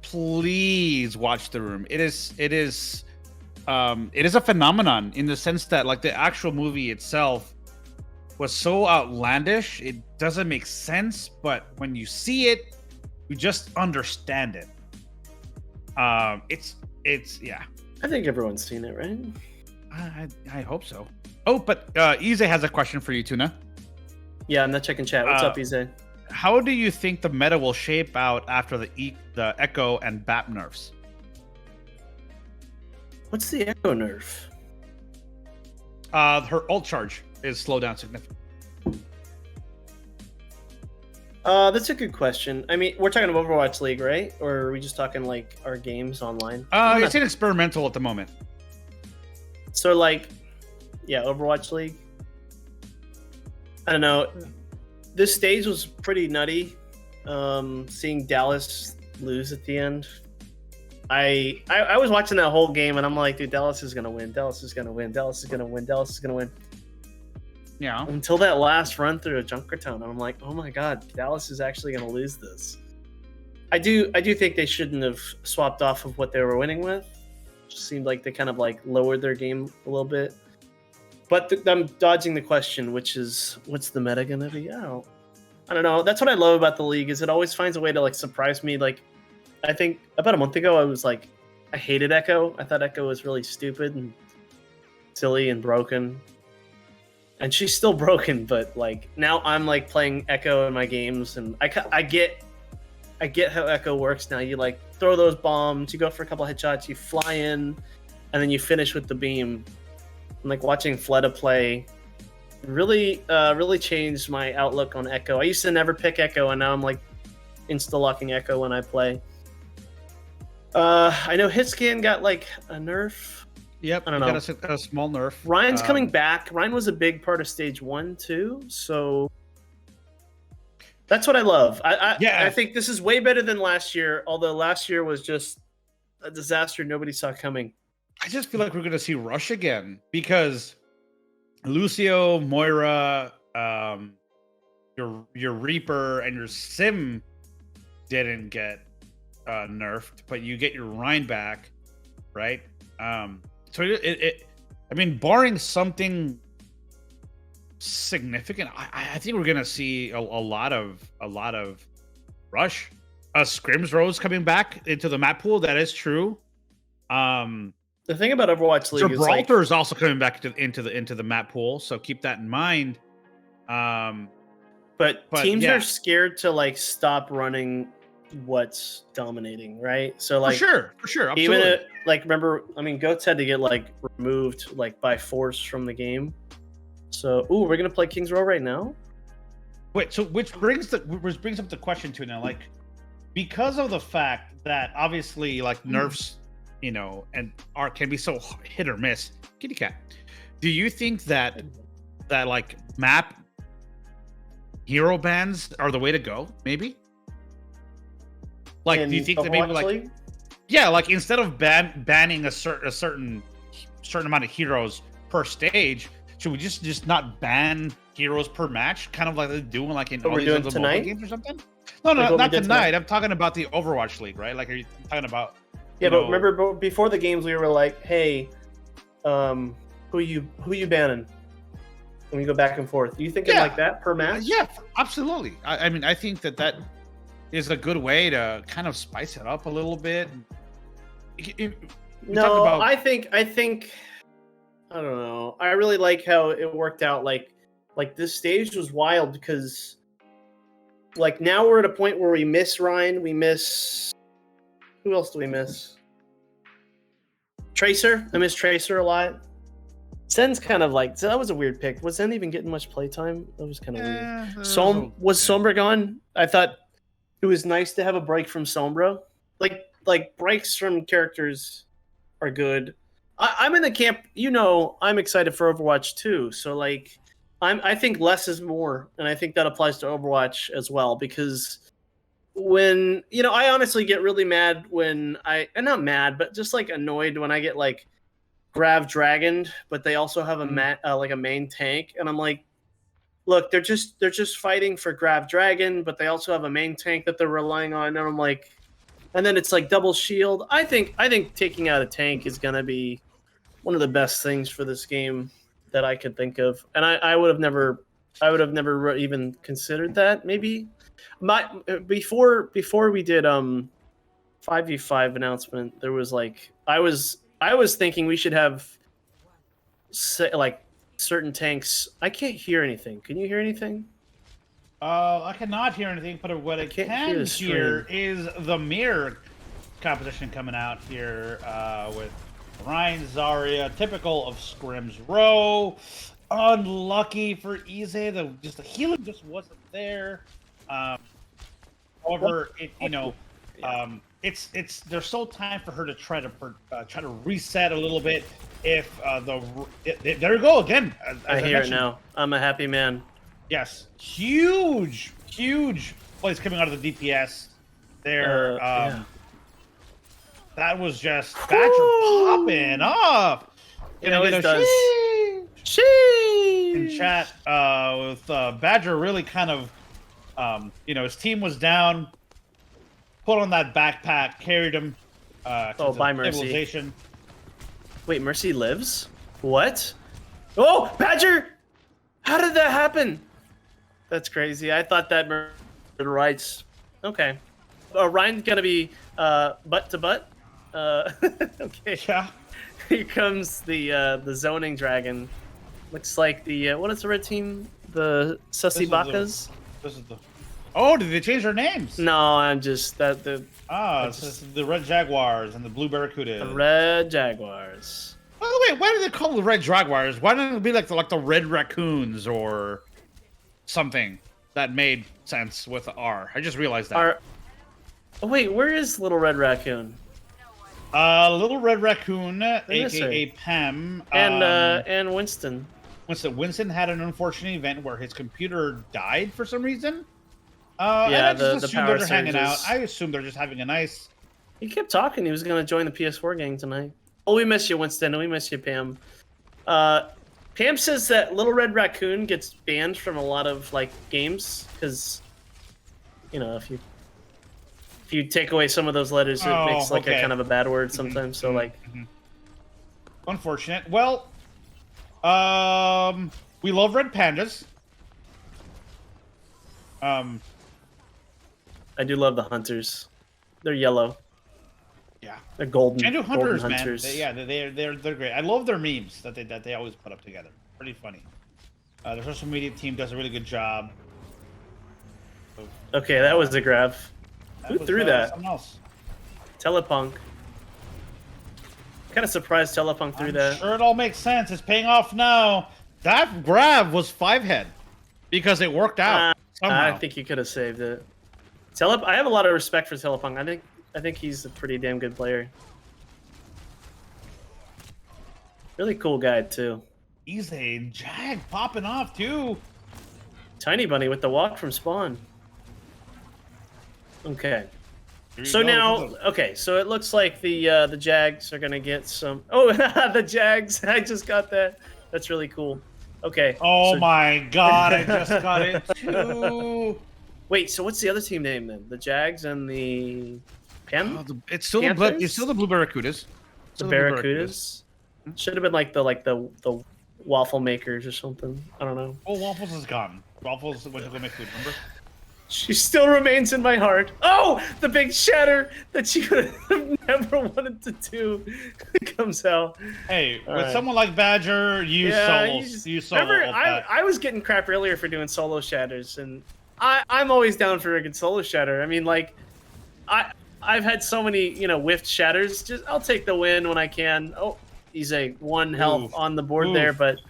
please watch The Room. It is a phenomenon in the sense that like the actual movie itself was so outlandish, it doesn't make sense, but when you see it, you just understand it. It's yeah. I think everyone's seen it, right? I hope so. Oh, but Ize has a question for you, Tuna. Yeah, I'm not checking chat. What's up, Ize? How do you think the meta will shape out after the Echo and BAP nerfs? What's the Echo nerf? Her ult charge is slowed down significantly. That's a good question. I mean, we're talking about Overwatch League, right? Or are we just talking like our games online? It's an experimental at the moment. So like, yeah, Overwatch League. I don't know. This stage was pretty nutty. Seeing Dallas lose at the end. I was watching that whole game and I'm like, dude, Dallas is gonna win. Dallas is gonna win. Dallas is gonna win. Dallas is gonna win. Yeah. Until that last run through a Junkertown, and I'm like, oh my god, Dallas is actually gonna lose this. I do think they shouldn't have swapped off of what they were winning with. It just seemed like they kind of like lowered their game a little bit. But I'm dodging the question, which is, what's the meta gonna be? I don't know. That's what I love about the league, is it always finds a way to like surprise me. Like, I think about a month ago, I was like, I hated Echo. I thought Echo was really stupid and silly and broken. And she's still broken, but like now I'm like playing Echo in my games, and I get how Echo works now. You like throw those bombs, you go for a couple headshots, you fly in, and then you finish with the beam. And like watching Fleta play really changed my outlook on Echo. I used to never pick Echo, and now I'm like insta-locking Echo when I play. I know Hitscan got like a nerf. Yep, I don't know. Got a small nerf. Ryan's coming back. Ryan was a big part of stage 1 too, so that's what I love. I think this is way better than last year, although last year was just a disaster nobody saw coming. I just feel like we're gonna see Rush again because Lucio, Moira, your Reaper, and your Sim didn't get nerfed, but you get your Ryan back, right? So I mean, barring something significant, I think we're gonna see a lot of Rush. Scrims Rose coming back into the map pool. That is true. The thing about Overwatch League Gibraltar is is also coming back into the map pool, so keep that in mind. But teams are scared to like stop running what's dominating, right? So like for sure, absolutely. even like remember, I mean, Goats had to get like removed like by force from the game. So we're gonna play King's Row right now. Wait, so which brings up the question to now, like, because of the fact that obviously like nerfs, you know, and art can be so hit or miss. Kitty cat. Do you think that like map hero bans are the way to go? Maybe. Like, do you think that maybe like, League? Yeah, like instead of banning a certain amount of heroes per stage, should we just not ban heroes per match, kind of like they're doing like in all these other mobile games or something? No, not tonight. I'm talking about the Overwatch League, right? Like, are you talking about? Yeah, but remember before the games, we were like, hey, who you banning? And we go back and forth. Do you think like that per match? Yeah, absolutely. I mean, I think that is a good way to kind of spice it up a little bit. I think I don't know. I really like how it worked out. Like this stage was wild because like now we're at a point where we miss Ryan. We miss, who else do we miss? Tracer. I miss Tracer a lot. Zen's kind of like, so that was a weird pick. Was Zen even getting much playtime? That was kind of weird. Was Sombra gone? I thought it was nice to have a break from Sombra. Like like breaks from characters are good. I'm in the camp. I'm excited for Overwatch 2. So like, I think less is more, and I think that applies to Overwatch as well because when I honestly get really mad when and not mad, but just like annoyed when I get like Grav Dragoned, but they also have like a main tank, and I'm like, look, they're just fighting for Grav Dragon, but they also have a main tank that they're relying on, and I'm like, and then it's like double shield. I think taking out a tank is gonna be one of the best things for this game that I could think of, and I would have never even considered that. Maybe before we did 5v5 announcement, there was like I was thinking we should have like certain tanks. I can't hear anything. Can you hear anything? I cannot hear anything, but what I can't can hear the hear is the mirror composition coming out here with Ryan Zarya, typical of Scrim's Row. Unlucky for Ize, the healing just wasn't there. However, it's there's still time for her to try to reset a little bit. If there you go again. I hear it now. I'm a happy man. Yes, huge plays coming out of the DPS there. Yeah. That was just Badger popping off. It always does. In chat, with Badger really kind of, his team was down, put on that backpack, carried him to by civilization. Wait, Mercy lives? What? Oh, Badger! How did that happen? That's crazy. I thought that rights. Okay. Ryan's gonna be butt to butt. Okay. Yeah. Here comes the zoning dragon. Looks like the what is the red team? The Sussy Bakas? This is the. Oh, did they change their names? No, I'm just that the. This is the Red Jaguars and the Blue Barracuda. The Red Jaguars. By the way, why do they call them the Red Jaguars? Why don't it be like the Red Raccoons or something that made sense with R? I just realized that. Oh wait, where is Little Red Raccoon? Little Red Raccoon, aka Pam, and Winston. Winston had an unfortunate event where his computer died for some reason. Yeah, and I just the assumed power they're just hanging surges. out. I assumed they're just having a nice. He kept talking. He was going to join the PS4 gang tonight. Oh, we miss you, Winston, and we miss you, Pam. Pam says that Little Red Raccoon gets banned from a lot of like games because, if you take away some of those letters, it makes like a kind of a bad word sometimes. So like, unfortunate. Well, we love red pandas. I do love the hunters. They're yellow. Yeah, they're golden. Can do hunters, golden man. hunters. They're great. I love their memes that they always put up together. Pretty funny. Their social media team does a really good job. Okay, that was the grab. Who threw that? Someone else. Telepunk. Kind of surprised Telepunk threw that. Sure, it all makes sense. It's paying off now. That grab was 5-head because it worked out somehow. I think you could have saved it. I have a lot of respect for Telepunk. I think he's a pretty damn good player. Really cool guy too. He's a Jag popping off too. Tiny Bunny with the walk from spawn. Okay. So now, so it looks like the Jags are gonna get some. Oh, the Jags! I just got that. That's really cool. Okay. Oh my God! I just got it too. Wait. So what's the other team name then? The Jags and the it's still the Blue Barracudas. The Barracudas. Should have been like the waffle makers or something. I don't know. Oh, Waffles is gone. Waffles went to go make food. Remember? She still remains in my heart. Oh, the big shatter that she could have never wanted to do comes out. Hey, with someone like Badger, you solo. Remember, I was getting crap earlier for doing solo shatters, and I'm always down for a good solo shatter. I mean, like, I've had so many, whiffed shatters. I'll take the win when I can. Oh, he's a 1 health on the board there, but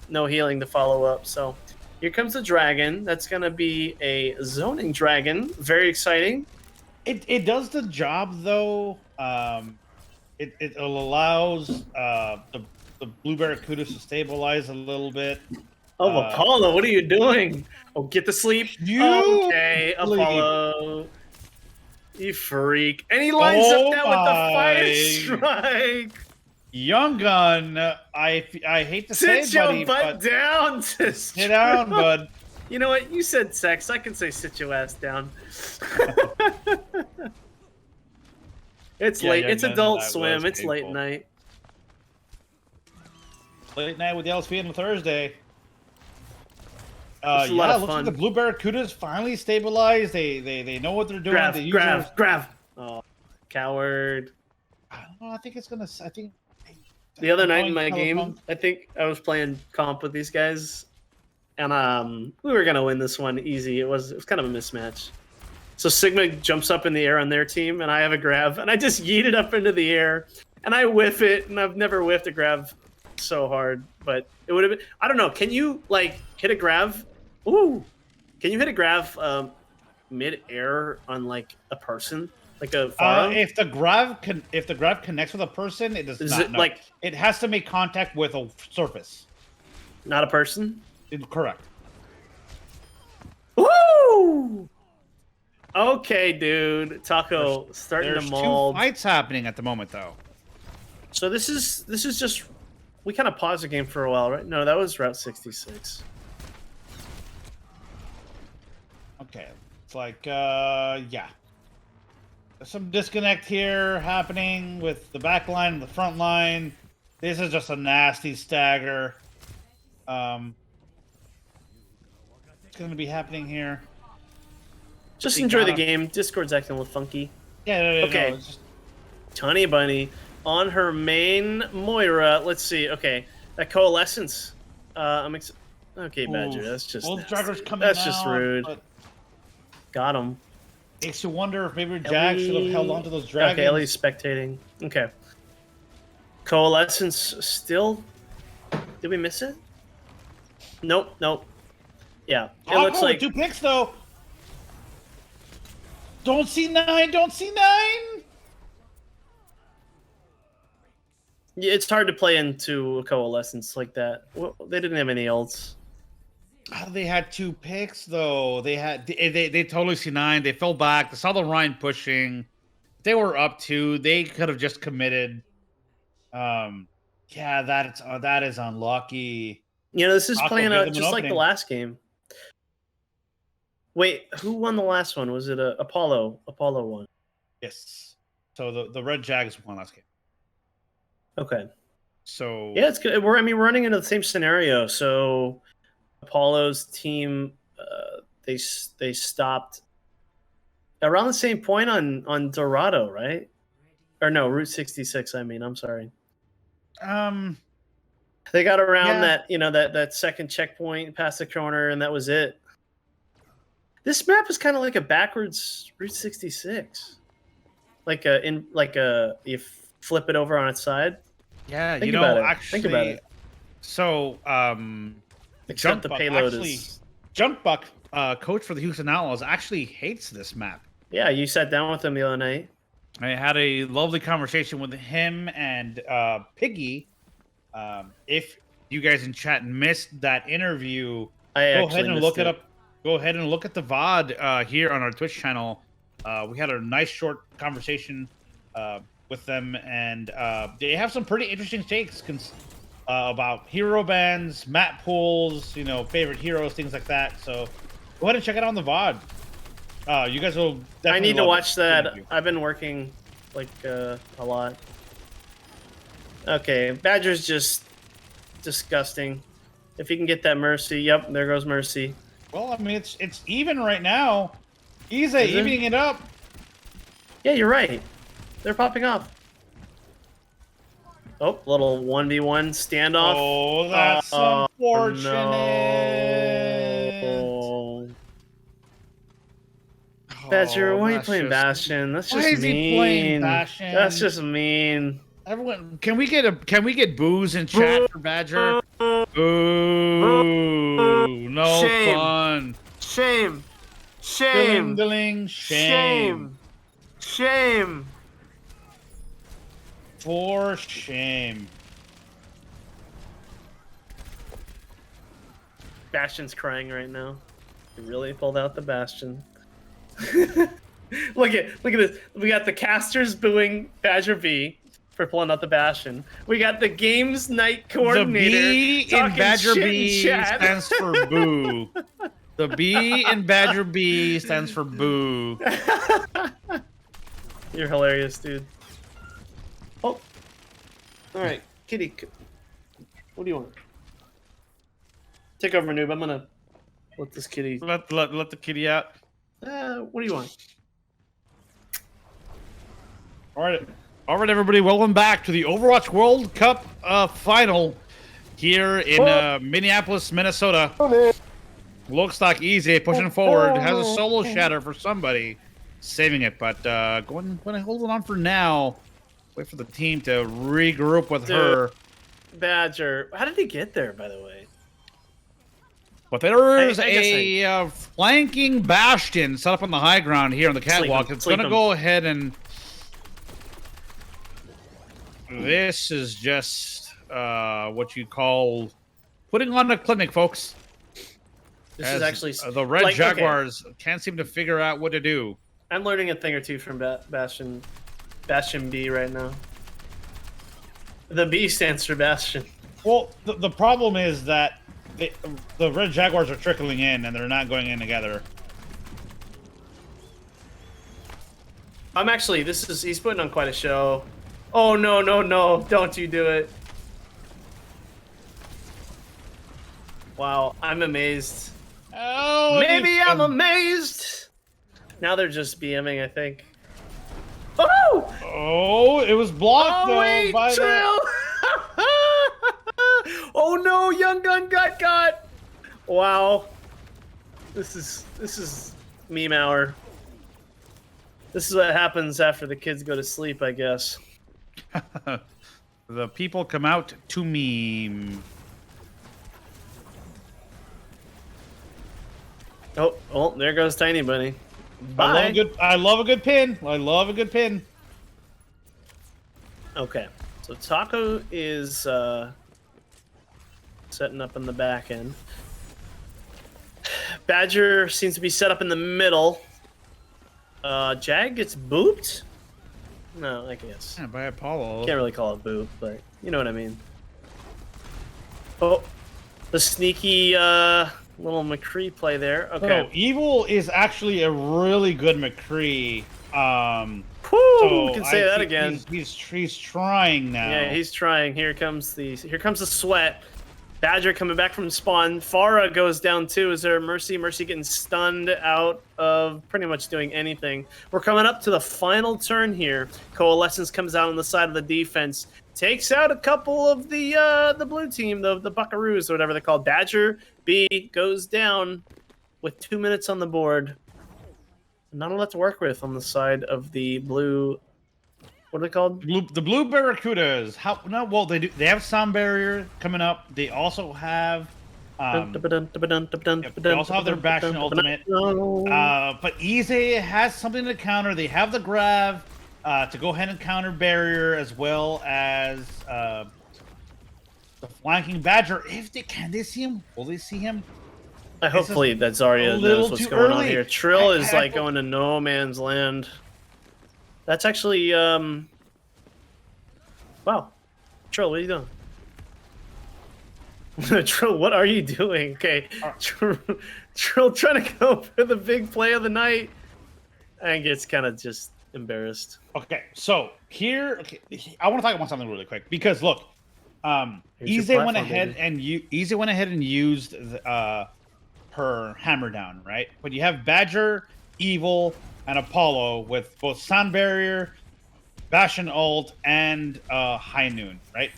no healing to follow up. So here comes the dragon. That's going to be a zoning dragon. Very exciting. It does the job, though, It allows the blue barracudas to stabilize a little bit. Oh, Apollo, what are you doing? Oh, get to sleep. You Okay, sleep. Apollo. You freak. And he lines up that with the fire my. strike. Young gun, I hate to say, Sit your buddy, butt but down. sit down, bud. You know what? You said sex. I can say sit your ass down. It's Yeah, late. Young It's Gun, Adult that Swim. was It's late painful. night. Late night with the LSV on Thursday. It's a lot yeah, of looks fun. like the blue barracudas finally stabilized. They know what they're doing. Grab, They use grab, their- grab. Oh, coward. I don't know. I think it's gonna. I think The other night in Going my game, California. I think I was playing comp with these guys, and we were gonna win this one easy. It was kind of a mismatch. So Sigma jumps up in the air on their team, and I have a grab, and I just yeet it up into the air, and I whiff it, and I've never whiffed a grab so hard, but it would have been. I don't know. Can you like hit a grab? Ooh, can you hit a grab mid-air on like a person, like a Pharah? if the grav connects with a person, it does Is not. it no. like It has to make contact with a surface. not a person? Correct. Woo! Okay, dude. Taco starting There's to two mold. fights happening at the moment, though. So this is just we kind of paused the game for a while, right? No, that was Route 66. Okay, it's like yeah. There's some disconnect here happening with the back line and the front line. This is just a nasty stagger. It's going to be happening here. Just You enjoy the gotta- game. Discord's acting a little funky. Yeah, no, Okay. no, it's just, Tiny Bunny on her main Moira. Let's see. Okay, that coalescence. Okay, Badger. oof. That's just Well, nasty. Draggers coming That's just out, rude. but Got him. makes you wonder if maybe Jack should have held on to those dragons. Okay, Ellie's spectating. Okay. Coalescence still. Did we miss it? Nope. Nope. Yeah. It looks with like 2 picks though. Don't see 9. Don't see 9. yeah, it's hard to play into a coalescence like that. Well, they didn't have any ults. Oh, they had 2 picks though. They totally see 9. They fell back. They saw the Rhine pushing. They were up 2. They could have just committed. Yeah, that is unlucky. You know, this is Taco playing gave out them an just like the opening. last game. Wait, who won the last one? Was it Apollo? Apollo won. Yes. So the Red Jags won last game. Okay. So Yeah, it's good. We're running into the same scenario. So Apollo's team, they stopped around the same point on Dorado, right? Or no, Route 66. I mean, I'm sorry. They got around Yeah. that second checkpoint past the corner, and that was it. This map is kind of like a backwards Route 66, you flip it over on its side. yeah, Think you know, about it. actually, Think about it. So Except the Junkbuck payload actually, is. Junkbuck, coach for the Houston Outlaws, actually hates this map. Yeah, you sat down with him the other night. I had a lovely conversation with him and Piggy. If you guys in chat missed that interview, I go actually ahead and missed look it up. Go ahead and look at the VOD here on our Twitch channel. We had a nice short conversation with them, and they have some pretty interesting takes about hero bans, map pools, favorite heroes, things like that. So go ahead and check it out on the VOD. You guys will definitely I need to love watch it. that. I've been working a lot. Okay, Badger's just disgusting. If he can get that Mercy, yep, there goes Mercy. Well, I mean, it's even right now. He's Is it? evening it up. Yeah, you're right. They're popping off. Oh, little 1v1 standoff. Oh, that's Oh, unfortunate. no. Badger, why are you playing Bastion? That's Why just is he playing mean. Bastion? That's just mean. Everyone, can we get booze in chat for Badger? Ooh, no Shame. fun. Shame. Shame. Shame. Shame. For shame. Bastion's crying right now. He really pulled out the Bastion. look at this. We got the casters booing Badger B for pulling out the Bastion. We got the games night coordinator. The B in talking Badger shit in B chat. stands for boo. The B in Badger B stands for boo. You're hilarious, dude. Oh. Alright, Kitty. What do you want? Take over, noob. I'm gonna let this kitty. Let the kitty out. What do you want? All right, everybody. Welcome back to the Overwatch World Cup final here in Minneapolis, Minnesota. Looks like Easy pushing forward. Has a solo shatter for somebody, saving it, but going to hold it on for now. Wait for the team to regroup with her. Badger. How did he get there, by the way? But there is I flanking Bastion set up on the high ground here on the catwalk. It's going to go ahead and... This is just what you call putting on a clinic, folks. This is actually... The Red Jaguars can't seem to figure out what to do. I'm learning a thing or two from Bastion B right now. The B stands for Bastion. Well, the problem is that the Red Jaguars are trickling in, and they're not going in together. I'm actually, he's putting on quite a show. Oh, no, don't you do it. Wow, I'm amazed. Oh, Maybe I'm amazed. Now they're just BMing, I think. Oh! Oh, it was blocked though wait, by Trill! Oh no, Young Gun got. Wow. This is meme hour. This is what happens after the kids go to sleep, I guess. The people come out to meme. Oh, there goes Tiny Bunny. Bye. I love a good pin. I love a good pin. Okay, so Taco is setting up in the back end. Badger seems to be set up in the middle. Jag gets booped? No, I guess. Yeah, by Apollo. Can't really call it boop, but you know what I mean. Oh, the sneaky little McCree play there. Okay. So, Evil is actually a really good McCree. Whew, So you can say that again. He's trying now. Yeah, he's trying. Here comes the sweat. Badger coming back from spawn. Farah goes down too. Is there Mercy? Mercy getting stunned out of pretty much doing anything. We're coming up to the final turn here. Coalescence comes out on the side of the defense. Takes out a couple of the blue team, the Buckaroos or whatever they're called. Badger B goes down with 2 minutes on the board. Not a lot to work with on the side of the blue. What are they called? The blue Barracudas. Well, they have sound barrier coming up. They also have they also have their Bastion ultimate. But Ize has something to counter. They have the grab to go ahead and counter barrier, as well as the flanking Badger. Can they see him? Will they see him? Hopefully that Zarya knows what's going on here. Trill is like going to no man's land. That's actually wow. Trill, what are you doing? Trill, what are you doing? Okay. Trill trying to go for the big play of the night and gets kind of just embarrassed. Okay, so here I want to talk about something really quick, because look, Ize went ahead and used her hammer down, right? But you have Badger, Evil, and Apollo with both sound barrier, Bastion ult, and high noon, right?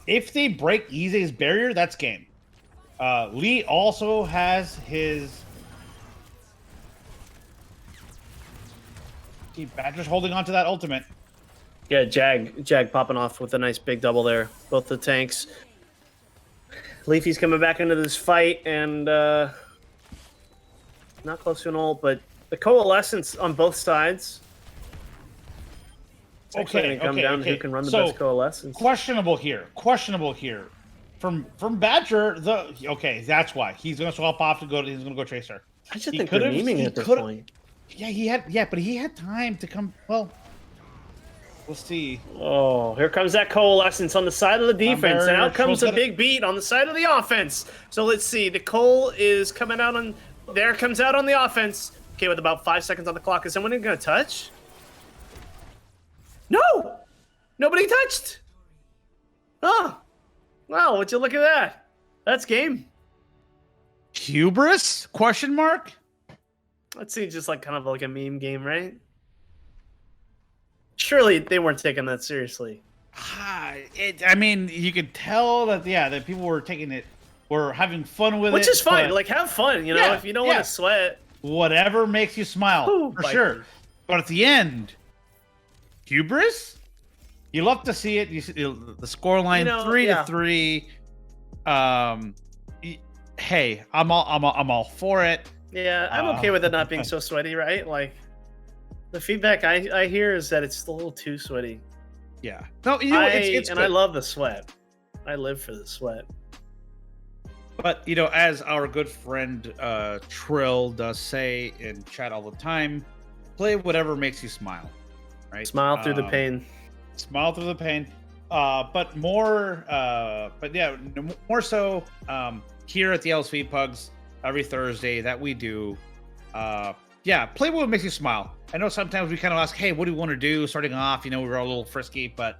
If they break Ize's barrier, that's game. Lee also has his. See, Badger's holding on to that ultimate. Yeah, Jag popping off with a nice big double there. Both the tanks. Leafy's coming back into this fight, and not close to an ult, but the coalescence on both sides. It's actually gonna come down to who can run the best coalescence. Questionable here. From Badger, that's why he's gonna swap off to he's gonna go Tracer. I just think they're memeing at this point. Yeah, but he had time to come. Well, we'll see. Oh, here comes that coalescence on the side of the defense. And out comes a big beat on the side of the offense. So let's see. The coal is coming out on. There comes out on the offense. Okay, with about 5 seconds on the clock, is someone gonna touch? No, nobody touched. Oh, wow! Would you look at that? That's game. Hubris? Question mark? That seems just like kind of like a meme game, right? Surely they weren't taking that seriously. I mean, you could tell that that people were having fun with it. Which is fine. Like, have fun, you know. If you don't want to sweat, whatever makes you smile, for sure. But at the end, hubris. You love to see it. You see the scoreline 3-3. Hey, I'm all for it. Yeah, I'm okay with it not being so sweaty, right? Like, the feedback I hear is that it's a little too sweaty. Yeah. No, you know, it's and I love the sweat. I live for the sweat. But as our good friend Trill does say in chat all the time, play whatever makes you smile. Right? Smile through the pain. Smile through the pain. But more so here at the LSV Pugs every Thursday that we do. Play what makes you smile. I know sometimes we kind of ask, hey, what do you want to do starting off? We're a little frisky, but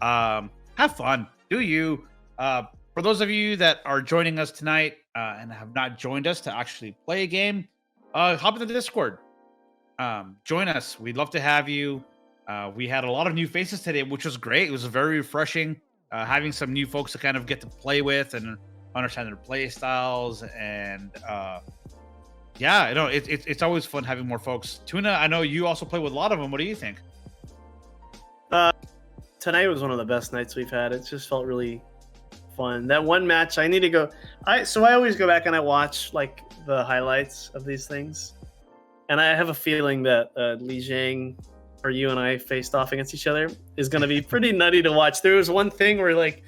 have fun. Do you? For those of you that are joining us tonight and have not joined us to actually play a game, hop into the Discord. Join us. We'd love to have you. We had a lot of new faces today, which was great. It was very refreshing having some new folks to kind of get to play with and understand their play styles. And it's always fun having more folks. Tuna, I know you also play with a lot of them. What do you think? Tonight was one of the best nights we've had. It just felt really fun. That one match, I need to go. I always go back and I watch like the highlights of these things, and I have a feeling that Li Jiang or you and I faced off against each other is going to be pretty nutty to watch. There was one thing where like,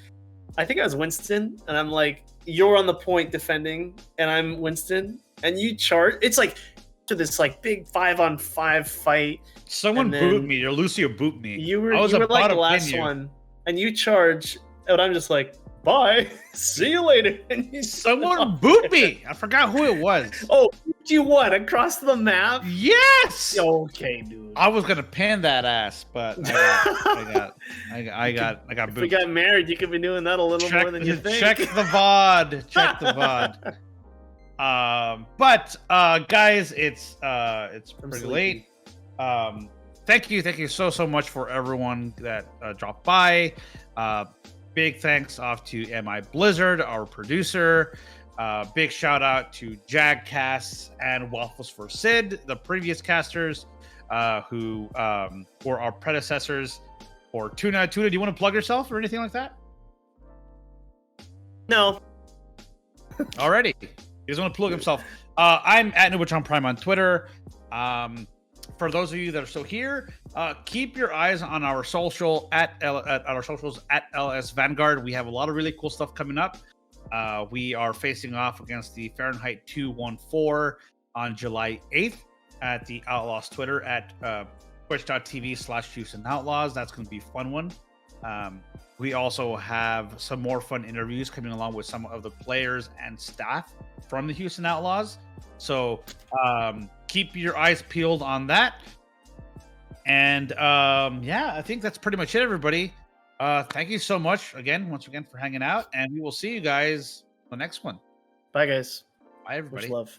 I think I was Winston, and I'm like, you're on the point defending, and I'm Winston, and you charge. It's like to this like big 5-on-5 fight. Someone boot me, or Lucio boot me. You were like the last one, and you charge, and I'm just like, bye, see you later. And someone boot me. I forgot who it was. Oh, you what? Across the map? Yes. Okay, dude. I was gonna pan that ass, but I got booted. If we got married, you could be doing that a little more than you think. Check the VOD. Check the VOD. But guys, it's pretty late. Thank you so much for everyone that dropped by. Big thanks off to MI Blizzard, our producer. Big shout out to Jagcast and Waffles for Sid, the previous casters who were our predecessors. Or Tuna, do you want to plug yourself or anything like that? No. Alrighty. He doesn't want to plug himself. I'm at Nubitron Prime on Twitter. For those of you that are still here, keep your eyes on our social at our socials at LS Vanguard. We have a lot of really cool stuff coming up. We are facing off against the Fahrenheit 214 on July 8th at the Outlaws Twitter at twitch.tv/Houston Outlaws. That's going to be a fun one. We also have some more fun interviews coming along with some of the players and staff from the Houston Outlaws. So keep your eyes peeled on that. And I think that's pretty much it, everybody. Thank you so much once again for hanging out, and we will see you guys on the next one. Bye, guys. Bye, everybody. Much love.